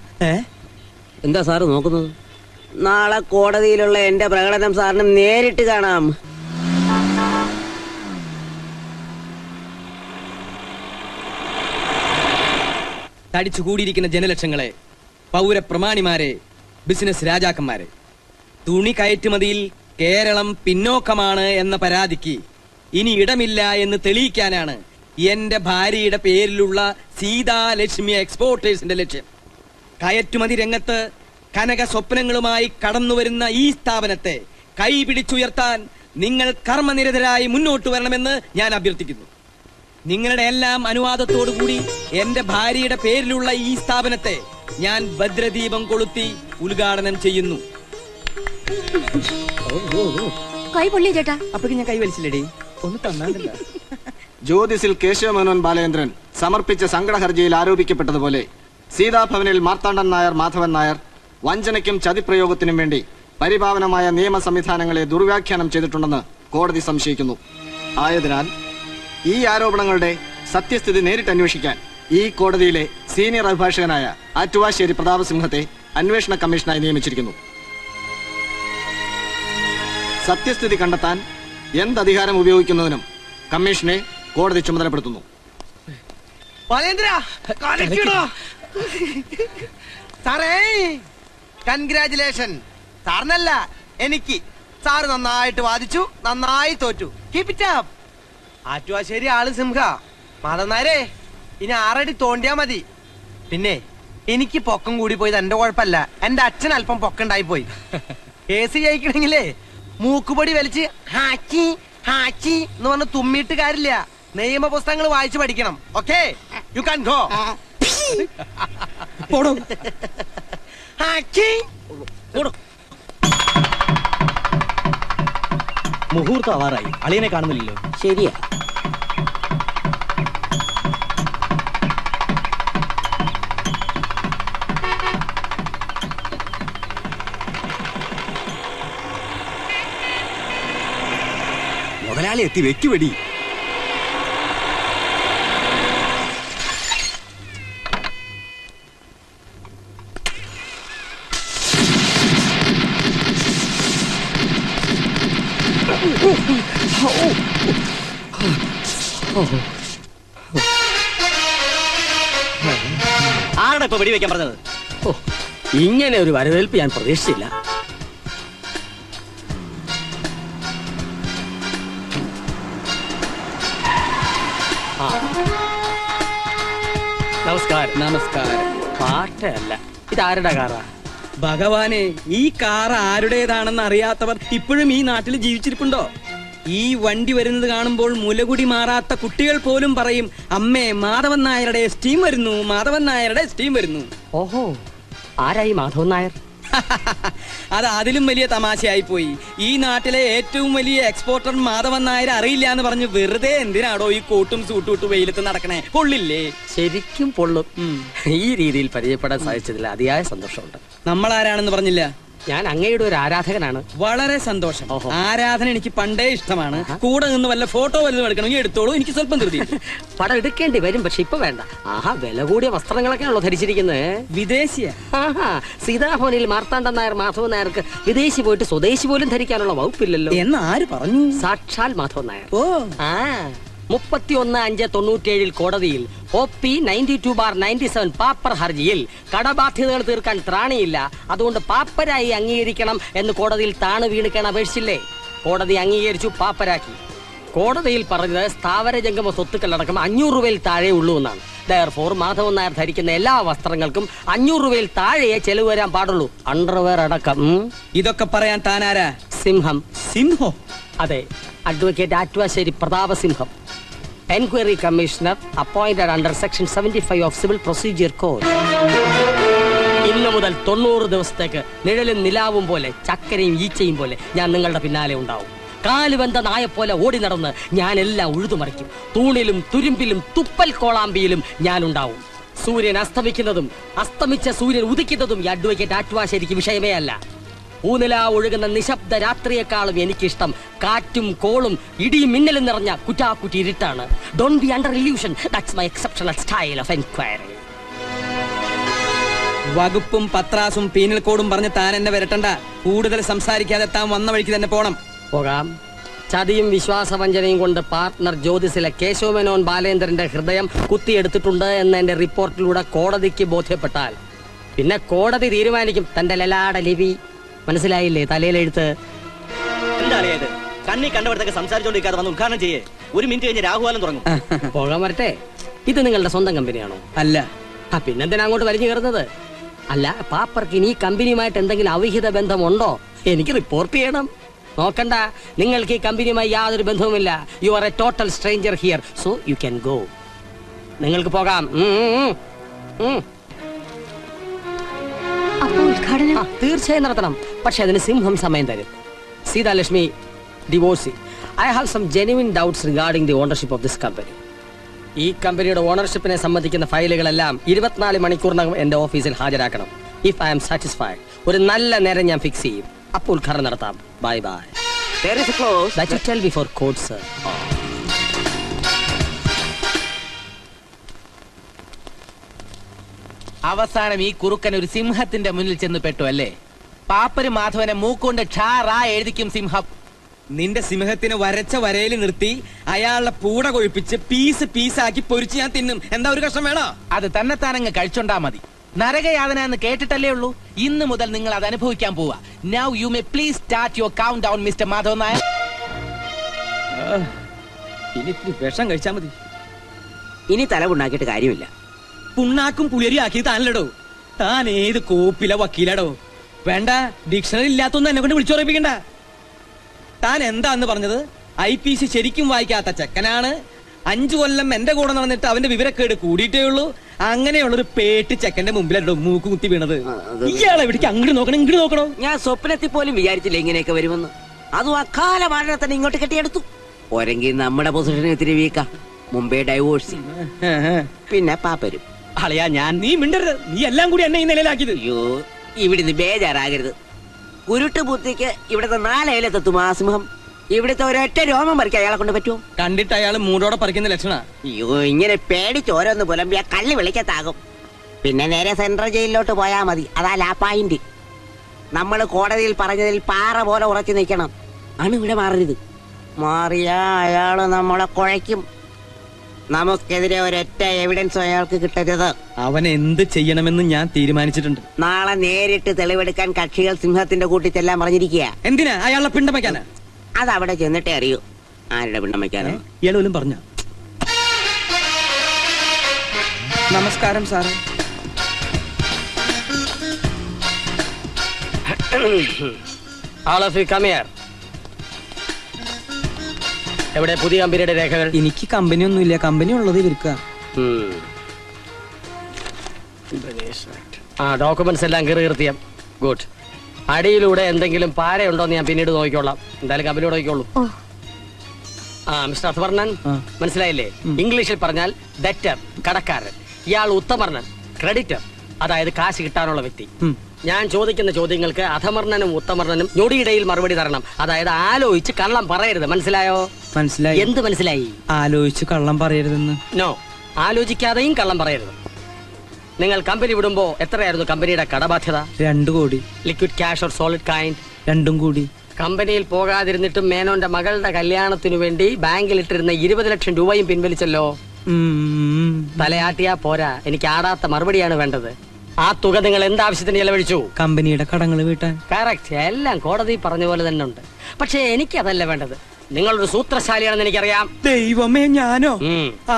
Speaker 5: എന്താ സാറ് നോക്കുന്നത്? നാളെ കോടതിയിലുള്ള എന്റെ പ്രകടനം സാറിന് നേരിട്ട് കാണാം.
Speaker 2: തടിച്ചുകൂടിയിരിക്കുന്ന ജനലക്ഷങ്ങളെ, പൗരപ്രമാണിമാരെ, ബിസിനസ് രാജാക്കന്മാരെ, തുണി കയറ്റുമതിയിൽ കേരളം പിന്നോക്കമാണ് എന്ന പരാതിക്ക് ഇനി ഇടമില്ല എന്ന് തെളിയിക്കാനാണ് എന്റെ ഭാര്യയുടെ പേരിലുള്ള സീതാലക്ഷ്മി എക്സ്പോർട്ടേഴ്സിന്റെ ലക്ഷ്യം. കയറ്റുമതി രംഗത്ത് കനക സ്വപ്നങ്ങളുമായി കടന്നുവരുന്ന ഈ സ്ഥാപനത്തെ കൈപിടിച്ചുയർത്താൻ നിങ്ങൾ കർമ്മനിരതരായി മുന്നോട്ട് വരണമെന്ന് ഞാൻ അഭ്യർത്ഥിക്കുന്നു. നിങ്ങളുടെ എല്ലാം അനുവാദത്തോടുകൂടി എന്റെ ഭാര്യയുടെ പേരിലുള്ള ഈ സ്ഥാപനത്തെ ഞാൻ ഭദ്രദീപം കൊളുത്തി ഉദ്ഘാടനം ചെയ്യുന്നു.
Speaker 6: കൈ പൊള്ളിയ ചേട്ടാ.
Speaker 2: അപ്പോഴേക്കും ഞാൻ കൈ വലിച്ചില്ലടി, ഒന്ന് തന്നാണ്ടല്ല.
Speaker 12: ജ്യോതിസിൽ കേശവമേനോൻ ബാലചന്ദ്രൻ സമർപ്പിച്ച സങ്കട ഹർജിയിൽ ആരോപിക്കപ്പെട്ടതുപോലെ സീതാഭവനിൽ മാർത്താണ്ഡൻ നായർ, മാധവൻ നായർ വഞ്ചനയ്ക്കും ചതിപ്രയോഗത്തിനും വേണ്ടി പരിപാവനമായ നിയമ സംവിധാനങ്ങളെ ദുർവ്യാഖ്യാനം ചെയ്തിട്ടുണ്ടെന്ന് കോടതി സംശയിക്കുന്നു. ആയതിനാൽ ഈ ആരോപണങ്ങളുടെ സത്യസ്ഥിതി നേരിട്ട് അന്വേഷിക്കാൻ ഈ കോടതിയിലെ സീനിയർ അഭിഭാഷകനായ ആറ്റുവാശ്ശേരി പ്രതാപസിംഹത്തെ അന്വേഷണ കമ്മീഷനായി നിയമിച്ചിരിക്കുന്നു. സത്യസ്ഥിതി കണ്ടെത്താൻ എന്തധികാരം ഉപയോഗിക്കുന്നതിനും കമ്മീഷനെ കോടതി ചുമതലപ്പെടുത്തുന്നു.
Speaker 4: സാറേ, കൺഗ്രാചുലേഷൻ. സാറിനല്ല, എനിക്ക്. സാറ് നന്നായിട്ട് വാദിച്ചു, നന്നായി തോറ്റു. Keep it up. ആറ്റുവാശ്ശേരി ആള് സിംഹ. മാധവനായരെ, ഇനി 6 അടി തോണ്ടിയാ മതി. പിന്നെ എനിക്ക് പൊക്കം കൂടി പോയത് എന്റെ കുഴപ്പമല്ല, എന്റെ അച്ഛൻ അല്പം പൊക്കണ്ടായി പോയി. കേസ് ജയിക്കണെങ്കിലേ മൂക്കുപൊടി വലിച്ച് ഹാച്ചി ഹാച്ചി എന്ന് പറഞ്ഞ് തുമ്മിയിട്ട് കാര്യമില്ല. നിയമ പുസ്തകങ്ങൾ വായിച്ചു പഠിക്കണം. Okay, you can go.
Speaker 2: മുഹൂർത്തം ആവാറായി, അളിയനെ കാണുന്നില്ലല്ലോ.
Speaker 5: ശരിയാ.
Speaker 8: മുതലാളി എത്തി, വെക്കുവെടി.
Speaker 2: ആരുടെ ഇപ്പൊ വെടിവെക്കാൻ പറഞ്ഞത്?
Speaker 5: ഇങ്ങനെ ഒരു വരവേൽപ്പ് ഞാൻ പ്രതീക്ഷിച്ചില്ല.
Speaker 2: നമസ്കാരം. നമസ്കാരം.
Speaker 5: പാട്ടല്ല, ഇതാരുടെ കാറാ?
Speaker 2: ഭഗവാനെ, ഈ കാർ ആരുടേതാണെന്ന് അറിയാത്തവർ ഇപ്പോഴും ഈ നാട്ടിൽ ജീവിച്ചിരിപ്പുണ്ടോ? ഈ വണ്ടി വരുന്നത് കാണുമ്പോൾ മുലകുടി മാറാത്ത കുട്ടികൾ പോലും പറയും, അമ്മേ മാധവൻ നായരുടെ സ്റ്റീം വരുന്നു, മാധവൻ നായരുടെ സ്റ്റീം വരുന്നു.
Speaker 5: ഓഹോ, ആരായി മാധവൻ നായർ?
Speaker 2: അത് അതിലും വലിയ തമാശയായി പോയി. ഈ നാട്ടിലെ ഏറ്റവും വലിയ എക്സ്പോർട്ടർ മാധവൻ നായർ അറിയില്ല എന്ന് പറഞ്ഞ് വെറുതെ എന്തിനാടോ ഈ കോട്ടും സൂട്ടും ഇട്ട് വെയിലത്ത് നടക്കണേ? പൊള്ളില്ലേ?
Speaker 5: ശരിക്കും പൊള്ളും. ഈ രീതിയിൽ പരിചയപ്പെടാൻ സാധിച്ചതിൽ അതിയായ സന്തോഷമുണ്ട്.
Speaker 2: നമ്മൾ ആരാണെന്ന് പറഞ്ഞില്ല.
Speaker 13: ഞാൻ അങ്ങയുടെ ഒരു ആരാധകനാണ്.
Speaker 2: വളരെ സന്തോഷം. ആരാധന എനിക്ക് പണ്ടേ ഇഷ്ടമാണ്. കൂടെ നിന്ന് വല്ല ഫോട്ടോ വല്ലതും എടുക്കണമെങ്കിൽ എടുത്തോളൂ, എനിക്ക് സ്വല്പം ധൃതി.
Speaker 13: പടം എടുക്കേണ്ടി വരും, പക്ഷെ ഇപ്പൊ വേണ്ട. ആഹാ, വില കൂടിയ വസ്ത്രങ്ങളൊക്കെയാണല്ലോ ധരിച്ചിരിക്കുന്നത്.
Speaker 2: വിദേശിയ.
Speaker 13: ആഹാ, സീതാഭവനിൽ മാർത്താണ്ഡൻ നായർ മാധവൻ നായർക്ക് വിദേശി പോയിട്ട് സ്വദേശി പോലും ധരിക്കാനുള്ള വകുപ്പില്ലല്ലോ
Speaker 2: എന്ന് ആര് പറഞ്ഞു?
Speaker 13: സാക്ഷാൽ മാധവൻ നായർ.
Speaker 2: ഓ,
Speaker 13: 31/5/97 കോടതിയിൽ OP 92/97 പാപ്പർ ഹർജിയിൽ കടബാധ്യതകൾ തീർക്കാൻ ത്രാണിയില്ല, അതുകൊണ്ട് പാപ്പരായി അംഗീകരിക്കണം എന്ന് കോടതിയിൽ താണ് വീണിക്കാൻ അപേക്ഷിച്ചില്ലേ? കോടതി അംഗീകരിച്ചു, പാപ്പരാക്കി. കോടതിയിൽ പറഞ്ഞത് സ്ഥാവര ജംഗമ സ്വത്തുക്കളടക്കം 500 രൂപയിൽ താഴെ ഉള്ളൂ എന്നാണ്. ദയർഫോർ മാധവൻ നായർ ധരിക്കുന്ന എല്ലാ വസ്ത്രങ്ങൾക്കും 500 രൂപയിൽ താഴെയേ ചെലവ് വരാൻ പാടുള്ളൂ, അണ്ടർവെയർ അടക്കം.
Speaker 2: ഇതൊക്കെ പറയാൻ താനാരാ?
Speaker 13: സിംഹം.
Speaker 2: സിംഹോ?
Speaker 13: അതെ, advocate Attuvassery Prathapasimham, enquiry commissioner, appointed under section 75 of civil procedure code. ഇന്നു മുതൽ 90 ദിവസത്തേക്ക് നിഴലും നിലാവും പോലെ, ചക്കരയും ഈച്ചയും പോലെ ഞാൻ നിങ്ങളുടെ പിന്നാലെ ഉണ്ടാവും. കാലുവെന്ത നായെപ്പോലെ ഓടി നടന്ന് ഞാൻ എല്ലാം ഉഴുതുമറിക്കും. തൂണിലും തുരുമ്പിലും തുപ്പൽ കോളാമ്പിയിലും ഞാനുണ്ടാവും. സൂര്യൻ അസ്തമിക്കുന്നതും അസ്തമിച്ച സൂര്യൻ ഉദിക്കുന്നതും ഈ അഡ്വക്കേറ്റ് ആറ്റുവാശ്ശേരിക്ക് വിഷയമേ അല്ല. ഊനില ഒഴുകുന്ന നിശബ്ദ രാത്രിയെക്കാളും എനിക്കിഷ്ടം കാറ്റും കോളും ഇടിയും മിന്നലും നിറഞ്ഞ കുറ്റാക്കുറ്റി ഇരുട്ടാണ്. Don't be under illusion, that's my exceptional style of enquiry.
Speaker 2: വകുപ്പും പത്രാസും പീനൽ കോഡും പറഞ്ഞ് താൻ എന്നെ വരട്ടണ്ട. കൂടുതൽ സംസാരിക്കാതെ താൻ വന്ന വഴിക്ക് തന്നെ പോണം.
Speaker 13: പോകാം. ചതിയും വിശ്വാസവഞ്ചനയും കൊണ്ട് പാർട്ട്ണർ ജ്യോതിസിലെ കേശവമേനോൻ ബാലേന്ദ്രന്റെ ഹൃദയം കുത്തിയെടുത്തിട്ടുണ്ട് എന്ന് എന്റെ റിപ്പോർട്ടിലൂടെ കോടതിക്ക് ബോധ്യപ്പെട്ടാൽ പിന്നെ കോടതി തീരുമാനിക്കും തന്റെ ലലാട ലിപി. മനസ്സിലായില്ലേ? തലയിലെഴുത്ത്.
Speaker 10: എന്താ ഇത്? കണ്ണി കണ്ടവരത്തൊക്കെ സംസാരിച്ചോണ്ടിരിക്കാതെ വന്ന് ഉദ്ഘാടനം ചെയ്യേ. 1 മിനിറ്റ് കഴിഞ്ഞ് രാഹുകാലം തുടങ്ങും.
Speaker 13: പോകാൻ വരട്ടെ. ഇത് നിങ്ങളുടെ സ്വന്തം കമ്പനിയാണോ?
Speaker 2: അല്ല.
Speaker 13: പിന്നെന്തിനാ അങ്ങോട്ട് വലിഞ്ഞു കയറുന്നത്? അല്ല, പാപ്പർക്ക് ഇനി കമ്പനിയുമായിട്ട് എന്തെങ്കിലും അവിഹിത ബന്ധമുണ്ടോ? എനിക്ക് റിപ്പോർട്ട് ചെയ്യണം. നോക്കണ്ട, നിങ്ങൾക്ക് ഈ കമ്പനിയുമായി യാതൊരു ബന്ധവുമില്ല. You are a total stranger here, so you can go. നിങ്ങൾക്ക് പോകാം. തീർച്ചയായും നടത്തണം, പക്ഷെ അതിന് സിംഹം സമയം തരും. Seethalakshmi, divorcee. I have some genuine doubts regarding the ownership of this company. ഈ കമ്പനിയുടെ ഓണർഷിപ്പിനെ സംബന്ധിക്കുന്ന ഫയലുകളെല്ലാം 24 മണിക്കൂറിനകം എന്റെ ഓഫീസിൽ ഹാജരാക്കണം. ഇഫ് ഐ ആം സാറ്റിസ്ഫൈഡ്, ഒരു നല്ല നേരം ഞാൻ ഫിക്സ് ചെയ്യും. അപ്പോൾ ഉദ്ഘാടനം നടത്താം. Bye bye.
Speaker 5: There is a clause
Speaker 13: that you tell before court, sir.
Speaker 14: അവസാനം ഈ കുറുക്കൻ ഒരു സിംഹത്തിന്റെ മുന്നിൽ ചെന്ന് പെട്ടു അല്ലേ? പാപ്പര് മാധവനെ മൂക്കൊണ്ട് ക്ഷാറാ എഴുതിക്കും സിംഹം.
Speaker 2: നിന്റെ സിംഹത്തിന് വരച്ച വരയിൽ നിർത്തി അയാളുടെ പൂട കൊഴിപ്പിച്ച് പീസ് പീസാക്കി പൊരിച്ച് ഞാൻ തിന്നും. എന്താ ഒരു കഷ്ടം വേണോ?
Speaker 14: അത് തന്നെത്താനങ്ങ് കഴിച്ചോണ്ടാ മതി. നരകയാതന എന്ന് കേട്ടിട്ടല്ലേ ഉള്ളൂ. ഇന്ന് മുതൽ നിങ്ങൾ അത് അനുഭവിക്കാൻ പോവാ. Now you may please start your count down mister Madhavan Nair.
Speaker 2: ഇനി വിഷം കഴിച്ചാ മതി.
Speaker 5: ഇനി തലവുണ്ടാക്കിയിട്ട് കാര്യമില്ല.
Speaker 2: പുണ്ണാക്കും പുളിയരി ആക്കി താനല്ലടോ. താൻ ഏത് കോപ്പില വക്കീലടോ? വേണ്ട, ഡിക്ഷണറി ഇല്ലാത്തൊന്നും എന്നെ കൊണ്ട് വിളിച്ചുറപ്പിക്കണ്ട. താൻ എന്താന്ന് പറഞ്ഞത്? IPC ശരിക്കും വായിക്കാത്ത ചെക്കനാണ്. 5 കൊല്ലം എന്റെ കൂടെ നടന്നിട്ട് അവന്റെ വിവരക്കേട് കൂടിയിട്ടേ ഉള്ളൂ. അങ്ങനെയുള്ളൊരു പേട്ട് ചെക്കന്റെ മുമ്പിലോ മൂക്ക് കുത്തി വീണത്. ഇയാളെ എവിടേക്ക് അങ്ങോട്ട് നോക്കണം ഇങ്ങോട്ട് നോക്കണോ?
Speaker 5: ഞാൻ സ്വപ്നത്തിൽ പോലും വിചാരിച്ചില്ല ഇങ്ങനെയൊക്കെ വരുമെന്ന്. അതും അക്കാല വാഴ തന്നെ ഇങ്ങോട്ട് കെട്ടിയെടുത്തു. പോരെങ്കിൽ നമ്മുടെ പൊസിഷൻ ഇത്തിരി വീക്കാ. മുമ്പേ ഡൈവോഴ്സ്, പിന്നെ പാപ്പരും.
Speaker 2: അളയാ, ഞാൻ നീ മിണ്ടരുത്. നീ എല്ലാം കൂടി എന്നെ ഈ നിലയിലാക്കിയത്.
Speaker 5: അയ്യോ, ഇവിടുന്ന് ബേജാറാകരുത്. കുരുട്ട് ബുദ്ധിക്ക് ഇവിടുത്തെ 4 അയലത്തെത്തും ആ സിംഹം. ഇവിടുത്തെ ഒരൊറ്റ രോമം പറിക്കാൻ അയാളെ കൊണ്ട് പറ്റുമോ?
Speaker 2: കണ്ടിട്ട് അയാൾ മൂടോടെ പറിക്കുന്ന ലക്ഷണ.
Speaker 5: അയ്യോ, ഇങ്ങനെ പേടിച്ച് ഓരോന്ന് പുലമ്പിയാ കള്ളി വിളിക്കത്താകും. പിന്നെ നേരെ സെൻട്രൽ ജയിലിലോട്ട് പോയാ മതി. അതാ ലാ പോയിന്റ്. നമ്മൾ കോടതിയിൽ പറഞ്ഞതിൽ പാറ പോലെ ഉറച്ചു നിൽക്കണം. ആണ് ഇവിടെ മാറരുത്. മാറിയാ അയാള് നമ്മളെ കുഴയ്ക്കും. നമുക്കെതിരെ ഒരൊറ്റ എവിഡൻസും അയാൾക്ക് കിട്ടരുത്.
Speaker 2: അവൻ എന്ത് ചെയ്യണമെന്ന് ഞാൻ തീരുമാനിച്ചിട്ടുണ്ട്.
Speaker 5: നാളെ നേരിട്ട് തെളിവെടുക്കാൻ കക്ഷികൾ സിംഹത്തിന്റെ കൂട്ടി ചെല്ലാൻ പറഞ്ഞിരിക്കുക.
Speaker 2: എന്തിനാ? അയാളുടെ പിണ്ടം വയ്ക്കാനാ?
Speaker 5: അതവിടെ ചെന്നിട്ടേ അറിയൂ ആരുടെ പിണ്ടം വയ്ക്കാനോ.
Speaker 2: ഇയാളോലും പറഞ്ഞ. നമസ്കാരം സാറേ.
Speaker 13: All of you come here. എവിടെ പുതിയ കമ്പനിയുടെ രേഖകൾ?
Speaker 2: എനിക്ക് കമ്പനി ഒന്നുമില്ല. കമ്പനി ഉള്ളത് ഇവർക്ക്.
Speaker 13: ഡോക്യുമെന്റ്സ് എല്ലാം കീർത്തിയം. ഗുഡ്. അടിയിലൂടെ എന്തെങ്കിലും പാരയുണ്ടോന്ന് ഞാൻ പിന്നീട് നോക്കിക്കോളാം. എന്തായാലും കമ്പനിയോട് നോക്കിക്കോളൂ. മിസ്റ്റർ അത്വർണൻ, മനസ്സിലായില്ലേ? ഇംഗ്ലീഷിൽ പറഞ്ഞാൽ ഡെറ്റർ, കടക്കാരൻ. ഇയാൾ ഉത്തമർണൻ, ക്രെഡിറ്റർ, അതായത് കാശ് കിട്ടാനുള്ള വ്യക്തി. ഞാൻ ചോദിക്കുന്ന ചോദ്യങ്ങൾക്ക് അധമർണനും ഉത്തമർണനും ഞൊടിയിടയിൽ മറുപടി തരണം. അതായത് ആലോചിച്ച് കള്ളം പറയരുത്. മനസ്സിലായോ?
Speaker 2: മനസ്സിലായി.
Speaker 13: എന്ത് മനസ്സിലായി?
Speaker 2: ആലോചിച്ച് കള്ളം പറയരുതെന്ന്.
Speaker 13: നോ, ആലോചിക്കാതെയും കള്ളം പറയരുത്. നിങ്ങൾ കമ്പനി വിടുമ്പോ എത്രയായിരുന്നു കമ്പനിയുടെ കടബാധ്യത?
Speaker 2: 2 കോടി.
Speaker 13: Liquid cash or solid kind?
Speaker 2: 2 കൂടി.
Speaker 13: കമ്പനിയിൽ പോകാതിരുന്നിട്ടും മേനോന്റെ മകളുടെ കല്യാണത്തിനു വേണ്ടി ബാങ്കിൽ ഇട്ടിരുന്ന 20 ലക്ഷം രൂപയും പിൻവലിച്ചല്ലോ. തലയാട്ടിയാ പോരാ, എനിക്ക് ആടാത്ത മറുപടിയാണ് വേണ്ടത്. ആ തുക നിങ്ങൾ എന്താവശ്യത്തിന് ചെലവഴിച്ചു?
Speaker 2: കമ്പനിയുടെ കടങ്ങൾ വീട്ടാൻ.
Speaker 13: കറക്റ്റ്, എല്ലാം കോടതി പറഞ്ഞ പോലെ തന്നെ ഉണ്ട്. പക്ഷെ എനിക്കതല്ല വേണ്ടത്. നിങ്ങളൊരു സൂത്രശാലിയാണെന്ന് എനിക്കറിയാം.
Speaker 2: ദൈവമേ, ഞാനോ?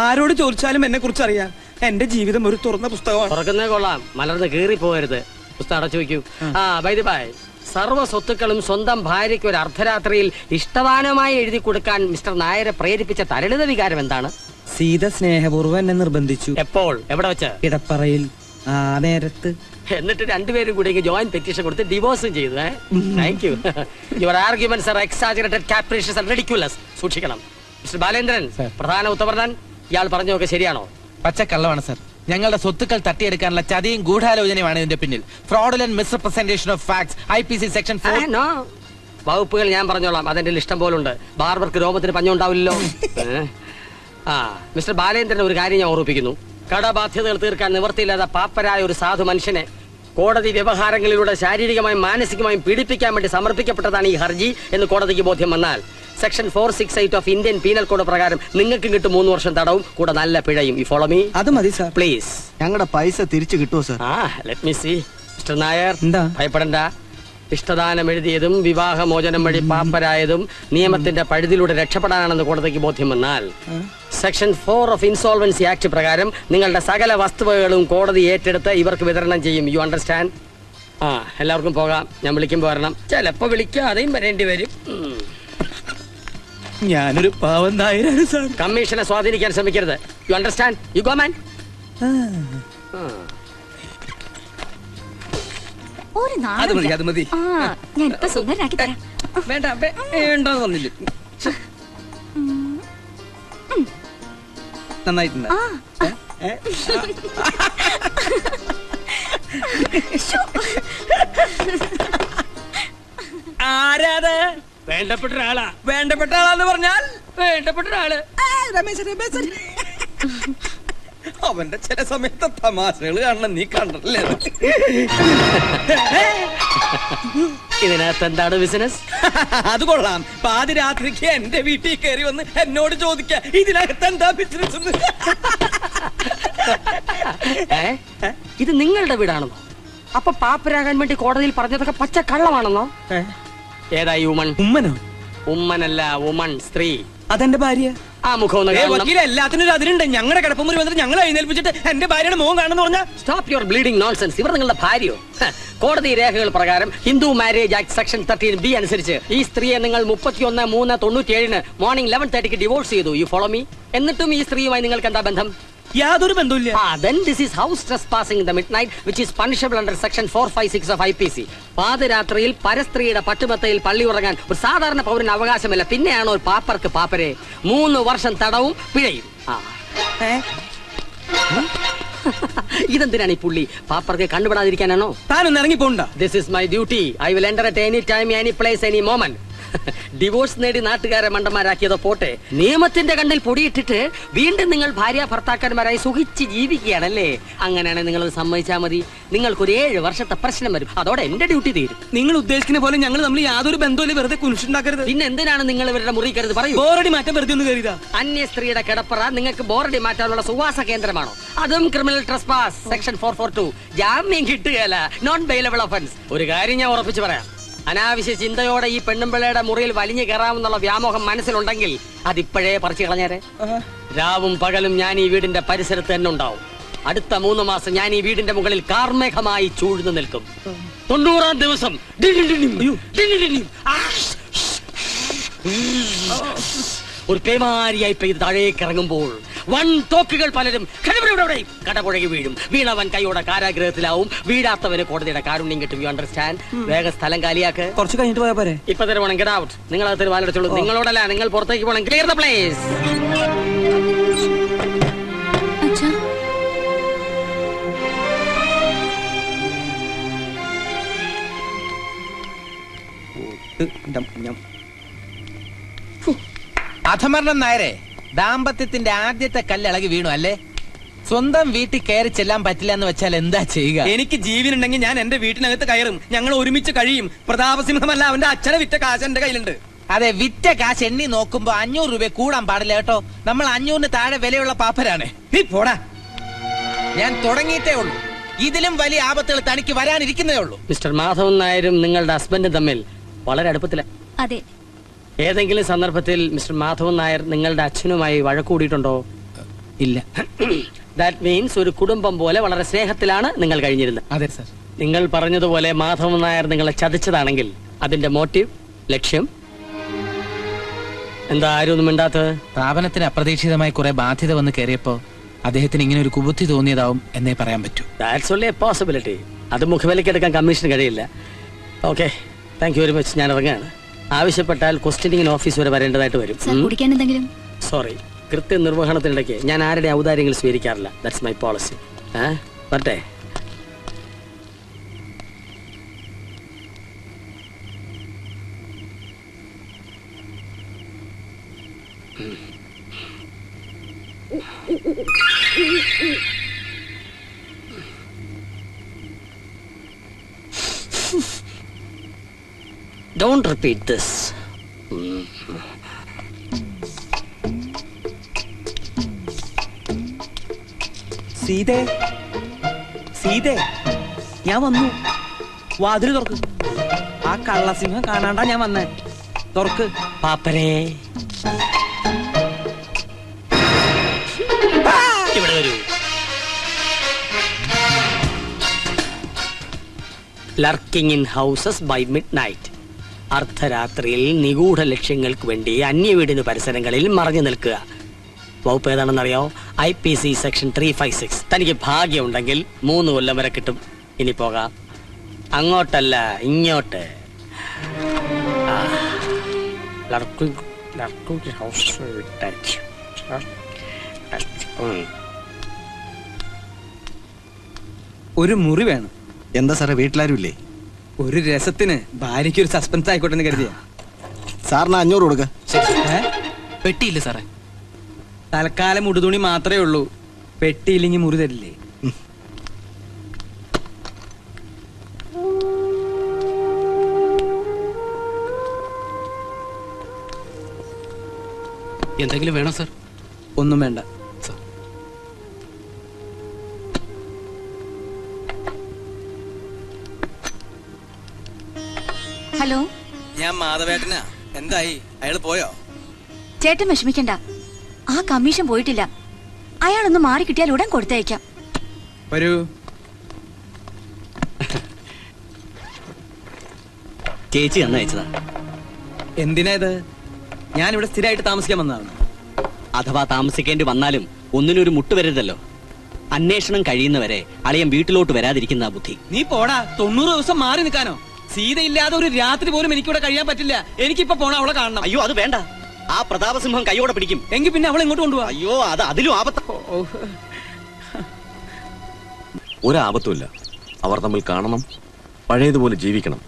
Speaker 2: ആരോട് ചോദിച്ചാലും എന്നെ കുറിച്ച് അറിയാം. എന്റെ ജീവിതം ഒരു തുറന്ന പുസ്തകമാണ്.
Speaker 13: തുറക്കുന്നേ കൊള്ളാം, മലർന്ന് കീറി പോകരുത്. പുസ്തകം അടച്ചു വയ്ക്കൂ. ബൈ ദി ബൈ, സർവ്വ സ്വത്തുക്കളും സ്വന്തം ഭാര്യയ്ക്ക് ഒരു അർദ്ധരാത്രിയിൽ ഇഷ്ടദാനമായി എഴുതി കൊടുക്കാൻ മിസ്റ്റർ നായരെ പ്രേരിപ്പിച്ച തരളിത വികാരം എന്താണ്?
Speaker 2: സീത സ്നേഹപൂർവ്വം എന്നെ നിർബന്ധിച്ചു.
Speaker 13: എപ്പോൾ? എവിടെ വെച്ച്?
Speaker 2: കിടപ്പറയിൽ. നേരത്ത്.
Speaker 13: എന്നിട്ട് രണ്ടുപേരും കൂടി ജോയിന്റ് പെറ്റീഷൻ കൊടുത്ത് ഡിവോഴ്സും ചെയ്തു. Thank you. Your arguments are exaggerated, capricious and ridiculous. സൂക്ഷിക്കണം. മിസ്റ്റർ ബാലേന്ദ്രൻ, പ്രധാന ഉത്തമർണൻ, ഇയാൾ പറഞ്ഞതൊക്കെ ശരിയാണോ?
Speaker 14: പച്ചക്കള്ളമാണ് സർ. ഞങ്ങളുടെ സ്വത്തുക്കൾ തട്ടിയെടുക്കാനുള്ള ചതിയും ഗൂഢാലോചനയുമാണ് ഇതിന്റെ പിന്നിൽ. Fraudulent misrepresentation of facts, IPC section 4.
Speaker 13: വകുപ്പുകൾ ഞാൻ പറഞ്ഞോളാം, അതെന്റെ ഇഷ്ടം പോലുണ്ട്. ബാർബർക്ക് രോമത്തിന് പഞ്ഞുണ്ടാവില്ലല്ലോ. മിസ്റ്റർ ബാലേന്ദ്രൻ, ഒരു കാര്യം ഞാൻ ഓർമ്മിപ്പിക്കുന്നു. കടബാധ്യതകൾ തീർക്കാൻ നിവൃത്തിയില്ലാത്ത പാപ്പരായ ഒരു സാധു മനുഷ്യനെ കോടതി വ്യവഹാരങ്ങളിലൂടെ ശാരീരികമായും മാനസികമായും പീഡിപ്പിക്കാൻ വേണ്ടി സമർപ്പിക്കപ്പെട്ടതാണ് ഈ ഹർജി എന്ന് കോടതിക്ക് ബോധ്യം വന്നാൽ section 468 of Indian penal code പ്രകാരം നിങ്ങൾക്ക് കിട്ടും 3 വർഷം തടവും കൂടെ നല്ല പിഴയും. You follow me?
Speaker 2: അത് മതി സാർ.
Speaker 13: പ്ലീസ്.
Speaker 12: ഞങ്ങളുടെ പൈസ തിരിച്ചു കിട്ടുമോ sir?
Speaker 13: Let me see. Mister Nair, ഭയപ്പെടണ്ട. ഇഷ്ടദാനം എഴുതിയതും വിവാഹമോചനം വഴി പാപ്പരായതും നിയമത്തിന്റെ പഴുതിലൂടെ രക്ഷപ്പെടാനാണെന്ന് കോടതിക്ക് ബോധ്യം വന്നാൽ സെക്ഷൻ 4 ഓഫ് ഇൻസോൾവൻസി ആക്ട് പ്രകാരം നിങ്ങളുടെ സകല വസ്തുവകകളും കോടതി ഏറ്റെടുത്ത് ഇവർക്ക് വിതരണം ചെയ്യും. You understand? എല്ലാവർക്കും പോകാം. ഞാൻ വിളിക്കുമ്പോൾ വരണം. ചിലപ്പോ വിളിക്കാതെയും വരേണ്ടി വരും.
Speaker 2: ഞാനൊരു പാവം നായരാണ് സാർ.
Speaker 13: കമ്മീഷനെ സ്വാധീനിക്കാൻ ശ്രമിക്കരുത്. You understand? You go man.
Speaker 2: അത് മതി, അത് മതി.
Speaker 6: ഞാനിപ്പോ സുന്ദരനാക്കി തരാം.
Speaker 2: വേണ്ട, വേണ്ടെന്ന് പറഞ്ഞില്ല. നന്നായിട്ടുണ്ട്. ആരാത്?
Speaker 13: വേണ്ടപ്പെട്ട ഒരാളാ.
Speaker 2: വേണ്ടപ്പെട്ട ആളാന്ന് പറഞ്ഞാൽ
Speaker 13: വേണ്ടപ്പെട്ട ഒരാള്
Speaker 2: രമേശൻ. അവന്റെ ചില സമയത്ത് തമാശകൾ കാണണം, നീ കണ്ടല്ലേ?
Speaker 13: ഇതിനകത്ത് എന്താണ് ബിസിനസ്?
Speaker 2: അത് കൊള്ളാം. പാതിരാത്രിക്ക് എന്റെ വീട്ടിൽ കയറി വന്ന് എന്നോട് ചോദിക്ക ഇതിനകത്ത് എന്താ ബിസിനസ്.
Speaker 13: ഇത് നിങ്ങളുടെ വീടാണെന്നോ? അപ്പൊ പാപ്പരാകാൻ വേണ്ടി കോടതിയിൽ പറഞ്ഞതൊക്കെ പച്ച കള്ളമാണെന്നോ? ഏതായി ഉമ്മൻ?
Speaker 2: ഉമ്മനോ?
Speaker 13: ഉമ്മനല്ല, ഉമ്മൻ, സ്ത്രീ.
Speaker 2: അതെന്റെ ഭാര്യ.
Speaker 13: ആ മുഖം
Speaker 2: എല്ലാത്തിനും ഒരു അതിരുണ്ട്. ഞങ്ങളുടെ കിടപ്പുമുറി വന്നിട്ട് ഞങ്ങൾ എഴുന്നേൽപ്പിച്ചിട്ട് എന്റെ ഭാര്യയുടെ മുഖം കാണുന്നു പറഞ്ഞാൽ
Speaker 13: സ്റ്റോപ്പ് യുവർ ബ്ലീഡിംഗ് നോൺസെൻസ്. ഇവർ നിങ്ങളുടെ ഭാര്യയോ? കോടതി രേഖകൾ പ്രകാരം Hindu marriage act section 13B അനുസരിച്ച് ഈ സ്ത്രീയെ നിങ്ങൾ 31/3/97 മോർണിംഗ് 11:30 ഡിവോഴ്സ് ചെയ്തു. U follow me? എന്നിട്ടും ഈ സ്ത്രീയുമായി നിങ്ങൾക്ക് എന്താ ബന്ധം?
Speaker 2: യാതൊരു ബന്ധമില്ല.
Speaker 13: Then this is house trespassing in the midnight, which is punishable under section 456 of IPC. പാതിരാത്രിയിൽ പരസ്ത്രീയുടെ പട്ടുമെത്തയിൽ പള്ളി ഉറങ്ങാൻ ഒരു സാധാരണ പൗരന് അവകാശമില്ല. പിന്നെയാണോ ഒരു പാപ്പർക്ക് പാപ്പരെ 3 വർഷം തടവും പിഴയും. ഇതെന്തിനാണ് ഈ പുള്ളി? പാപ്പർക്ക് കണ്ടുപെടാതിരിക്കാനാണോ?
Speaker 2: താനൊന്ന് ഇറങ്ങിപ്പോണ്ട.
Speaker 13: This is my duty. I will enter at any time, any place, any moment. Divorce നേടി നാട്ടുകാരെ മണ്ടന്മാരാക്കിയതോ പോട്ടെ, നിയമത്തിന്റെ കണ്ണിൽ പൊടിയിട്ടിട്ട് വീണ്ടും നിങ്ങൾ ഭാര്യ ഭർത്താക്കന്മാരായി സുഖിച്ച് ജീവിക്കുകയാണല്ലേ? അങ്ങനെയാണെങ്കിൽ നിങ്ങൾ സമ്മതിച്ചാൽ മതി. നിങ്ങൾക്കൊരു 7 വർഷത്തെ പ്രശ്നം വരും. അതോടെ എന്റെ ഡ്യൂട്ടി തീരും.
Speaker 2: നിങ്ങൾ ഉദ്ദേശിക്കുന്ന പോലെ ഞങ്ങൾ തമ്മിൽ യാതൊരു ബന്ധമില്ല. വെറുതെ കുരിശുണ്ടാക്കരുത്.
Speaker 13: പിന്നെ എന്തിനാണ് നിങ്ങൾ ഇവരുടെ മുറി കരുത്? പറയൂ.
Speaker 2: ബോറടി മാറ്റം വെറുതെ ഒന്ന് കരുതാ.
Speaker 13: അന്യ സ്ത്രീയുടെ കിടപ്പറ നിങ്ങൾക്ക് ബോറടി മാറ്റാനുള്ള സുവാസ കേന്ദ്രമാണോ? അതും ക്രിമിനൽ ട്രസ്പാസ് സെക്ഷൻ 442. ജാമ്യം കിട്ടുകയല്ല, നോൺ ബെയിലബിൾ ഒഫൻസ്. ഒരു കാര്യം ഞാൻ ഉറപ്പിച്ചു പറയാം, അനാവശ്യ ചിന്തയോടെ ഈ പെണ്ണുമ്പിള്ളയുടെ മുറിയിൽ വലിഞ്ഞു കയറാമെന്നുള്ള വ്യാമോഹം മനസ്സിലുണ്ടെങ്കിൽ അതിപ്പോഴേ പറിച്ചു കളഞ്ഞേരെ. രാവും പകലും ഞാൻ ഈ വീടിന്റെ പരിസരത്ത് തന്നെ ഉണ്ടാവും. അടുത്ത 3 മാസം ഞാൻ ഈ വീടിന്റെ മുകളിൽ കാർമേഘമായി ചൂഴ്ന്നു നിൽക്കും. 90-ാം ദിവസം ഒരു പേമാരിയായി പെയ്ത് താഴേക്ക് ഇറങ്ങുമ്പോൾ തോക്കുകൾ പലരും കടപുഴകി വീഴും. വീണവൻ കൈയോടെ കാരാഗ്രഹത്തിലാവും. വീഴാത്തവന് കോടതിയുടെ കാരുണ്യം കിട്ടും. You understand? വേഗം സ്ഥലം കാലിയാക്ക്.
Speaker 2: കുറച്ച് കഴിഞ്ഞിട്ട് പോയാ പോരെ?
Speaker 13: ഇപ്പൊ തരുവാണ്. Get out. നിങ്ങൾ അത് വാലടിച്ചോളൂ. നിങ്ങളോടല്ല, നിങ്ങൾ പുറത്തേക്ക് പോകണം. Clear the place.
Speaker 14: അധമരണം നായരെ, ദാമ്പത്യത്തിന്റെ ആദ്യത്തെ കല്ലിളകി വീണു അല്ലേ? സ്വന്തം വീട്ടിൽ കയറി ചെല്ലാൻ പറ്റില്ല എന്ന് വെച്ചാൽ എന്താ ചെയ്യുക?
Speaker 2: എനിക്ക് ജീവനുണ്ടെങ്കിൽ ഞാൻ എന്റെ വീട്ടിനകത്ത് കയറും, ഞങ്ങൾ ഒരുമിച്ച് കഴിയും. പ്രതാപസിംഹമല്ല, അവന്റെ അച്ഛനെ വിറ്റ കാശ് എന്റെ കയ്യിലുണ്ട്.
Speaker 14: അതെ, വിറ്റ കാശ് എണ്ണി നോക്കുമ്പോ 500 രൂപ കൂടാൻ പാടില്ല കേട്ടോ. നമ്മൾ 500-ന് താഴെ വിലയുള്ള പാപ്പരാണ്.
Speaker 2: നീ പോടാ.
Speaker 14: ഞാൻ തുടങ്ങിയിട്ടേ ഉള്ളൂ. ഇതിലും വലിയ ആപത്തുകൾ തനിക്ക് വരാനിരിക്കുന്നേ ഉള്ളൂ.
Speaker 13: മിസ്റ്റർ മാധവൻ നായരും നിങ്ങളുടെ ഹസ്ബൻഡും തമ്മിൽ വളരെ അടുപ്പത്തിലാണ്.
Speaker 6: അതെ.
Speaker 13: ഏതെങ്കിലും സന്ദർഭത്തിൽ മിസ്റ്റർ മാധവൻ നായർ നിങ്ങളുടെ അച്ഛനുമായി വഴക്കൂടിയിട്ടുണ്ടോ?
Speaker 14: ഇല്ല.
Speaker 13: ദാറ്റ് മീൻസ് ഒരു കുടുംബം പോലെ വളരെ സ്നേഹത്തിലാണ് നിങ്ങൾ കഴിഞ്ഞിരുന്നത്.
Speaker 14: അതെ സർ.
Speaker 13: നിങ്ങൾ പറഞ്ഞതുപോലെ മാധവൻ നായർ നിങ്ങളെ ചതിച്ചതാണെങ്കിൽ അതിന്റെ മോട്ടീവ്, ലക്ഷ്യം എന്താ? ആരും ഒന്നും മിണ്ടാത്തത്?
Speaker 14: സ്ഥാപനത്തിന് അപ്രതീക്ഷിതമായി കുറെ ബാധ്യത വന്ന് കയറിയപ്പോ അദ്ദേഹത്തിന് ഇങ്ങനെ ഒരു കുബുദ്ധി തോന്നിയതാവും എന്നേ പറയാൻ പറ്റൂ.
Speaker 13: That's only A possibility. അത് മുഖവിലയ്ക്ക് എടുക്കാൻ കമ്മീഷന് കഴിയില്ല. Okay, thank you very much. ഞാൻ ഇറങ്ങുകയാണ്. ആവശ്യപ്പെട്ടാൽ ക്വസ്റ്റ്യനിങ്ങിന് ഓഫീസ് വരെ വരേണ്ടതായിട്ട് വരും.
Speaker 6: കുടിക്കാൻ എന്തെങ്കിലും?
Speaker 13: സോറി, കൃത്യനിർവഹണത്തിനിടയ്ക്ക് ഞാൻ ആരുടെ ഔദാര്യങ്ങൾ സ്വീകരിക്കാറില്ല. That's my policy. വരട്ടെ. Don't repeat this.
Speaker 2: സീതേ, സീതേ, ഞാൻ വന്നു. വാതില് തുറക്ക്. ആ കള്ളസിംഹം കാണാണ്ടാ ഞാൻ വന്നേ. തുറക്ക്.
Speaker 13: പാപ്പരേ, ഇവിടെ വരൂ. Lurking in houses by midnight. അർദ്ധരാത്രിയിൽ നിഗൂഢ ലക്ഷ്യങ്ങൾക്ക് വേണ്ടി അന്യവീടിന് പരിസരങ്ങളിൽ മറഞ്ഞു നിൽക്കുക. വകുപ്പ് ഏതാണെന്നറിയോ? IPC section 356. തനിക്ക് ഭാഗ്യമുണ്ടെങ്കിൽ 3 കൊല്ലം വരെ കിട്ടും. ഇനി പോകാം. അങ്ങോട്ടല്ല, ഇങ്ങോട്ട്.
Speaker 2: ഒരു മുറി വേണം.
Speaker 12: എന്താ സാറേ, വീട്ടിലാരും ഇല്ലേ?
Speaker 2: ഒരു രസത്തിന് ഭാര്യയ്ക്ക് ഒരു സസ്പെൻസ് ആയിക്കോട്ടെ എന്ന് കരുതിയ.
Speaker 12: സാറിന് 500 കൊടുക്ക.
Speaker 14: പെട്ടിയില്ല സാറേ.
Speaker 2: തൽക്കാലം ഉടുതുണി മാത്രമേ ഉള്ളൂ. പെട്ടിയില്ലെങ്കിൽ മുറി തരില്ലേ?
Speaker 9: എന്തെങ്കിലും വേണോ സർ?
Speaker 2: ഒന്നും വേണ്ട.
Speaker 6: ഹലോ,
Speaker 2: ഞാൻ മാധവേട്ടനാ. എന്തായി? അയാൾ പോയോ?
Speaker 6: ചേട്ടൻ വിഷമിക്കണ്ട. ആ കമ്മീഷൻ പോയിട്ടില്ല. അയാളൊന്ന് മാറി കിട്ടിയാൽ ഉടൻ കൊടുത്തയക്കാം.
Speaker 2: വരൂ.
Speaker 10: ചേച്ചി അയച്ചതാ.
Speaker 2: എന്തിനാ ഇത്? ഞാൻ ഇവിടെ സ്ഥിരമായിട്ട് താമസിക്കാൻ വന്നതാണ്.
Speaker 10: അഥവാ താമസിക്കേണ്ടി വന്നാലും ഒന്നിനൊരു മുട്ട് വരരുതല്ലോ. അന്വേഷണം കഴിയുന്നവരെ അളിയൻ വീട്ടിലോട്ട് വരാതിരിക്കുന്ന ബുദ്ധി.
Speaker 2: നീ പോടാ. 90 ദിവസം മാറി നിൽക്കാനോ? സീതയില്ലാതെ ഒരു രാത്രി പോലും എനിക്കിവിടെ കഴിയാൻ പറ്റില്ല. എനിക്കിപ്പോ പോണ അവളെ കാണണം.
Speaker 10: അയ്യോ, അത് വേണ്ട. ആ പ്രതാപസിംഹം കൈയോടെ പിടിക്കും.
Speaker 2: എങ്കിൽ പിന്നെ അവളെ ഇങ്ങോട്ട് കൊണ്ടുപോവാ.
Speaker 10: അയ്യോ, അത് അതിലും ആപത്ത.
Speaker 11: ഒരാപത്തുമില്ല. അവർ തമ്മിൽ കാണണം, പഴയതുപോലെ ജീവിക്കണം.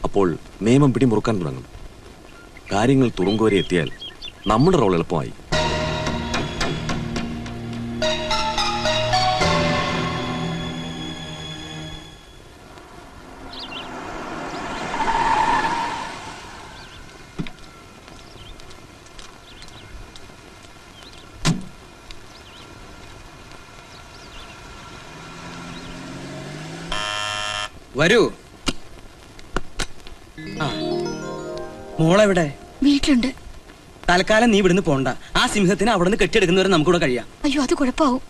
Speaker 11: അപ്പോൾ നിയമം പിടിമുറുക്കാൻ തുടങ്ങും. കാര്യങ്ങൾ തുറുങ്കുവരെ എത്തിയാൽ നമ്മുടെ റോൾ എളുപ്പമായി.
Speaker 2: വരൂ. മോളെവിടെ?
Speaker 6: വീട്ടിലുണ്ട്.
Speaker 2: തൽക്കാലം നീ ഇവിടുന്ന് പോണ്ട. ആ സിംഹത്തിന് അവിടെ നിന്ന് കെട്ടിയെടുക്കുന്നവരെ നമുക്കിവിടെ കഴിയാം.
Speaker 6: അയ്യോ, അത് കുഴപ്പമാവും.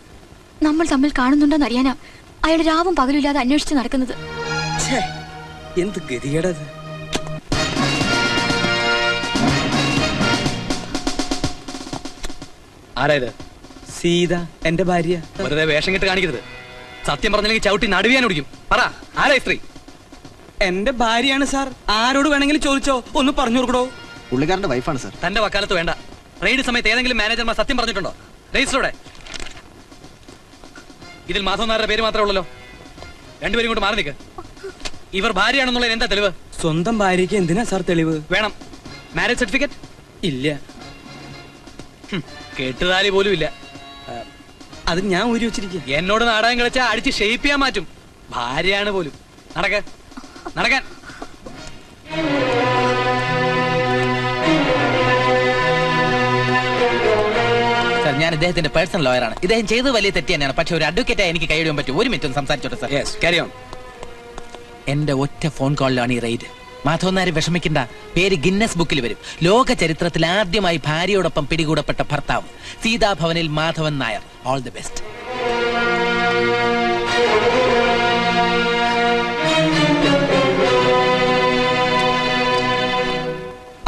Speaker 6: നമ്മൾ തമ്മിൽ കാണുന്നുണ്ടോന്ന് അറിയാനാ അയാൾ രാവും പകലില്ലാതെ അന്വേഷിച്ച് നടക്കുന്നത്.
Speaker 2: എന്ത് ഗതികേടത്.
Speaker 10: ആരായത്?
Speaker 2: സീത, എന്റെ ഭാര്യ.
Speaker 10: വെറുതെ വേഷം കെട്ട് കാണിക്കരുത്. സത്യം പറഞ്ഞില്ലെങ്കിൽ ചവിട്ടി നടുവിയാൻ ഓടിക്കും. പറ, ആരാ സ്ത്രീ?
Speaker 2: എന്റെ ഭാര്യയാണ് സാർ. ആരോട് വേണമെങ്കിലും ചോദിച്ചോ. ഒന്ന് പറഞ്ഞു കൊടുക്കടോ.
Speaker 12: പുള്ളിക്കാരന്റെ വൈഫാണ് സാർ.
Speaker 10: തന്റെ വക്കാലത്ത് വേണ്ട. റെയ്ഡ് സമയത്ത് ഏതെങ്കിലും മാനേജർമാർ സത്യം പറഞ്ഞിട്ടുണ്ടോ? രജിസ്റ്ററോടെ ഇതിൽ മാധവൻ നായരുടെ പേര് മാത്രമേ ഉള്ളല്ലോ. രണ്ടുപേരും കൊണ്ട് മാറി നിൽക്ക്. ഇവർ ഭാര്യയാണെന്നുള്ളതിന് എന്താ തെളിവ്?
Speaker 2: സ്വന്തം ഭാര്യയ്ക്ക് എന്തിനാ സാർ തെളിവ്?
Speaker 10: വേണം. മാരേജ് സർട്ടിഫിക്കറ്റ്
Speaker 2: ഇല്ല.
Speaker 10: കെട്ടുതാലി പോലും ഇല്ല.
Speaker 2: അത് ഞാൻ ഊരി വെച്ചിരിക്കുക.
Speaker 10: എന്നോട് നാടകം കളിച്ചാ അടിച്ച് ഷേപ്പ് ചെയ്യാൻ മാറ്റും. ഭാര്യയാണ് പോലും. നടക്കാൻ.
Speaker 14: സാർ, ഞാൻ ഇദ്ദേഹത്തിന്റെ പേഴ്സണൽ ലോയറാണ്. ഇദ്ദേഹം ചെയ്തത് വലിയ തെറ്റ് തന്നെയാണ്. പക്ഷെ ഒരു അഡ്വക്കേറ്റായി എനിക്ക് കൈയിടാൻ പറ്റും. ഒരു മിനിറ്റ് ഒന്ന് സംസാരിച്ചോട്ടെ സാർ.
Speaker 10: Carry on.
Speaker 14: എന്റെ ഒറ്റ ഫോൺ കോളിലാണ് ഈ റെയ്ഡ്. മാധവൻ നായർ വിഷമിക്കണ്ട, പേര് ഗിന്നസ് ബുക്കിൽ വരും. ലോക ചരിത്രത്തിൽ ആദ്യമായി ഭാര്യയോടൊപ്പം പിടികൂടപ്പെട്ട ഭർത്താവ്. സീതാഭവനിൽ Madhavan Nair. All the best.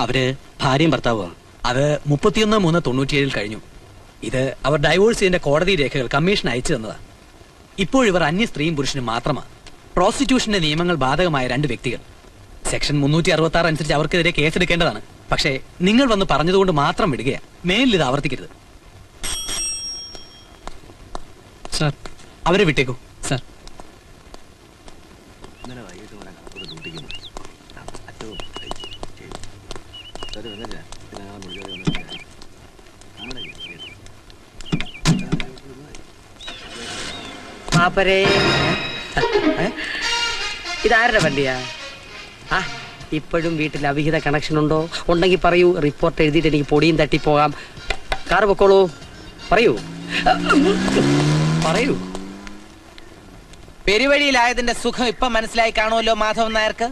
Speaker 10: അവര് ഭാര്യയും ഭർത്താവും. അത് 31/3/97 കഴിഞ്ഞു. ഇത് അവർ ഡൈവോഴ്സ് ചെയ്യേണ്ട കോടതി രേഖകൾ കമ്മീഷൻ അയച്ചു തന്നതാ. ഇപ്പോഴിവർ അന്യ സ്ത്രീയും പുരുഷനും മാത്രമാണ്. പ്രോസ്റ്റിറ്റ്യൂഷന്റെ നിയമങ്ങൾ ബാധകമായ 2 വ്യക്തികൾ. സെക്ഷൻ 366 അനുസരിച്ച് അവർക്കെതിരെ കേസെടുക്കേണ്ടതാണ്. പക്ഷേ നിങ്ങൾ വന്ന് പറഞ്ഞതുകൊണ്ട് മാത്രം വിടുകയാ. മേലിൽ ഇത് ആവർത്തിക്കരുത്.
Speaker 9: സർ,
Speaker 10: അവരെ വിട്ടേക്കൂ.
Speaker 9: സർ.
Speaker 13: ഇതാരുടെ വണ്ടിയാ? ഇപ്പോഴും വീട്ടിൽ അവിഹിത കണക്ഷൻ ഉണ്ടോ? ഉണ്ടെങ്കിൽ പറയൂ. റിപ്പോർട്ട് എഴുതിയിട്ട് എനിക്ക് പൊടിയും തട്ടി പോകാം. കാറ് പൊക്കോളൂ. പറയൂ.
Speaker 14: പെരുവഴിയിലായതിന്റെ സുഖം ഇപ്പൊ മനസ്സിലായി കാണുമല്ലോ മാധവൻ നായർക്ക്.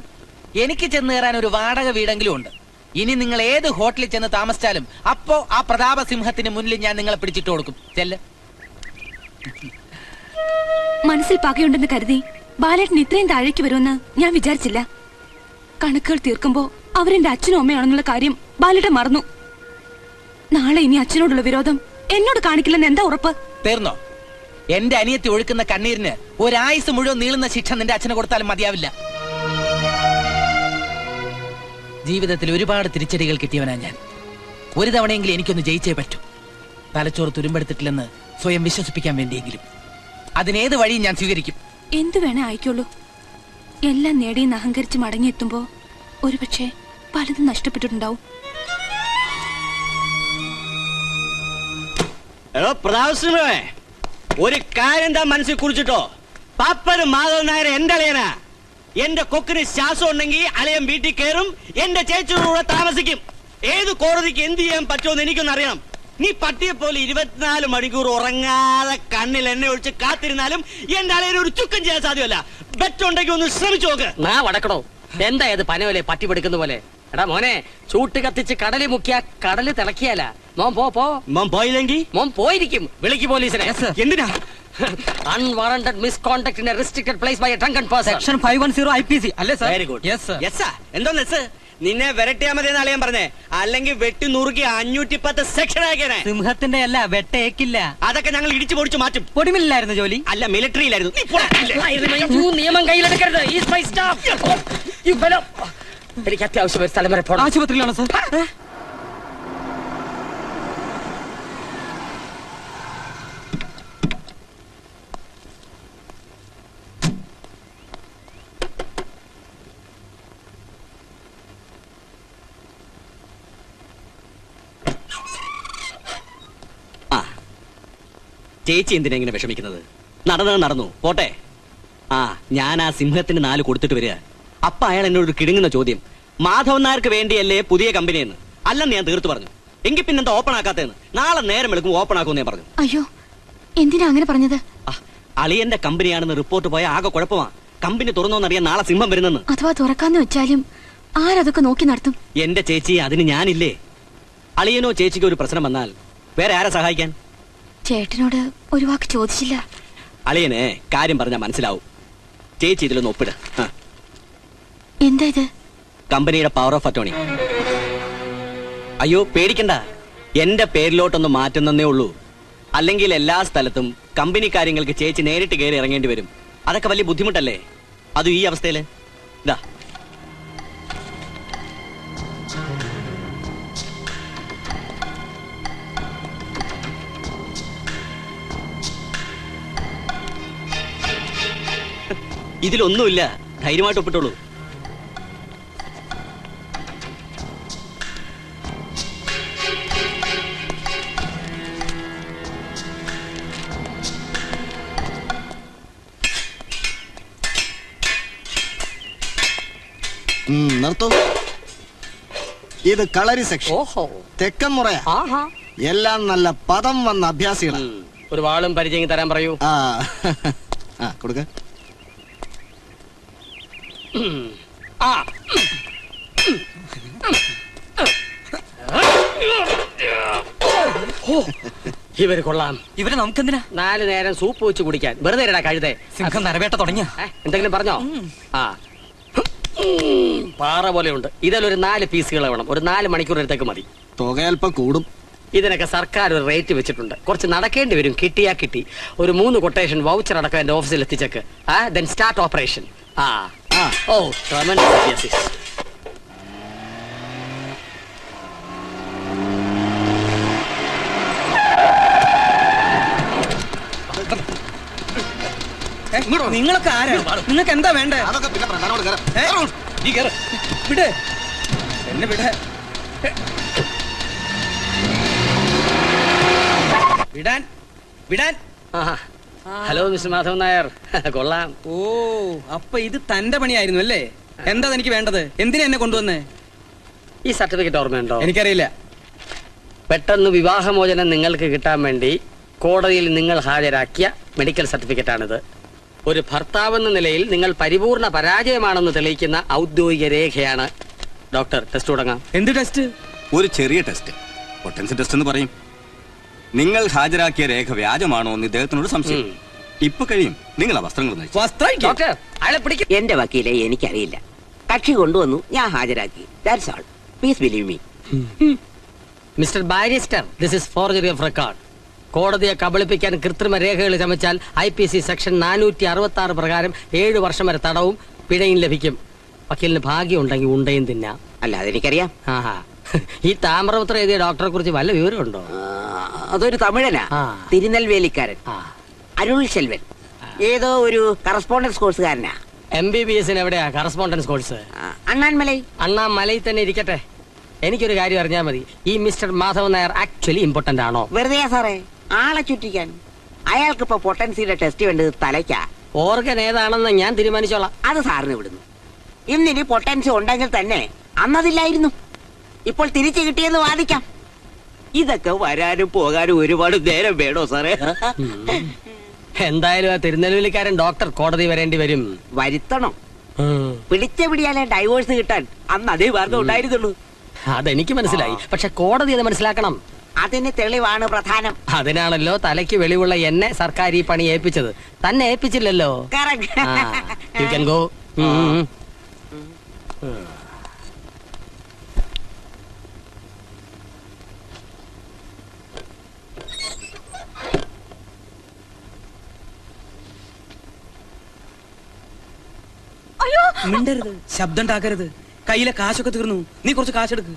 Speaker 14: എനിക്ക് ചെന്ന് കയറാൻ ഒരു വാടക വീടെങ്കിലും ഉണ്ട്. ഇനി നിങ്ങൾ ഏത് ഹോട്ടലിൽ ചെന്ന് താമസിച്ചാലും അപ്പോ ആ പ്രതാപസിംഹത്തിന് മുന്നിൽ ഞാൻ നിങ്ങളെ പിടിച്ചിട്ട് കൊടുക്കും. ചെല്ല്.
Speaker 7: മനസ്സിൽ പകയുണ്ടെന്ന് കരുതി ബാലേട്ടൻ ഇത്രയും താഴേക്ക് വരുമെന്ന് ഞാൻ വിചാരിച്ചില്ല. കണക്കുകൾ തീർക്കുമ്പോ അവരെന്റെ അച്ഛനും അമ്മയാണെന്നുള്ള കാര്യം ബാലേട്ടൻ മറന്നു. നാളെ ഇനി അച്ഛനോടുള്ള വിരോധം എന്നോട് കാണിക്കില്ലെന്ന് എന്താ ഉറപ്പ്?
Speaker 14: തീർന്നോ? എന്റെ അനിയത്തി ഒഴുക്കുന്ന കണ്ണീരിന് ഒരായുസ് മുഴുവൻ നീളുന്ന ശിക്ഷ നിന്റെ അച്ഛന് കൊടുത്താലും മതിയാവില്ല. ജീവിതത്തിൽ ഒരുപാട് തിരിച്ചടികൾ കിട്ടിയവനാ ഞാൻ. ഒരു തവണയെങ്കിലും എനിക്കൊന്ന് ജയിച്ചേ പറ്റൂ. തലച്ചോറ് തുരുമ്പെടുത്തിട്ടില്ലെന്ന് സ്വയം വിശ്വസിപ്പിക്കാൻ വേണ്ടിയെങ്കിലും. അതിനേത് വഴിയും ഞാൻ സ്വീകരിക്കും.
Speaker 7: എന്തു വേണേ ആയിക്കോളൂ. എല്ലാം നേടിയെന്ന് അഹങ്കരിച്ച് മടങ്ങിയെത്തുമ്പോ ഒരുപക്ഷെ പലതും നഷ്ടപ്പെട്ടിട്ടുണ്ടാവും.
Speaker 10: പ്രതാപസിംഹമേ, ഒരു കാര്യം താൻ മനസ്സിൽ കുറിച്ചിട്ടോ. പാപ്പനും മാധവൻ നായർ എന്റെ അളിയനാ. എന്റെ കൊക്കിന് ശ്വാസം ഉണ്ടെങ്കിൽ അളിയൻ വീട്ടിൽ കയറും, എന്റെ ചേച്ചിയോടെ താമസിക്കും. ഏത് കോടതിക്ക് എന്ത് ചെയ്യാൻ പറ്റുമെന്ന് എനിക്കൊന്നറിയണം. നീ പട്ടിയെ പോലെ 24 മണിക്കൂർ ഉറങ്ങാതെ കണ്ണിൽ എണ്ണ ഒഴിച്ച് കാത്തിരുന്നാലും എന്റെ അളിയന് ഒരു ചുക്കം ചെയ്യാൻ സാധ്യമല്ല. ബെറ്റുണ്ടെങ്കിൽ ഒന്ന് ശ്രമിച്ചു നോക്ക്.
Speaker 13: നാ വടക്കണോ? എന്താ ഇത് പനവലെ പട്ടി പിടിക്കുന്ന പോലെ? എടാ മോനെ, ചൂട്ട് കത്തിച്ച് കടലിൽ മുക്കിയ കടല് തിളക്കിയാല. മോൻ പോ.
Speaker 10: മോൻ പോയില്ലെങ്കിൽ
Speaker 13: മോൻ പോയിരിക്കും. വിളിക്ക് പോലീസിനെ.
Speaker 10: എന്തിനാ?
Speaker 13: Unwarranted misconduct in a restricted place by a drunken person.
Speaker 2: Section 510 IPC അല്ലേ sir?
Speaker 10: Very good.
Speaker 2: Yes sir.
Speaker 10: Yes. എന്തോന്ന് എസ്? നിന്നെ വരട്ടിയാ മതിയെന്ന് അളിയാൻ പറഞ്ഞേ. അല്ലെങ്കിൽ വെട്ടി നുറുക്കി 510 സെക്ഷൻ ആക്കിയനെ.
Speaker 2: സിംഹത്തിന്റെ അല്ല, വെട്ടേക്കില്ല.
Speaker 10: അതൊക്കെ ഞങ്ങൾ ഇടിച്ചു പൊടിച്ചു മാറ്റും.
Speaker 2: പൊടിമില്ലായിരുന്നു ജോലി?
Speaker 10: അല്ല, മിലിറ്ററിയിലായിരുന്നു.
Speaker 13: നിയമം കയ്യിലെടുക്കരുത്. എനിക്ക് അത്യാവശ്യം ഒരു സ്ഥലം വരെ പോകണം.
Speaker 2: ആശുപത്രിയിലാണ് സർ.
Speaker 10: ചേച്ചി എന്തിനാ ഇങ്ങനെ വിഷമിക്കുന്നത്? നടന്നു പോട്ടെ. ഞാൻ ആ സിംഹത്തിന് 4 കൊടുത്തിട്ട് വരിക. അപ്പൊ അയാൾ എന്നോട് കിടുങ്ങുന്ന ചോദ്യം, മാധവൻ നായർക്ക് വേണ്ടിയല്ലേ പുതിയ കമ്പനിയെന്ന്. അല്ലെന്ന് ഞാൻ തീർത്തു പറഞ്ഞു. എങ്കിൽ പിന്നെന്താ ഓപ്പൺ ആക്കാത്തതെന്ന്. നാളെ നേരം എടുക്കും ഓപ്പൺ ആക്കുമെന്ന് ഞാൻ പറഞ്ഞു.
Speaker 7: അയ്യോ, എന്തിനാ അങ്ങനെ പറഞ്ഞത്?
Speaker 10: അളിയന്റെ കമ്പനിയാണെന്ന് റിപ്പോർട്ട് പോയ ആകെ കുഴപ്പമാ. കമ്പനി തുറന്നോന്നറിയാൻ നാളെ സിംഹം വരുന്നെന്ന്.
Speaker 7: അഥവാ തുറക്കാന്ന് വെച്ചാലും ആരതൊക്കെ നോക്കി നടത്തും?
Speaker 10: എന്റെ ചേച്ചി, അതിന് ഞാനില്ലേ. അളിയനോ ചേച്ചിക്കോ ഒരു പ്രശ്നം വന്നാൽ വേറെ ആരെ സഹായിക്കാൻ?
Speaker 7: ചേട്ടനോട് ഒരു വാക്ക് ചോദിച്ചില്ല.
Speaker 10: അളിയനെ കാര്യം പറഞ്ഞാൽ മനസ്സിലാവും. ചേച്ചി ഇതിലൊന്ന് ഒപ്പിട്.
Speaker 7: എന്താ ഇത്?
Speaker 10: കമ്പനിയുടെ പവർ ഓഫ് അറ്റോർണി. അയ്യോ പേടിക്കണ്ട, എന്റെ പേരിലോട്ടൊന്ന് മാറ്റുന്നേ ഉള്ളൂ. അല്ലെങ്കിൽ എല്ലാ സ്ഥലത്തും കമ്പനി കാര്യങ്ങൾക്ക് ചേച്ചി നേരിട്ട് കയറി ഇറങ്ങേണ്ടി വരും. അതൊക്കെ വലിയ ബുദ്ധിമുട്ടല്ലേ? അതും ഈ അവസ്ഥയില്. ഇതാ ഇതിലൊന്നുമില്ല. ധൈര്യമായിട്ട് ഒപ്പിട്ടോളൂ.
Speaker 12: നിർത്തൂ. ഇത് കളരി സെക്ഷൻ.
Speaker 13: ഓഹോ,
Speaker 12: തെക്കൻ മുറയാ.
Speaker 13: ആഹാ.
Speaker 12: എല്ലാം നല്ല പദം വന്ന അഭ്യാസികളാ.
Speaker 13: ഒരു വാളും പരിചയം തരാൻ പറയൂ.
Speaker 12: ആ കൊടുക്ക.
Speaker 13: ഇവര് കൊള്ളാം.
Speaker 2: ഇവരെ നമുക്കെന്തിനാ?
Speaker 13: 4 നേരം സൂപ്പ് വെച്ച് കുടിക്കാൻ. വെറുതെ ഇരടാ കഴുതേ.
Speaker 2: സിംഹം നരവേട്ട തുടങ്ങിയ
Speaker 13: എന്തെങ്കിലും പറഞ്ഞോ? ആ പാറ പോലെയുണ്ട്. ഇതിലൊരു 4 പീസുകൾ വേണം. ഒരു 4 മണിക്കൂർ എടുത്തേക്ക് മതി.
Speaker 12: തുക അല്പം കൂടും.
Speaker 13: ഇതിനൊക്കെ സർക്കാർ ഒരു റേറ്റ് വെച്ചിട്ടുണ്ട്. കുറച്ച് നടക്കേണ്ടി വരും. കിട്ടിയാ കിട്ടി. ഒരു 3 കൊട്ടേഷൻ വൗച്ചർ അടക്കം എന്റെ ഓഫീസിൽ എത്തിച്ചേക്ക്. Then start operation. Oh tremendous.
Speaker 2: നിങ്ങളൊക്കെ ആരാണ്? നിങ്ങൾക്ക് എന്താ വേണ്ടേ?
Speaker 12: അതൊക്കെ പിന്നെ പ്രധാനോട് കയറാം.
Speaker 2: നീ കേറ്. വിട് എന്നെ, വിട്. വിടാൻ വിടാൻ.
Speaker 13: Hello mister Madhavan Nair. കൊള്ളാം.
Speaker 2: ഓ, അപ്പൊ ഇത് തന്റെ പണിയായിരുന്നു അല്ലേ? എന്താ എനിക്ക് വേണ്ടത്? എന്തിനാ എന്നെ കൊണ്ടുവന്നേ?
Speaker 13: ഈ സർട്ടിഫിക്കറ്റ് ഓർമ്മയുണ്ടോ?
Speaker 2: എനിക്കറിയില്ല.
Speaker 13: പെട്ടെന്ന് വിവാഹമോചനം നിങ്ങൾക്ക് കിട്ടാൻ വേണ്ടി കോടതിയിൽ നിങ്ങൾ ഹാജരാക്കിയ മെഡിക്കൽ സർട്ടിഫിക്കറ്റ് ആണിത്. ഒരു ഭർത്താവെന്ന നിലയിൽ നിങ്ങൾ പരിപൂർണ പരാജയമാണെന്ന് തെളിയിക്കുന്ന ഔദ്യോഗിക രേഖയാണ്. ഡോക്ടർ, ടെസ്റ്റ് തുടങ്ങാം.
Speaker 2: എന്ത് ടെസ്റ്റ്?
Speaker 8: ഒരു ചെറിയ ടെസ്റ്റ്, പൊട്ടൻസി ടെസ്റ്റ് എന്ന് പറയും. നിങ്ങൾ ഹാജരാക്കിയ രേഖ വ്യാജമാണോ എന്ന് ഇദ്ദേഹത്തിനോട് സംശയം. ഇപ്പൊ കഴിയും. നിങ്ങൾ ആ വസ്ത്രങ്ങൾ
Speaker 13: ഡോക്ടർ, അയാളെ പിടിക്കും.
Speaker 5: എന്റെ വക്കീലെ എനിക്കറിയില്ല. കക്ഷി കൊണ്ടുവന്നു, ഞാൻ ഹാജരാക്കി. That's all. Please believe me.
Speaker 13: Mister barrister, this is forgery of record. കോടതിയെ കബളിപ്പിക്കാൻ കൃത്രിമ രേഖകൾ ചമച്ചാൽ IPC സെക്ഷൻ 466 പ്രകാരം 7 വർഷം വരെ തടവും പിഴയും ലഭിക്കും. വക്കീലിന് ഭാഗ്യം ഉണ്ടെങ്കിൽ ഉണ്ടയും തിന്നാം.
Speaker 5: അല്ല, അതെനിക്കറിയാം.
Speaker 13: ഈ താമ്രപത്രം എഴുതിയ ഡോക്ടറെ കുറിച്ച് വല്ല വിവരമുണ്ടോ?
Speaker 5: അതൊരു തമിഴനാ, തിരുനെൽവേലിക്കാരൻ, അരുൾ ശെൽവൻ. ഏതോ ഒരു കറസ്പോണ്ടൻസ് കോഴ്സുകാരനാ.
Speaker 13: MBBS എവിടെയാ കറസ്പോണ്ടൻസ് കോഴ്സ്?
Speaker 5: അണ്ണാൻമലൈ.
Speaker 13: അണ്ണാമലൈ തന്നെ ഇരിക്കട്ടെ. എനിക്കൊരു കാര്യം അറിഞ്ഞാൽ മതി. ഈ mister Madhavan Nair actually important ആണോ?
Speaker 5: വെറുതെ സാറേ, ആളെ ചുറ്റിക്കാൻ. അയാൾക്കിപ്പോ പൊട്ടൻസിയുടെ ടെസ്റ്റ് വേണ്ടത് തലയ്ക്കാ.
Speaker 13: ഓർഗൻ ഏതാണെന്ന് ഞാൻ തീരുമാനിച്ചോളാം.
Speaker 5: അത് സാറിന് വിടുന്നു. ഇന്നിനി പൊട്ടൻസി ഉണ്ടെങ്കിൽ തന്നെ അന്നതില്ലായിരുന്നു. ഇപ്പോൾ തിരിച്ചു കിട്ടിയെന്ന് വാദിക്കാം. ഇതൊക്കെ വരാനും പോകാനും ഒരുപാട് നേരം വേണോ സാറേ?
Speaker 13: എന്തായാലും ആ തിരുനെൽവേലിക്കാരൻ ഡോക്ടർ കോടതി വരേണ്ടി വരും.
Speaker 5: വരുത്തണം. പിടിച്ച പിടിയാലേ ഡൈവോഴ്സ് കിട്ടാൻ അന്ന് അതേ മാർഗം ഉണ്ടായിരുന്നുള്ളൂ.
Speaker 13: അതെനിക്ക് മനസ്സിലായി. പക്ഷെ കോടതി അത് മനസ്സിലാക്കണം.
Speaker 5: അതിന് തെളിവാണ് പ്രധാനം.
Speaker 13: അതിനാണല്ലോ തലയ്ക്ക് വെളിവുള്ള എന്നെ സർക്കാർ ഈ പണി ഏൽപ്പിച്ചത്. തന്നെ ഏൽപ്പിച്ചില്ലല്ലോ. U can go.
Speaker 2: മിണ്ടരുത്, ശബ്ദം ഉണ്ടാക്കരുത്. കയ്യിലെ കാശൊക്കെ തീർന്നു. നീ കുറച്ച് കാശെടുക്ക്.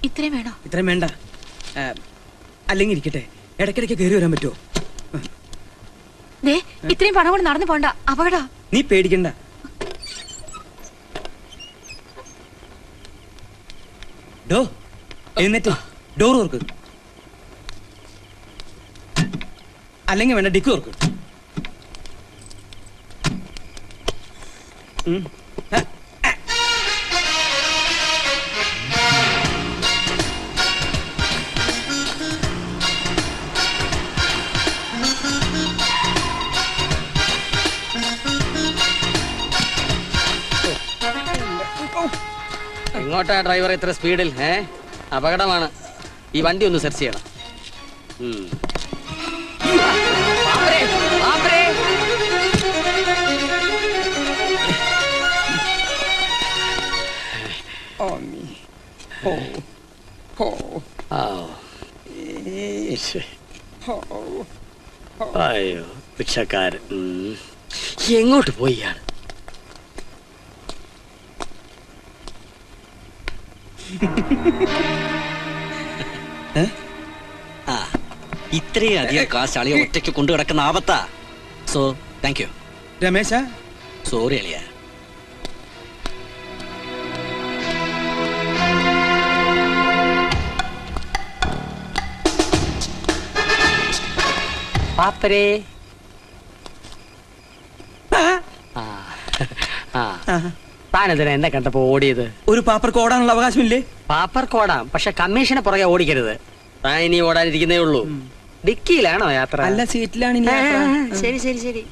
Speaker 7: ഇത്രയും വേണോ?
Speaker 2: ഇത്രയും വേണ്ട. അല്ലെങ്കിൽ ഇരിക്കട്ടെ, ഇടയ്ക്കിടയ്ക്ക് കയറി വരാൻ പറ്റുമോ?
Speaker 7: ഇത്രയും പണം കൊണ്ട് നടന്നു പോണ്ട, അപകട.
Speaker 2: നീ പേടിക്കണ്ട. എന്നിട്ട് ഡോർ ഓർക്ക്. അല്ലെങ്കിൽ വേണ്ട, ഡിക്ക് ഓർക്ക്.
Speaker 13: എങ്ങോട്ടാ ഡ്രൈവർ ഇത്ര സ്പീഡിൽ? അപകടമാണ്. ഈ വണ്ടി ഒന്ന് സെർച്ച് ചെയ്യണം. അയ്യോ ഭിക്ഷക്കാരൻ എങ്ങോട്ട് പോയി?
Speaker 10: ഇത്രയും അധികം കാശ് അളിയ ഒറ്റയ്ക്ക് കൊണ്ടു കിടക്കുന്ന ആപത്താ. സോ താങ്ക് യു
Speaker 2: രമേശ.
Speaker 10: സോറി അളിയ.
Speaker 13: പാപ്പരേ. താനെന്തിനാ എന്നെ കണ്ടപ്പോ ഓടിയത്?
Speaker 2: ഒരു പാപ്പർക്ക് ഓടാനുള്ള അവകാശമില്ലേ?
Speaker 13: പാപ്പർക്ക് ഓടാം, പക്ഷെ കമ്മീഷനെ പുറകെ ഓടിക്കരുത്. താൻ ഇനി ഓടാനിരിക്കുന്നേ ഉള്ളൂ. ഡിക്കിയിലാണോ യാത്ര?
Speaker 2: അല്ല, സീറ്റിലാണ് ഇനി യാത്ര.
Speaker 13: ശരി ശരി ശരി.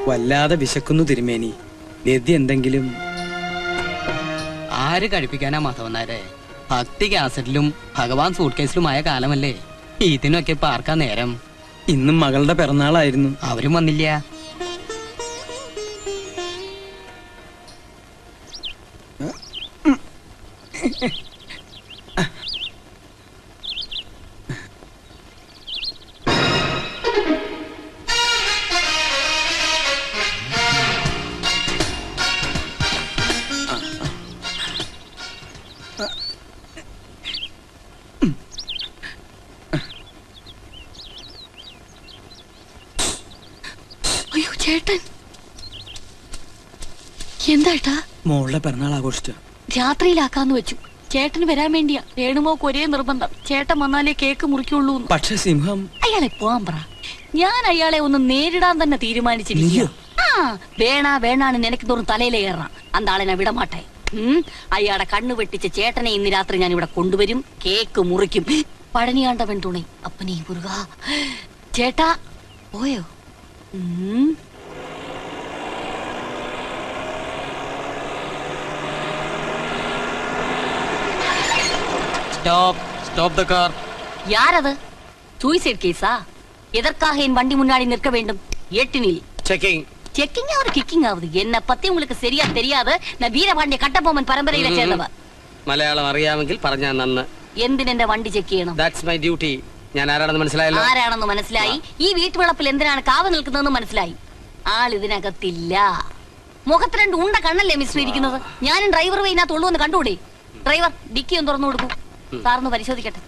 Speaker 2: വല്ലാതെ വിശക്കുന്നു തിരുമേനി. ലദ്യ എന്തെങ്കിലും?
Speaker 15: ആര് കഴിപ്പിക്കാനാ മാധവന്നാരെ? ഭക്തി കാസറ്റിലും ഭഗവാൻ സൂട്ട് കേസിലുമായ കാലമല്ലേ. ഇതിനൊക്കെ ഇപ്പൊ ആർക്കാ നേരം?
Speaker 2: ഇന്നും മകളുടെ പിറന്നാളായിരുന്നു.
Speaker 15: അവരും വന്നില്ല.
Speaker 6: അയ്യോ ചേട്ടൻ, എന്തായിട്ടാ?
Speaker 2: മോളുടെ പിറന്നാൾ ആഘോഷിച്ചു.
Speaker 6: രാത്രിയിലാക്കാന്ന് വെച്ചു. ചേട്ടന് വരാൻ വേണ്ടിയാ. രേണുമോക്ക് ഒരേ നിർബന്ധം, ചേട്ടൻ വന്നാലേ കേക്ക് മുറിക്കുള്ളൂ.
Speaker 2: പക്ഷെ സിംഹം
Speaker 6: അയാളെ പോവാൻ പറ. ഞാൻ അയാളെ ഒന്ന് നേരിടാൻ തന്നെ തീരുമാനിച്ചിരിക്കുക. വേണാണ് നിനക്ക് തോറും തലയിലെ കയറാം. അന്താളെ ഞാൻ വിടമാട്ടെ. അയാളെ കണ്ണു വെട്ടിച്ച് ചേട്ടനെ ഇന്ന് രാത്രി ഞാൻ ഇവിടെ കൊണ്ടുവരും. കേക്ക് മുറിക്കും. പഴനിയാണ്ടവൻ തുണை അപ്പനീ മുരുക. ചേട്ടാ പോയോ?
Speaker 15: Stop the car.
Speaker 6: யாரது? சூசைட் கேஸா? எதற்காக என் வண்டி முன்னாடி நிற்க வேண்டும்? எட்டினில் செக்கிங் ஆகுது, கிக்கிங் ஆகுது. என்ன பத்தி உங்களுக்கு சரியா தெரியாது. நான் வீரபாண்டிய கட்டபொம்மன் പരമ്പരയിലെ ചേർന്നവ.
Speaker 13: മലയാളം അറിയാമെങ്കിൽ പറഞ്ഞാൽ നന്ന്.
Speaker 6: എന്തിനെന്റെ വണ്ടി ചെക്ക് ചെയ്യണം?
Speaker 13: That's my duty. ഞാൻ ആരാണെന്ന് മനസ്സിലായല്ലോ.
Speaker 6: ആരാണെന്ന് മനസ്സിലായി. ഈ വീട്ടുവളപ്പിൽ എന്തിനാണ് കാവ് നിൽക്കുന്നതെന്ന് മനസ്സിലായി. ആൾ ഇതിനകത്തില്ല. മുഖത്ത് രണ്ട് ഉണ്ട കണ്ണല്ലേ മിസ്റ്റർ ഇരിക്കുന്നത്. ഞാനും ഡ്രൈവർ ഇതിനകത്തുള്ളൂ എന്ന് കണ്ടുകൂടെ? ഡ്രൈവർ ഡിക്കി ഒന്ന് തുറന്നു കൊടുക്കൂ. സാറിന് പരിശോധിക്കട്ടെ.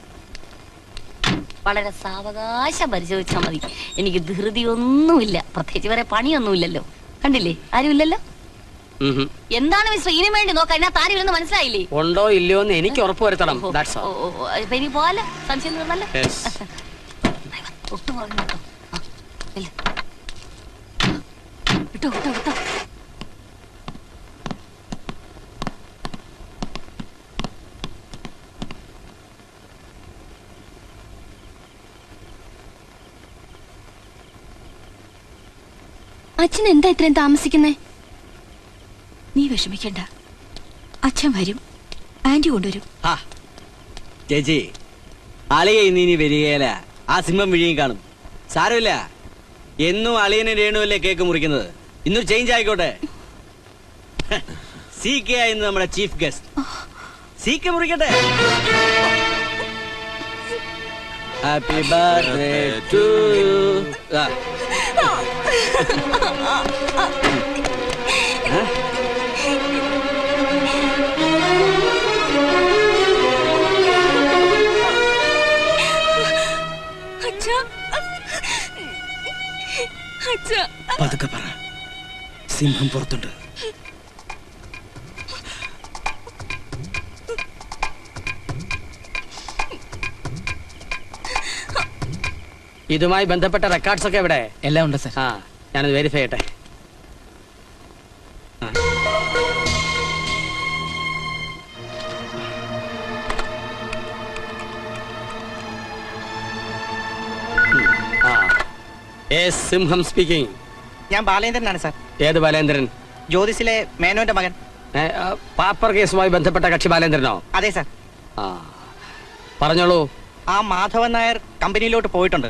Speaker 6: വളരെ സാവകാശം പരിശോധിച്ചാൽ മതി. എനിക്ക് ധൃതിയൊന്നുമില്ല. പ്രത്യേകിച്ച് വേറെ പണിയൊന്നുമില്ലല്ലോ. കണ്ടില്ലേ, ആരുമില്ലല്ലോ. എന്താണ് മിസ്റ്റർ ഇതിനു വേണ്ടി നോക്കാം? അതിനകത്ത് ആരുമില്ലെന്ന് മനസ്സിലായില്ലേ?
Speaker 13: ഉണ്ടോ ഇല്ലയോ എന്ന് എനിക്ക് ഉറപ്പ് വരുത്തണം.
Speaker 6: ഇനി പോവാല്ലേ? സംശയം തീർന്നല്ലോ. ഒട്ടു പറഞ്ഞു കേട്ടോ. വിട്ടോ വിട്ടോ വിട്ടോ. അച്ഛൻ എന്താ ഇത്രയും താമസിക്കുന്നേ? നീ വിഷമിക്കണ്ട, അച്ഛൻ വരും. ആന്റി കൊണ്ടുവരും.
Speaker 10: ചേച്ചി, അളിയ ഇനി വരികയില്ല. ആ സിംഹം വിഴിയും കാണും. സാരമില്ല, എന്നും അളിയനെ രേണുവല്ലേ കേക്ക് മുറിക്കുന്നത്. ഇന്നൊരു ചേഞ്ച് ആയിക്കോട്ടെ. സി കെ ആയിരുന്നു നമ്മുടെ ചീഫ് ഗസ്റ്റ്. സി കെ മുറിക്കട്ടെ. Happy birthday to you.
Speaker 2: പതുക്കെ പറ, സിംഹം പുറത്തുണ്ട്.
Speaker 13: ഇതുമായി ബന്ധപ്പെട്ട റെക്കോർഡ്സ് ഒക്കെ എവിടെ?
Speaker 15: എല്ലാം ഉണ്ട് സർ.
Speaker 13: ഞാനത് വെരിഫൈ ചെയ്യട്ടെ. സിംഹം സ്പീക്കിംഗ്.
Speaker 4: ഞാൻ ബാലേന്ദ്രനാണ് സാർ.
Speaker 13: ഏത് ബാലേന്ദ്രൻ?
Speaker 4: ജ്യോതിസിലെ മേനോന്റെ മകൻ.
Speaker 13: പാപ്പർ കേസുമായി ബന്ധപ്പെട്ട കക്ഷി ബാലേന്ദ്രനോ?
Speaker 4: അതെ സാർ.
Speaker 13: പറഞ്ഞോളൂ.
Speaker 4: ആ മാധവൻ നായർ കമ്പനിയിലോട്ട് പോയിട്ടുണ്ട്.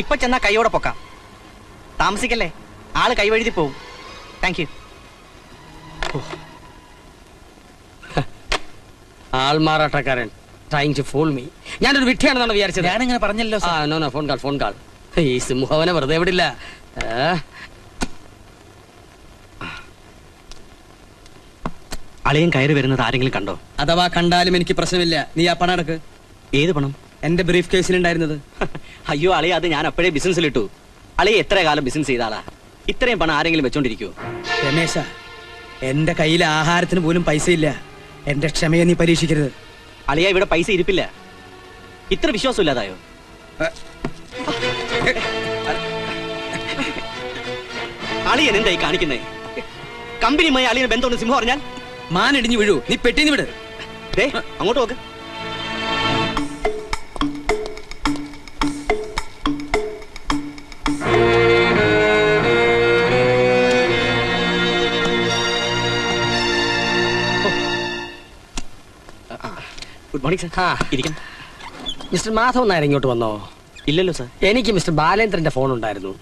Speaker 4: ഇപ്പൊ ചെന്നാ കൈയോടെ പൊക്കാം. താമസിക്കല്ലേ, ആള് കൈവഴുതി പോവും. Thank you.
Speaker 13: ആൾമാറാട്ടക്കാരൻ. Trying to fool me. ഞാനൊരു വിട്ടിയാണെന്നാണ് വിചാരിച്ചത്.
Speaker 14: ഞാനിങ്ങനെ പറഞ്ഞല്ലോ.
Speaker 13: Phone call. ഈ സിംഹവനെ വെറുതെ വിടില്ല.
Speaker 10: അളിയൻ കയറി വരുന്നത് ആരെങ്കിലും കണ്ടോ?
Speaker 2: അഥവാ കണ്ടാലും എനിക്ക് പ്രശ്നമില്ല. നീ ആ പണം എടുക്ക്.
Speaker 10: ഏത് പണം?
Speaker 2: എന്റെ ബ്രീഫ് കേസിലുണ്ടായിരുന്നത്.
Speaker 10: അയ്യോ അളിയ, അത് ഞാൻ അപ്പോഴേ ബിസിനസ്സിലിട്ടു. അളിയ എത്ര കാലം ബിസിനസ് ചെയ്ത ആളാ? ഇത്രയും പണം ആരെങ്കിലും വെച്ചോണ്ടിരിക്കുവോ?
Speaker 2: രമേശ, എന്റെ കയ്യിൽ ആഹാരത്തിന് പോലും പൈസ ഇല്ല. എന്റെ ക്ഷമയെ നീ പരീക്ഷിക്കരുത്.
Speaker 10: അളിയ, ഇവിടെ പൈസ ഇരിപ്പില്ല. ഇത്ര വിശ്വാസമില്ലാതായോ? അളിയൻ എന്തായി കാണിക്കുന്നേ? കമ്പനിയുമായി അളിയന് ബന്ധമുണ്ട് സിംഹം പറഞ്ഞാൽ
Speaker 2: മാനിടിഞ്ഞു വീഴൂ. നീ പെട്ടിന്ന് വിട്.
Speaker 10: അങ്ങോട്ട് നോക്ക്. Good morning sir. ഇരിക്കണം.
Speaker 13: മിസ്റ്റർ മാധവൻ നായർ ഇങ്ങോട്ട് വന്നോ?
Speaker 10: ഇല്ലല്ലോ സാർ.
Speaker 13: എനിക്ക് മിസ്റ്റർ ബാലേന്ദ്രന്റെ ഫോൺ ഉണ്ടായിരുന്നു.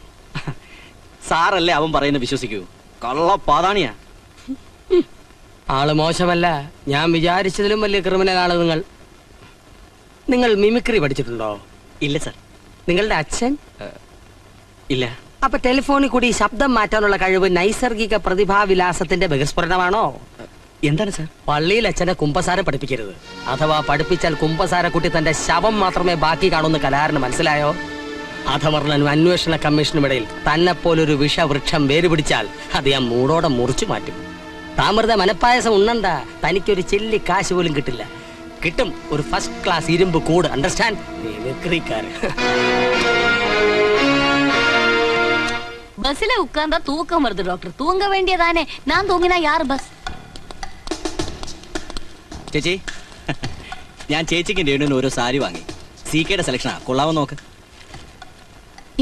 Speaker 10: സാറല്ലേ അവൻ പറയുന്നത് വിശ്വസിക്കൂ? കള്ള പാതാണിയാ.
Speaker 13: ആള് മോശമല്ല. ഞാൻ വിചാരിച്ചതിലും വലിയ ക്രിമിനലാണ് നിങ്ങൾ. നിങ്ങൾ മിമിക്രി പഠിച്ചിട്ടുണ്ടോ?
Speaker 10: ഇല്ല സാർ.
Speaker 13: നിങ്ങളുടെ അച്ഛൻ?
Speaker 10: ഇല്ല.
Speaker 13: അപ്പൊ ടെലിഫോണിൽ കൂടി ശബ്ദം മാറ്റാനുള്ള കഴിവ് നൈസർഗിക പ്രതിഭാവിലാസത്തിന്റെ ബഹിസ്ഫുരണമാണോ?
Speaker 10: എന്താണ് സാർ?
Speaker 13: പള്ളിയിൽ അച്ഛനെ കുമ്പസാര പഠിപ്പിക്കരുത്. അഥവാ പഠിപ്പിച്ചാൽ കുമ്പസാരക്കുട്ടി തന്റെ ശവം മാത്രമേ ബാക്കി കാണുന്ന കലാകാരന് മനസ്സിലായോ? അധവർണ്ണനും അന്വേഷണ കമ്മീഷനും ഇടയിൽ തന്നെ പോലൊരു വിഷവൃക്ഷം വേരുപിടിച്ചാൽ അത് ഞാൻ മൂടോടെ മുറിച്ചു മാറ്റും. താമൃത മനപ്പായസം ഉണ്ണണ്ട. തനിക്കൊരു ചെല്ലി കാശ് പോലും കിട്ടില്ല. കിട്ടും ഒരു ഫസ്റ്റ് ക്ലാസ് ഇരുമ്പ് കൂട്. അണ്ടർസ്റ്റാൻഡ്?
Speaker 6: பஸ்ல உட்கார்ந்தா தூக்கம் வருது டாக்டர். தூங்க வேண்டியதானே. நான் தூங்கினா யாரு பஸ்?
Speaker 10: ചേച്ചി, ഞാൻ ചേച്ചിക്ക് രേണുവിന് ഒരു സാരി വാങ്ങി. സികെയുടെ സെലക്ഷനാ. കൊള്ളാവോ നോക്ക്.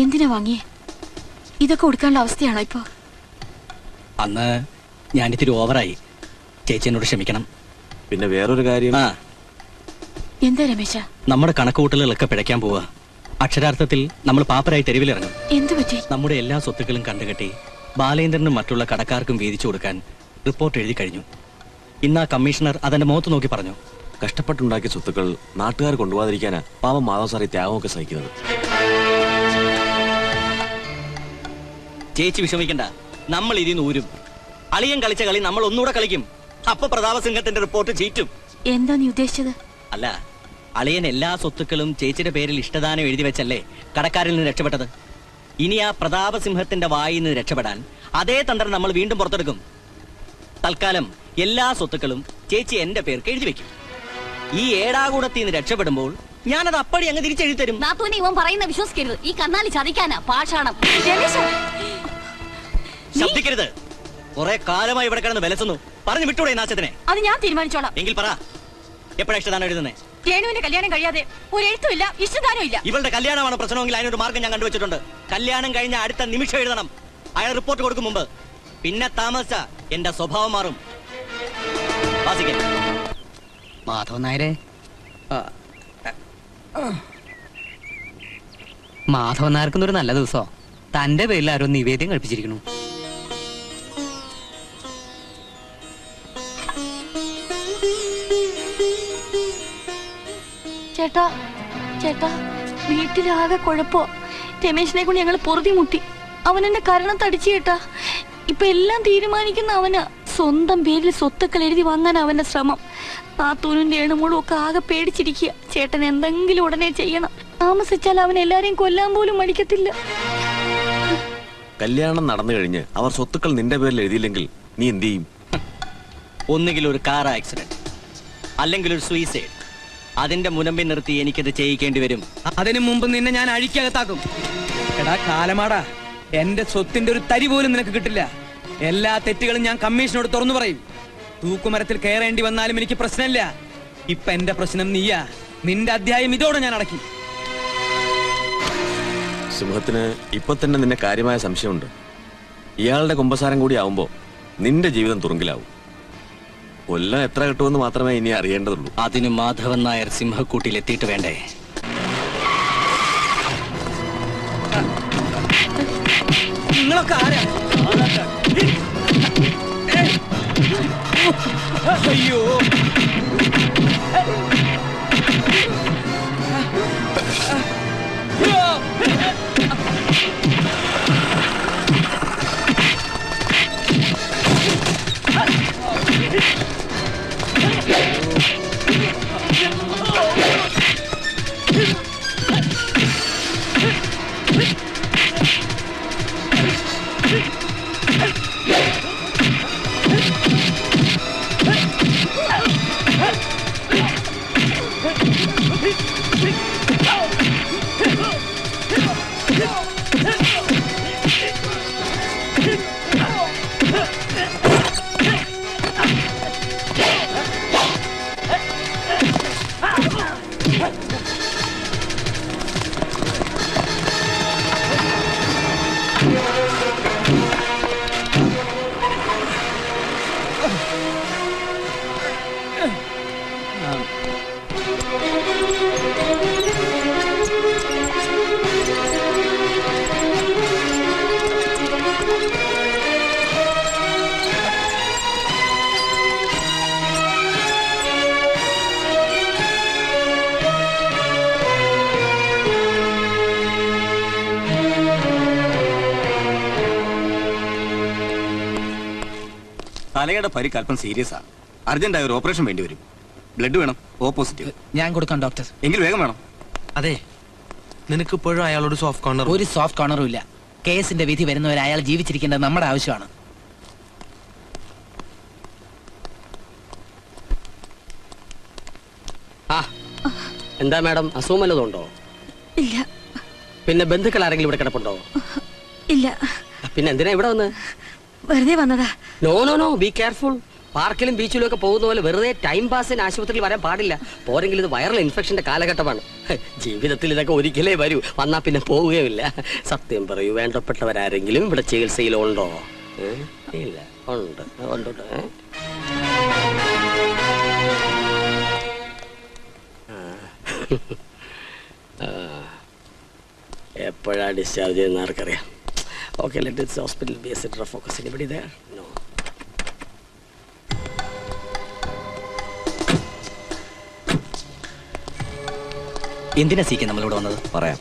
Speaker 7: എന്തിനാ വാങ്ങിയേ? ഇതൊക്കെ കൊടുക്കാനുള്ള അവസ്ഥയാണോ ഇപ്പൊ?
Speaker 10: അന്ന് ഞാൻ ഇത്തിരി ഓവറായി. ചേച്ചി എന്നോട് ക്ഷമിക്കണം.
Speaker 11: പിന്നെ വേറൊരു കാര്യം.
Speaker 7: എന്താ രമേശ?
Speaker 10: നമ്മുടെ കണക്കുകൂട്ടലുകളൊക്കെ പിഴയ്ക്കാൻ പോവാ. അക്ഷരാർത്ഥത്തിൽ നമ്മൾ പാപ്പരായി തെരുവിലിറങ്ങും.
Speaker 7: എന്തു പറ്റി?
Speaker 10: നമ്മുടെ എല്ലാ സ്വത്തുക്കളും കണ്ടുകെട്ടി ബാലേന്ദ്രനും മറ്റുള്ള കടക്കാർക്കും വീതിച്ചു കൊടുക്കാൻ റിപ്പോർട്ട് എഴുതി കഴിഞ്ഞു. ഇന്ന് ആ കമ്മീഷണർ അതെന്റെ മുഖത്ത് നോക്കി പറഞ്ഞു,
Speaker 11: കഷ്ടപ്പെട്ടുണ്ടാക്കിയ സ്വത്തുക്കൾ നാട്ടുകാർ കൊണ്ടുപോകാതിരിക്കാനാ പാവം മാധവ് സാറി ത്യാഗമൊക്കെ സഹിക്കുന്നത്.
Speaker 10: ചേച്ചി വിഷമിക്കണ്ട, നമ്മൾ ഇതിന്ന് ഊരും. അളിയൻ കളിച്ച കളി നമ്മൾ ഒന്നുകൂടെ കളിക്കും. അപ്പൊ പ്രതാപസിംഹത്തിന്റെ റിപ്പോർട്ട് ചീറ്റും.
Speaker 7: എന്താ നീ ഉദ്ദേശിച്ചത്?
Speaker 10: അല്ല, അളിയൻ എല്ലാ സ്വത്തുക്കളും ചേച്ചിയുടെ പേരിൽ ഇഷ്ടദാനം എഴുതി വെച്ചല്ലേ കടക്കാരിൽ നിന്ന് രക്ഷപ്പെട്ടത്. ഇനി ആ പ്രതാപസിംഹത്തിന്റെ വായിൽ നിന്ന് രക്ഷപ്പെടാൻ അതേ തന്ത്രം നമ്മൾ വീണ്ടും പുറത്തെടുക്കും. തൽക്കാലം എല്ലാ സ്വത്തുക്കളും ചേച്ചി എന്റെ പേർക്ക് എഴുതി വെക്കും. ഈ ഏടാകൂടത്തിൽ നിന്ന് രക്ഷപ്പെടുമ്പോൾ ഞാനത് അപ്പടി അങ്ങ് തിരിച്ചെഴുതി തരും.
Speaker 6: നാത്തൂനെ ഇവൻ പറയുന്ന വിശ്വസിക്കരുത്. ഈ കന്നാലി ചതിക്കാനാ പാഷാണം.
Speaker 10: ശബ്ദിക്കരുത്. കുറെ കാലമായി ഇവിടെ കിടന്ന് വിലസുന്നു. പറഞ്ഞു വിട്ടൂടെ നാശത്തിനെ?
Speaker 7: അത് ഞാൻ തീരുമാനിച്ചോളാം.
Speaker 10: എങ്കിൽ പറ, എപ്പോഴാ ഇഷ്ടദാനം എഴുതുന്നേ?
Speaker 7: രേണുവിന്റെ കല്യാണം കഴിയാതെ ഒരു എഴുത്തുമില്ല, ഇഷ്ടദാനവും ഇല്ല.
Speaker 10: ഇവളുടെ കല്യാണമാണ് പ്രശ്നമെങ്കിൽ അതിനൊരു മാർഗം ഞാൻ കണ്ടുവച്ചിട്ടുണ്ട്. കല്യാണം കഴിഞ്ഞ അടുത്ത നിമിഷം എഴുതണം. അയാൾ റിപ്പോർട്ട് കൊടുക്കും മുമ്പ്. പിന്നെ താമസിച്ച എന്റെ സ്വഭാവം മാറും.
Speaker 15: മാധവൻ നായരെ, മാധവൻ നായർക്കുന്നൊരു നല്ല ദിവസോ. തന്റെ പേരിൽ ആരോ നിവേദ്യം കഴിപ്പിച്ചിരിക്കണു.
Speaker 7: ചേട്ടാ, ചേട്ടാ, വീട്ടിലാകെ കുഴപ്പോ. രമേശിനെ കൊണ്ട് ഞങ്ങൾ പൊറുതി മുട്ടി. അവൻ എന്നെ കരണം തടിച്ചു ചേട്ടാ. ഇപ്പൊ എല്ലാം തീരുമാനിക്കുന്ന അവന്. സ്വന്തം പേരിൽ സ്വത്തുക്കൾ എഴുതി വാങ്ങാൻ അവന്റെ ശ്രമം. നാത്തൂനും രേണുമോളും ഒക്കെ ആകെ പേടിച്ചിരിക്കുക. ചേട്ടൻ എന്തെങ്കിലും ഉടനെ ചെയ്യണം. താമസിച്ചാൽ അവൻ എല്ലാരെയും കൊല്ലാൻ പോലും മടിക്കത്തില്ല.
Speaker 11: കല്യാണം നടന്നു കഴിഞ്ഞ് അവർ സ്വത്തുക്കൾ നിന്റെ പേരിൽ എഴുതിയില്ലെങ്കിൽ നീ എന്ത് ചെയ്യും?
Speaker 10: ഒന്നുകിൽ ഒരു കാർ ആക്സിഡന്റ്, അല്ലെങ്കിൽ ഒരു സൂയിസൈഡ്. അതിന്റെ മുനമ്പിൽ നിർത്തി എനിക്കത് ചെയ്യിക്കേണ്ടി വരും.
Speaker 2: അതിനു മുമ്പ് നിന്നെ ഞാൻ അഴിക്കകത്താക്കും. എടാ കാലമാടാ, എന്റെ സ്വത്തിന്റെ ഒരു തരി പോലും നിനക്ക് കിട്ടില്ല. എല്ലാ തെറ്റുകളും ഞാൻ കമ്മീഷനോട് തുറന്നു പറയും. തൂക്കുമരത്തിൽ കയറേണ്ടി വന്നാലും എനിക്ക് പ്രശ്നമില്ല. ഇപ്പൊ എന്റെ പ്രശ്നം നീയാ. നിന്റെ അധ്യായം ഇതോടെ ഞാൻ അടക്കി.
Speaker 11: സിംഹത്തിന് ഇപ്പൊ തന്നെ നിന്നെ കാര്യമായ സംശയമുണ്ട്. ഇയാളുടെ കുമ്പസാരം കൂടി ആവുമ്പോ നിന്റെ ജീവിതം തുറുങ്കിലാവും. കൊല്ലം എത്ര കിട്ടുമെന്ന് മാത്രമേ ഇനി അറിയേണ്ടതുള്ളൂ.
Speaker 10: അതിന് മാധവൻ നായർ സിംഹക്കൂട്ടിൽ എത്തിയിട്ട് വേണ്ടേ?
Speaker 2: നിങ്ങളൊക്കെ ആരാ? അയ്യോ,
Speaker 8: തലയുടെ പരിക്ക് അല്പം സീരിയസാ. അർജന്റായ ഒരു ഓപ്പറേഷൻ വേണ്ടി വരും. ബ്ലഡ് വേണം, ഓ പോസിറ്റീവ്.
Speaker 14: ഞാൻ കൊടുക്കാം ഡോക്ടർ.
Speaker 8: എങ്കിൽ വേഗം വേണം.
Speaker 10: അതെ, നിനക്ക് ഇപ്പോഴും അയാളോട് സോഫ്റ്റ് കോർണർ?
Speaker 14: ഒരു സോഫ്റ്റ് കോർണറും ഇല്ല. കേസിന്റെ വിധി വരുന്നവരെ അയാൾ ജീവിച്ചിരിക്കേണ്ടത് നമ്മുടെ ആവശ്യമാണ്.
Speaker 13: എന്താ മാഡം, അസുഖം വല്ലതുണ്ടോ?
Speaker 7: ഇല്ല.
Speaker 13: പിന്നെ ബന്ധുക്കൾ ആരെങ്കിലും ഇവിടെ കിടപ്പുണ്ടോ?
Speaker 7: ഇല്ല.
Speaker 13: പിന്നെ എന്തിനാ ഇവിടെ വന്ന്?
Speaker 7: വെറുതെ വന്നതാ.
Speaker 13: No no no, be careful. പാർക്കിലും ബീച്ചിലും ഒക്കെ പോകുന്ന പോലെ വെറുതെ ടൈം പാസിന് ആശുപത്രിയിൽ വരാൻ പാടില്ല. പോരെങ്കിലും ഇത് വൈറൽ ഇൻഫെക്ഷന്റെ കാലഘട്ടമാണ്. ജീവിതത്തിൽ ഇതൊക്കെ ഒരിക്കലേ വരൂ, വന്നാ പിന്നെ പോവുകയുമില്ല. സത്യം പറയൂ, വേണ്ടപ്പെട്ടവരാരെങ്കിലും ഇവിടെ ചികിത്സയിലുണ്ടോ? ഇല്ല. ഉണ്ട് ഉണ്ട്. എപ്പോഴാ ഡിസ്ചാർജ് ചെയ്യുന്ന ആർക്കറിയാം. Okay, let this hospital be a centre of focus. Anybody there? No.
Speaker 10: എന്തിനാ സീക്കെ നമ്മളിവിടെ വന്നത്?
Speaker 11: പറയാം.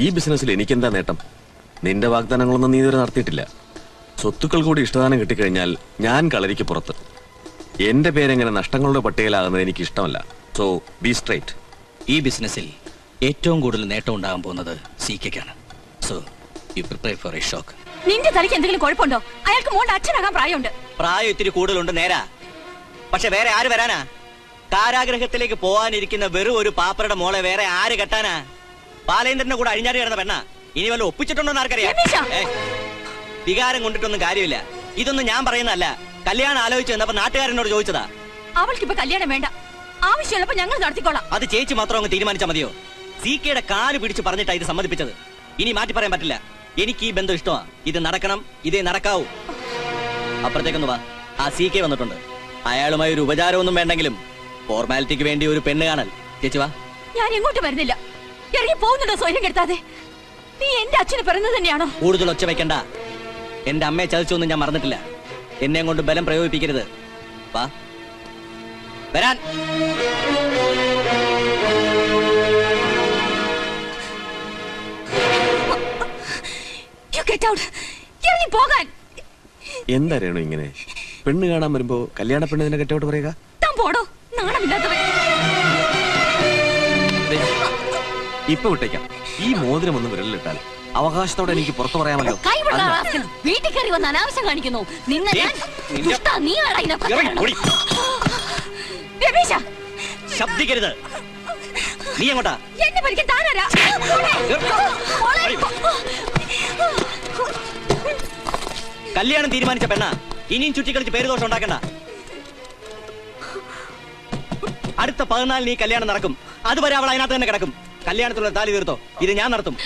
Speaker 11: ഈ ബിസിനസ്സിൽ എനിക്കെന്താ നേട്ടം? നിന്റെ വാഗ്ദാനങ്ങളൊന്നും നീ ഇതുവരെ നടത്തിയിട്ടില്ല. സ്വത്തുക്കൾ കൂടി ഇഷ്ടദാനം കിട്ടിക്കഴിഞ്ഞാൽ ഞാൻ കളരിക്ക് പുറത്ത്. എന്റെ പേരെങ്ങനെ നഷ്ടങ്ങളുടെ പട്ടികയിലാകുന്നത് എനിക്ക് ഇഷ്ടമല്ല. So be straight.
Speaker 10: ഈ ബിസിനസ്സിൽ ഏറ്റവും കൂടുതൽ നേട്ടം ഉണ്ടാകാൻ പോകുന്നത് സീക്കയ്ക്കാണ്. So you prepare for a shock.
Speaker 6: നിന്റെ തലയ്ക്ക് എന്തെങ്കിലും കുഴപ്പമുണ്ടോ? അയാൾക്ക് മോളുടെ അച്ഛനാകാൻ പ്രായമുണ്ട്.
Speaker 10: പ്രായം ഇത്തിരി കൂടുതലുണ്ട്, നേരാ. പക്ഷെ വേറെ ആര് വരാനാ? കാരാഗ്രഹത്തിലേക്ക് പോവാനിരിക്കുന്ന വെറും ഒരു പാപ്പരുടെ മോളെ വേറെ ആര് കെട്ടാനാ? ബാലേന്ദ്രന്റെ കൂടെ അഴിഞ്ഞാടി കിടന്ന പെണ്ണ. ഇനി വല്ല ഒപ്പിച്ചിട്ടുണ്ടോന്ന് ആർക്കറിയാം? വികാരം കൊണ്ടിട്ടൊന്നും കാര്യമില്ല. ഇതൊന്നും ഞാൻ പറയുന്നതല്ല. കല്യാണം ആലോചിച്ചു വന്നപ്പോ നാട്ടുകാരനോട് ചോദിച്ചതാ.
Speaker 6: അവൾക്കിപ്പോ കല്യാണം വേണ്ട, ആവശ്യമുള്ളപ്പോ ഞങ്ങൾ നടത്തിക്കോളാം.
Speaker 10: അത് ചേച്ചി മാത്രം അങ്ങ് തീരുമാനിച്ചാൽ മതിയോ? സീക്കയുടെ കാല് പിടിച്ച് പറഞ്ഞിട്ടാ ഇത് സമ്മതിപ്പിച്ചത്. ഇനി മാറ്റി പറയാൻ പറ്റില്ല. എനിക്ക് ഈ ബന്ധം ഇഷ്ടമാ. ഇത് നടക്കണം, ഇതേ നടക്കാവൂ. അപ്പുറത്തേക്കൊന്ന് വാ. ആ സീക്കെ വന്നിട്ടുണ്ട്. അയാളുമായി ഒരു ഉപചാരമൊന്നും വേണ്ടെങ്കിലും ഫോർമാലിറ്റിക്ക് വേണ്ടി ഒരു പെണ്ണ് കാണൽ. ചേച്ചി വാ.
Speaker 6: ഞാൻ എങ്ങോട്ട് വരുന്നില്ല. ഇറങ്ങി പോകുന്നുണ്ടോ സ്വയം കെടുത്താതെ? നീ എന്റെ അച്ഛന് പിറന്നത് തന്നെയാണോ?
Speaker 10: കൂടുതൽ ഒച്ച വെക്കണ്ട. എന്റെ അമ്മയെ ചതിച്ചൊന്നും ഞാൻ മറന്നിട്ടില്ല. എന്നെ കൊണ്ട് ബലം പ്രയോഗിപ്പിക്കരുത്. വാ വരാൻ.
Speaker 11: എന്തറിയണോ ഇങ്ങനെ? പെണ്ണ് കാണാൻ വരുമ്പോ കല്യാണ പെണ്ണിനെ കെട്ടോട്ട് പറയുക. ഇപ്പൊ വിട്ടേക്കാം. ഈ മോതിരം ഒന്ന് വിരലിട്ടാൽ അവകാശത്തോടെ എനിക്ക് പുറത്തു പറയാമല്ലോ.
Speaker 6: വീട്ടിൽ കയറി വന്ന് അനാവശ്യം കാണിക്കുന്നു.
Speaker 10: ശബ്ദിക്കരുത്. നീ എങ്ങോട്ടാ?
Speaker 6: എന്നെ പഠിക്കാൻ താനാരാ?
Speaker 10: കല്യാണം തീരുമാനിച്ച പെണ്ണ. ഇനിയും ചുറ്റിക്കളിച്ച് പേരുദോഷം ഉണ്ടാക്കണ്ട. അടുത്ത 14 ഈ കല്യാണം നടക്കും. അതുവരെ അവൾ അതിനകത്ത് തന്നെ കിടക്കും. കല്യാണത്തിലുള്ള താലി തീർത്തോ? ഇത് ഞാൻ നടത്തും.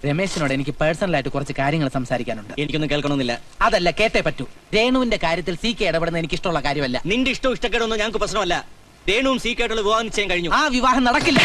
Speaker 14: രമേശിനോട് എനിക്ക് പേഴ്സണലായിട്ട് കുറച്ച് കാര്യങ്ങൾ സംസാരിക്കാനുണ്ട്.
Speaker 10: എനിക്കൊന്നും കേൾക്കണമെന്നില്ല.
Speaker 14: അതല്ല, കേട്ടേ പറ്റൂ. രേണുവിന്റെ കാര്യത്തിൽ സീക്കെ ഇടപെടുന്ന എനിക്ക് ഇഷ്ടമുള്ള കാര്യമല്ല.
Speaker 10: നിന്റെ ഇഷ്ടക്കേടൊന്നും ഞങ്ങൾക്ക് പ്രശ്നമല്ല. രേണുവും സീക്കായിട്ടുള്ള വിവാഹം നിശ്ചയം കഴിഞ്ഞു.
Speaker 14: ആ വിവാഹം നടക്കില്ല.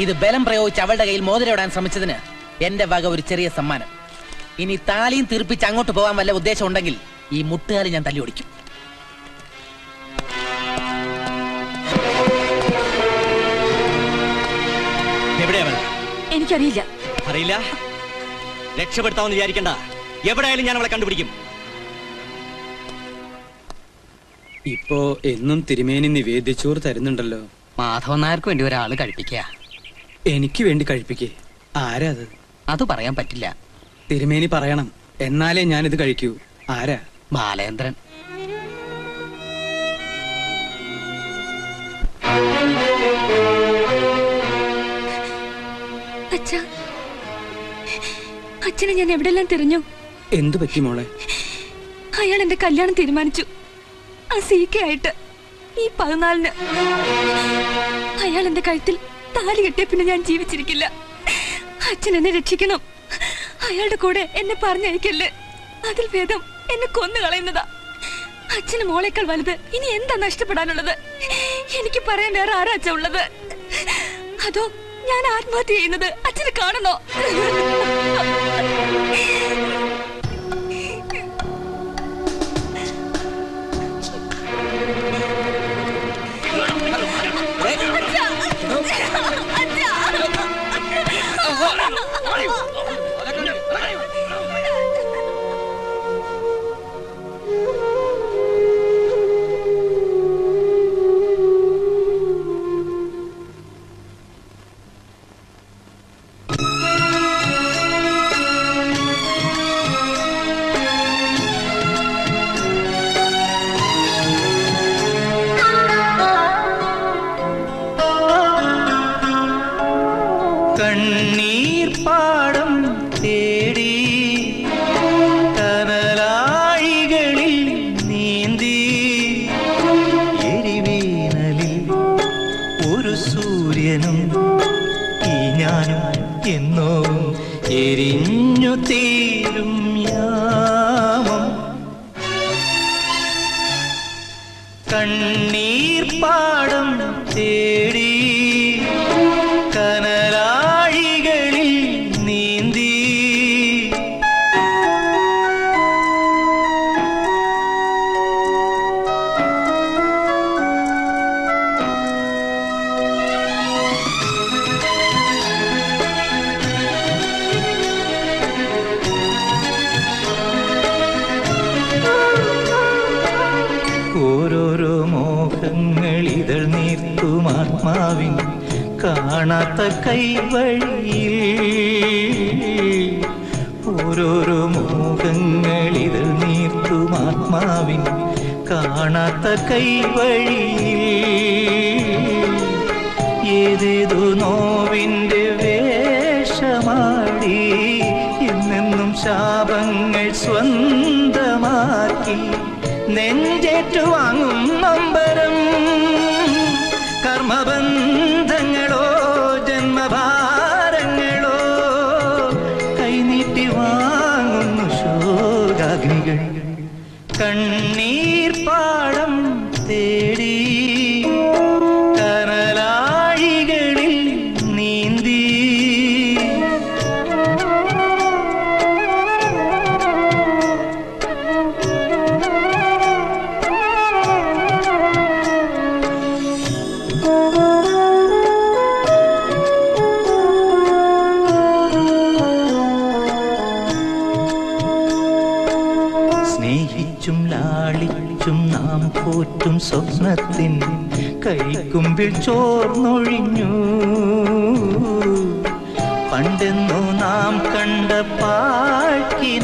Speaker 14: ഇത് ബലം പ്രയോഗിച്ച് അവളുടെ കയ്യിൽ മോതിരമിടാൻ ശ്രമിച്ചതിന് എന്റെ വക ഒരു ചെറിയ സമ്മാനം. ഇനി താലിയും തീർപ്പിച്ച് അങ്ങോട്ട് പോകാൻ വല്ല ഉദ്ദേശം ഉണ്ടെങ്കിൽ ഈ മുട്ടുകാലി ഞാൻ തല്ലി ഓടിക്കും.
Speaker 10: എവിടെയാ?
Speaker 7: എനിക്കറിയില്ല.
Speaker 10: അറിയില്ല? രക്ഷപ്പെടുത്താമെന്ന് വിചാരിക്കണ്ട. എവിടെയായാലും ഞാൻ അവളെ കണ്ടുപിടിക്കും.
Speaker 2: ഇപ്പോ എന്നും തിരുമേനി നിവേദ്യച്ചോറ് തരുന്നുണ്ടല്ലോ.
Speaker 15: മാധവൻ നായർക്ക് വേണ്ടി ഒരാള് കഴിപ്പിക്കുക.
Speaker 2: എനിക്ക് വേണ്ടി കഴിപ്പിക്കേ? ആരാ അത്?
Speaker 15: അത് പറയാൻ പറ്റില്ല.
Speaker 2: തിരുമേനി പറയണം, എന്നാലേ ഞാനിത് കഴിക്കൂ. ആരാ?
Speaker 15: ബാലേന്ദ്രൻ.
Speaker 7: അച്ഛനെ ഞാൻ എവിടെല്ലാം തിരഞ്ഞു.
Speaker 2: എന്തു പറ്റി മോളെ?
Speaker 7: അയാൾ എന്റെ കല്യാണം തീരുമാനിച്ചു. ആ സീക്കെ ആയിട്ട് ഈ 14-ന്. അയാൾ എന്റെ കഴുത്തിൽ താലി കെട്ടിയ പിന്നെ ഞാൻ ജീവിച്ചിരിക്കില്ല. അച്ഛൻ എന്നെ രക്ഷിക്കണം. അയാളുടെ കൂടെ എന്നെ പറഞ്ഞയക്കല്ലേ. അതിൽ ഭേദം എന്നെ കൊന്നു കളയുന്നതാ. അച്ഛന് മോളേക്കാൾ വലുത് ഇനി എന്താ നഷ്ടപ്പെടാനുള്ളത്? എനിക്ക് പറയാൻ വേറെ ആരാ അച്ഛൻ ഉള്ളത്? അതോ ഞാൻ ആത്മഹത്യ ചെയ്യുന്നത് അച്ഛന് കാണണോ?
Speaker 16: കണ്ണീർ പാടം തേടി കനലാഴികളിൽ നീന്തി എരിവീനലിൽ ഒരു സൂര്യനും ഈ ഞാനും എന്നോ എരിഞ്ഞു തീരും യാമം. കണ്ണീർ പാടം തേടി കനലാഴികളിൽ നീന്തി ഓരോരോ മോഹങ്ങൾ ഇതൾ നീർക്കും ആത്മാവിൻ കാണാത്ത കൈവഴിയിൽ. ഓരോരോ മോഹങ്ങൾ ഇതൾ നീർക്കും ആത്മാവിൻ കാണാത്ത കൈവഴിയിൽ. ഏതേതോ നോവിൻ്റെ വേഷമാടി എന്നെന്നും ശാപങ്ങൾ സ്വന്തമാക്കി നെഞ്ചേറ്റുവാങ്ങും നൊമ്പരം. കർമ്മബന്ധങ്ങളോ ജന്മഭാരങ്ങളോ കൈനീട്ടി വാങ്ങുന്നു ശോകാഗ്നികൾ. കണ്ണീർ പാടം തേടി കനലാഴികളിൽ നീന്തി. സ്നേഹിച്ചും ലാളിച്ചും നാം പോറ്റും സ്വപ്നത്തിൻ കൈക്കുമ്പിൽ ചോർന്നൊഴിഞ്ഞു. പണ്ടെന്നോ നാം കണ്ട പാഴ്ക്കിനാവിൻ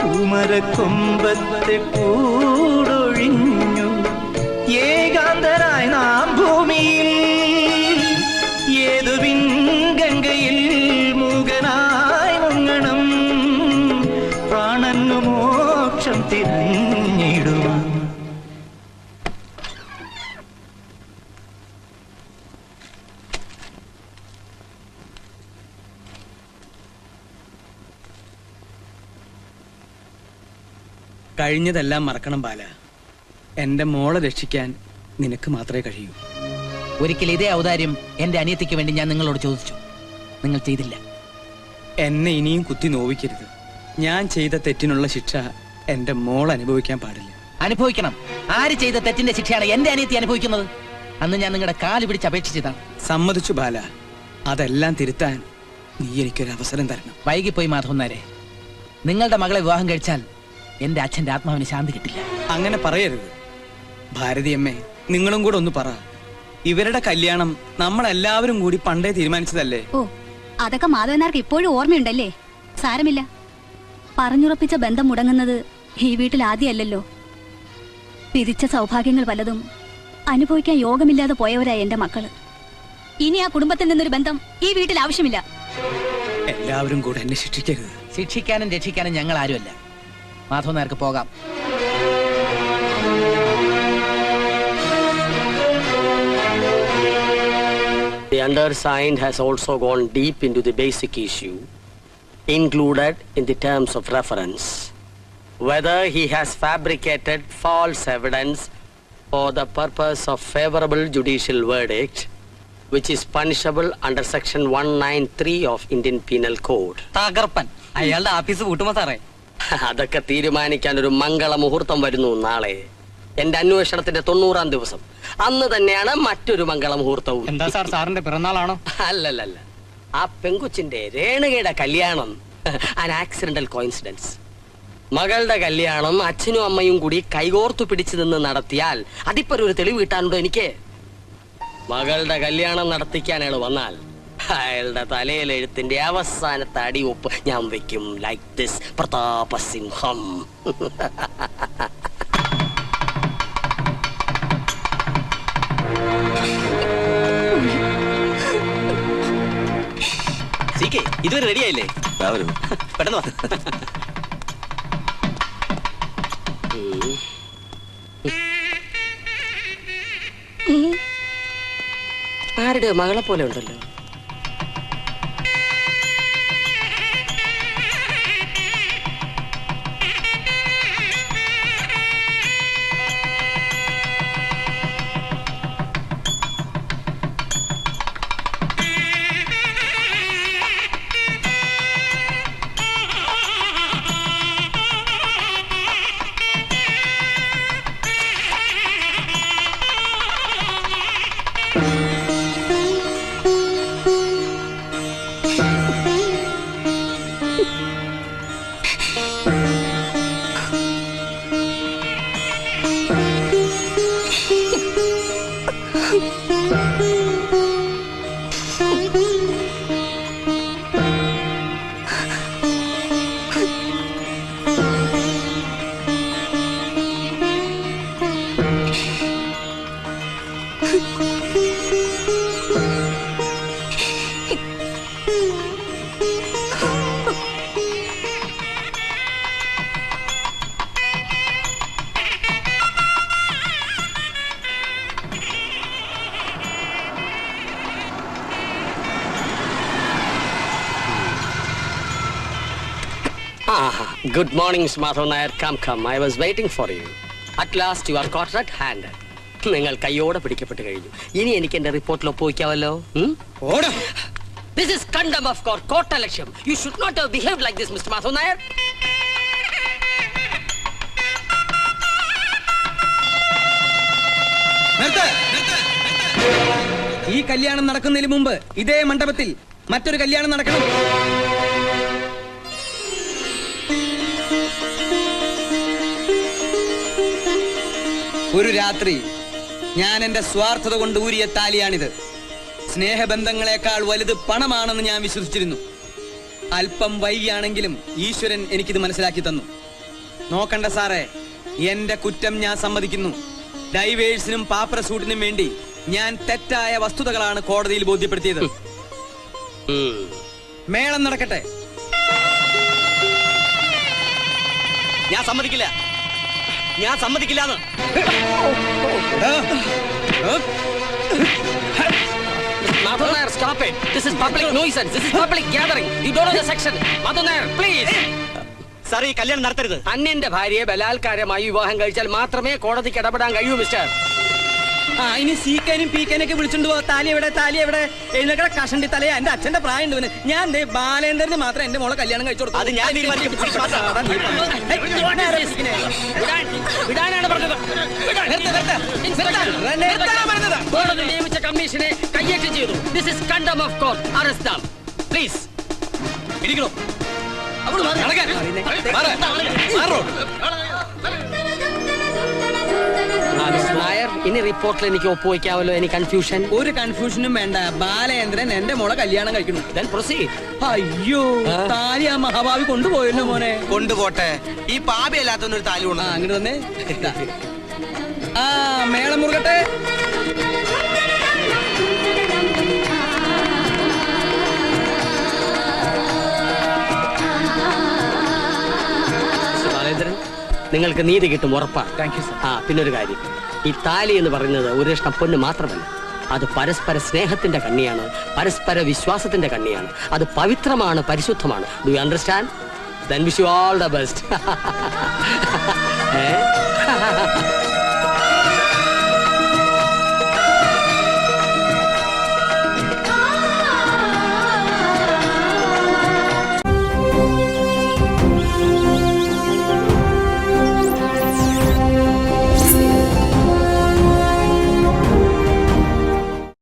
Speaker 16: പൂമരക്കൊമ്പത്തെ കൂടൊഴിഞ്ഞു. ഏകാന്തരായി നാം ഭൂമിയിൽ ഏതു ഗംഗയിൽ മൂകനായി മുങ്ങണം. പ്രാണനു മോക്ഷം തിരഞ്ഞിടുവാൻ.
Speaker 2: കഴിഞ്ഞതെല്ലാം മറക്കണം ബാല. എന്റെ മോളെ രക്ഷിക്കാൻ നിനക്ക് മാത്രമേ കഴിയൂ.
Speaker 14: ഒരിക്കൽ ഇതേ ഔദാര്യം എന്റെ അനിയത്തിക്ക് വേണ്ടി ഞാൻ നിങ്ങളോട് ചോദിച്ചു. നിങ്ങൾ ചെയ്തില്ല.
Speaker 2: എന്നെ ഇനിയും കുത്തി നോവിക്കരുത്. ഞാൻ ചെയ്ത തെറ്റിനുള്ള ശിക്ഷ എന്റെ മോൾ അനുഭവിക്കാൻ പാടില്ല.
Speaker 14: അനുഭവിക്കണം. ആര് ചെയ്ത തെറ്റിന്റെ ശിക്ഷയാണ് എന്റെ അനിയത്തി അനുഭവിക്കുന്നത്? അന്ന് ഞാൻ നിങ്ങളുടെ കാല് പിടിച്ച് അപേക്ഷിച്ചതാണ്.
Speaker 2: സമ്മതിച്ചു ബാല. അതെല്ലാം തിരുത്താൻ നീ എനിക്കൊരു അവസരം തരണം.
Speaker 14: വൈകിപ്പോയി മാധവൻ നായരെ. നിങ്ങളുടെ മകളെ വിവാഹം കഴിച്ചാൽ എന്റെ അച്ഛന്റെ ആത്മാവിന് ശാന്തി കിട്ടില്ല.
Speaker 2: അങ്ങനെ പറയരുത് ഭാരതിയമ്മേ. നിങ്ങളും കൂടെ ഒന്ന് പറ. ഇവരുടെ കല്യാണം നമ്മളെല്ലാവരും കൂടി പണ്ടേ തീരുമാനിച്ചതല്ലേ?
Speaker 6: ഓ, അതൊക്കെ മാധവനാർക്ക് ഇപ്പോഴും ഓർമ്മയുണ്ടല്ലേ? സാരമില്ല. പറഞ്ഞുറപ്പിച്ച ബന്ധം മുടങ്ങുന്നത് ഈ വീട്ടിൽ ആദ്യമല്ലല്ലോ. വിധിച്ച സൗഭാഗ്യങ്ങൾ പലതും അനുഭവിക്കാൻ യോഗമില്ലാതെ പോയവരായ എന്റെ മക്കള്. ഇനി ആ കുടുംബത്തിൽ നിന്നൊരു ബന്ധം ഈ വീട്ടിൽ ആവശ്യമില്ല.
Speaker 2: എല്ലാവരും കൂടെ എന്നെ ശിക്ഷിക്കരുത്.
Speaker 14: ശിക്ഷിക്കാനും രക്ഷിക്കാനും ഞങ്ങൾ ആരുമല്ല. മാധവൻ നായർക്ക് പോകാം.
Speaker 13: The undersigned has also gone deep into the basic issue included in the terms of reference, whether he has fabricated false evidence for the purpose of favorable judicial verdict, which is punishable under section 193 of Indian Penal Code.
Speaker 15: തകർപ്പൻ അയാളുടെ ആഫീസ് പൂട്ടുമോ സാറേ?
Speaker 13: അതൊക്കെ തീരുമാനിക്കാൻ ഒരു മംഗള മുഹൂർത്തം വരുന്നു നാളെ. എന്റെ അന്വേഷണത്തിന്റെ 90-ാം ദിവസം. അന്ന് തന്നെയാണ് മറ്റൊരു മംഗള മുഹൂർത്തവും.
Speaker 15: എന്താ സാർ, സാറിന്റെ പിറന്നാളാണോ?
Speaker 13: അല്ലല്ല, ആ പെങ്കുച്ചിന്റെ രേണുകയുടെ കല്യാണം an accidental coincidence. മകളുടെ കല്യാണം അച്ഛനും അമ്മയും കൂടി കൈകോർത്തു പിടിച്ചു നിന്ന് നടത്തിയാൽ അതിപ്പൊരു തെളിവ് കിട്ടാനുണ്ടോ എനിക്ക്? മകളുടെ കല്യാണം നടത്തിക്കാനാണ് വന്നാൽ അയാളുടെ തലയിലെഴുത്തിന്റെ അവസാനത്തെ അടിയൊപ്പ് ഞാൻ വെക്കും. Like this Prathapasimham.
Speaker 10: ഇതുവരെ റെഡിയായില്ലേ? പെട്ടെന്ന് വാ.
Speaker 13: ആരുടെ മകളെ പോലെ ഉണ്ടല്ലോ. Good morning, Madhav Nair. Come. I was waiting for you. At last you are caught red-handed. നിങ്ങൾ കയ്യോടെ പിടിക്കപ്പെട്ട് കഴിഞ്ഞു. ഇനി എനിക്ക് എന്റെ റിപ്പോർട്ടിൽ ഒപ്പുവയ്ക്കാമല്ലോ. This is contempt of court, court election. You should not have behaved like this, Mr. Madhav Nair.
Speaker 2: ഈ കല്യാണം നടക്കുന്നതിന് മുമ്പ് ഇതേ മണ്ഡപത്തിൽ മറ്റൊരു കല്യാണം നടക്കണം. ഒരു രാത്രി ഞാൻ എന്റെ സ്വാർത്ഥത കൊണ്ട് ഊരിയ താലിയാണിത്. സ്നേഹബന്ധങ്ങളെക്കാൾ വലുത് പണമാണെന്ന് ഞാൻ വിശ്വസിച്ചിരുന്നു. അല്പം വൈകിയാണെങ്കിലും ഈശ്വരൻ എനിക്കിത് മനസ്സിലാക്കി തന്നു. നോക്കണ്ട സാറേ, എന്റെ കുറ്റം ഞാൻ സമ്മതിക്കുന്നു. ഡൈവേഴ്സിനും പാപ്പര സൂട്ടിനും വേണ്ടി ഞാൻ തെറ്റായ വസ്തുതകളാണ് കോടതിയിൽ ബോധ്യപ്പെടുത്തിയത്. മേളം നടക്കട്ടെ.
Speaker 10: ഞാൻ സമ്മതിക്കില്ല.
Speaker 13: Madhav Nair, stop it. This is public nuisance. This is public gathering. You don't know the section. Madhav Nair, please.
Speaker 10: Sir, ഈ കല്യാണം നടത്തരുത്.
Speaker 13: അന്യന്റെ ഭാര്യയെ ബലാത്കാരമായി വിവാഹം കഴിച്ചാൽ മാത്രമേ കോടതിക്ക് ഇടപെടാൻ കഴിയൂ മിസ്റ്റർ.
Speaker 2: ആ ഇനി സീക്കാനും പീക്കാനൊക്കെ വിളിച്ചോണ്ട് പോ. താലി എവിടെ, താലി എവിടെ? എഴുന്നേക്കട കഷണ്ടി തലയാ. എന്റെ അച്ഛന്റെ പ്രായം ഉണ്ട്. ഞാൻ ദേ ബാലേന്ദ്രന് മാത്രം എന്റെ മോളെ കല്യാണം കഴിച്ചു കൊടുത്തു.
Speaker 10: അത് ഞാൻ തീരുമാനിക്കും.
Speaker 13: വിടാനാണ് പറഞ്ഞത്. കോടതി നിയമിച്ച കമ്മീഷനെ കയ്യേറ്റം ചെയ്തു. This is contempt of court. Arrest them please.
Speaker 10: ഇരിക്കണോ?
Speaker 13: നായർ, ഇനി റിപ്പോർട്ടിൽ എനിക്ക് ഒപ്പുവയ്ക്കാമല്ലോ. എനിക്ക് കൺഫ്യൂഷൻ?
Speaker 2: ഒരു കൺഫ്യൂഷനും വേണ്ട. ബാലേന്ദ്രൻ എന്റെ മോളെ കല്യാണം കഴിക്കുന്നു.
Speaker 13: Then proceed.
Speaker 2: അയ്യോ, താലി ആ മഹാഭാവി കൊണ്ടുപോയല്ലോ മോനെ.
Speaker 4: കൊണ്ടുപോട്ടെ, ഈ പാപയല്ലാത്തൊരു താലി കൊണ്ട്.
Speaker 2: അങ്ങോട്ട് വന്നേ. ആ മേളം മുറുകട്ടെ.
Speaker 13: ബാലേന്ദ്രൻ, നിങ്ങൾക്ക് നീതി കിട്ടും, ഉറപ്പാണ്.
Speaker 2: Thank you sir.
Speaker 13: ആ പിന്നൊരു കാര്യം, ഈ താലി എന്ന് പറയുന്നത് ഒരു കഷ്ണം പൊന്ന് മാത്രമല്ല, അത് പരസ്പര സ്നേഹത്തിന്റെ കണ്ണിയാണ്, പരസ്പര വിശ്വാസത്തിന്റെ കണ്ണിയാണ്. അത് പവിത്രമാണ്, പരിശുദ്ധമാണ്. Do you understand? Then wish you all the best.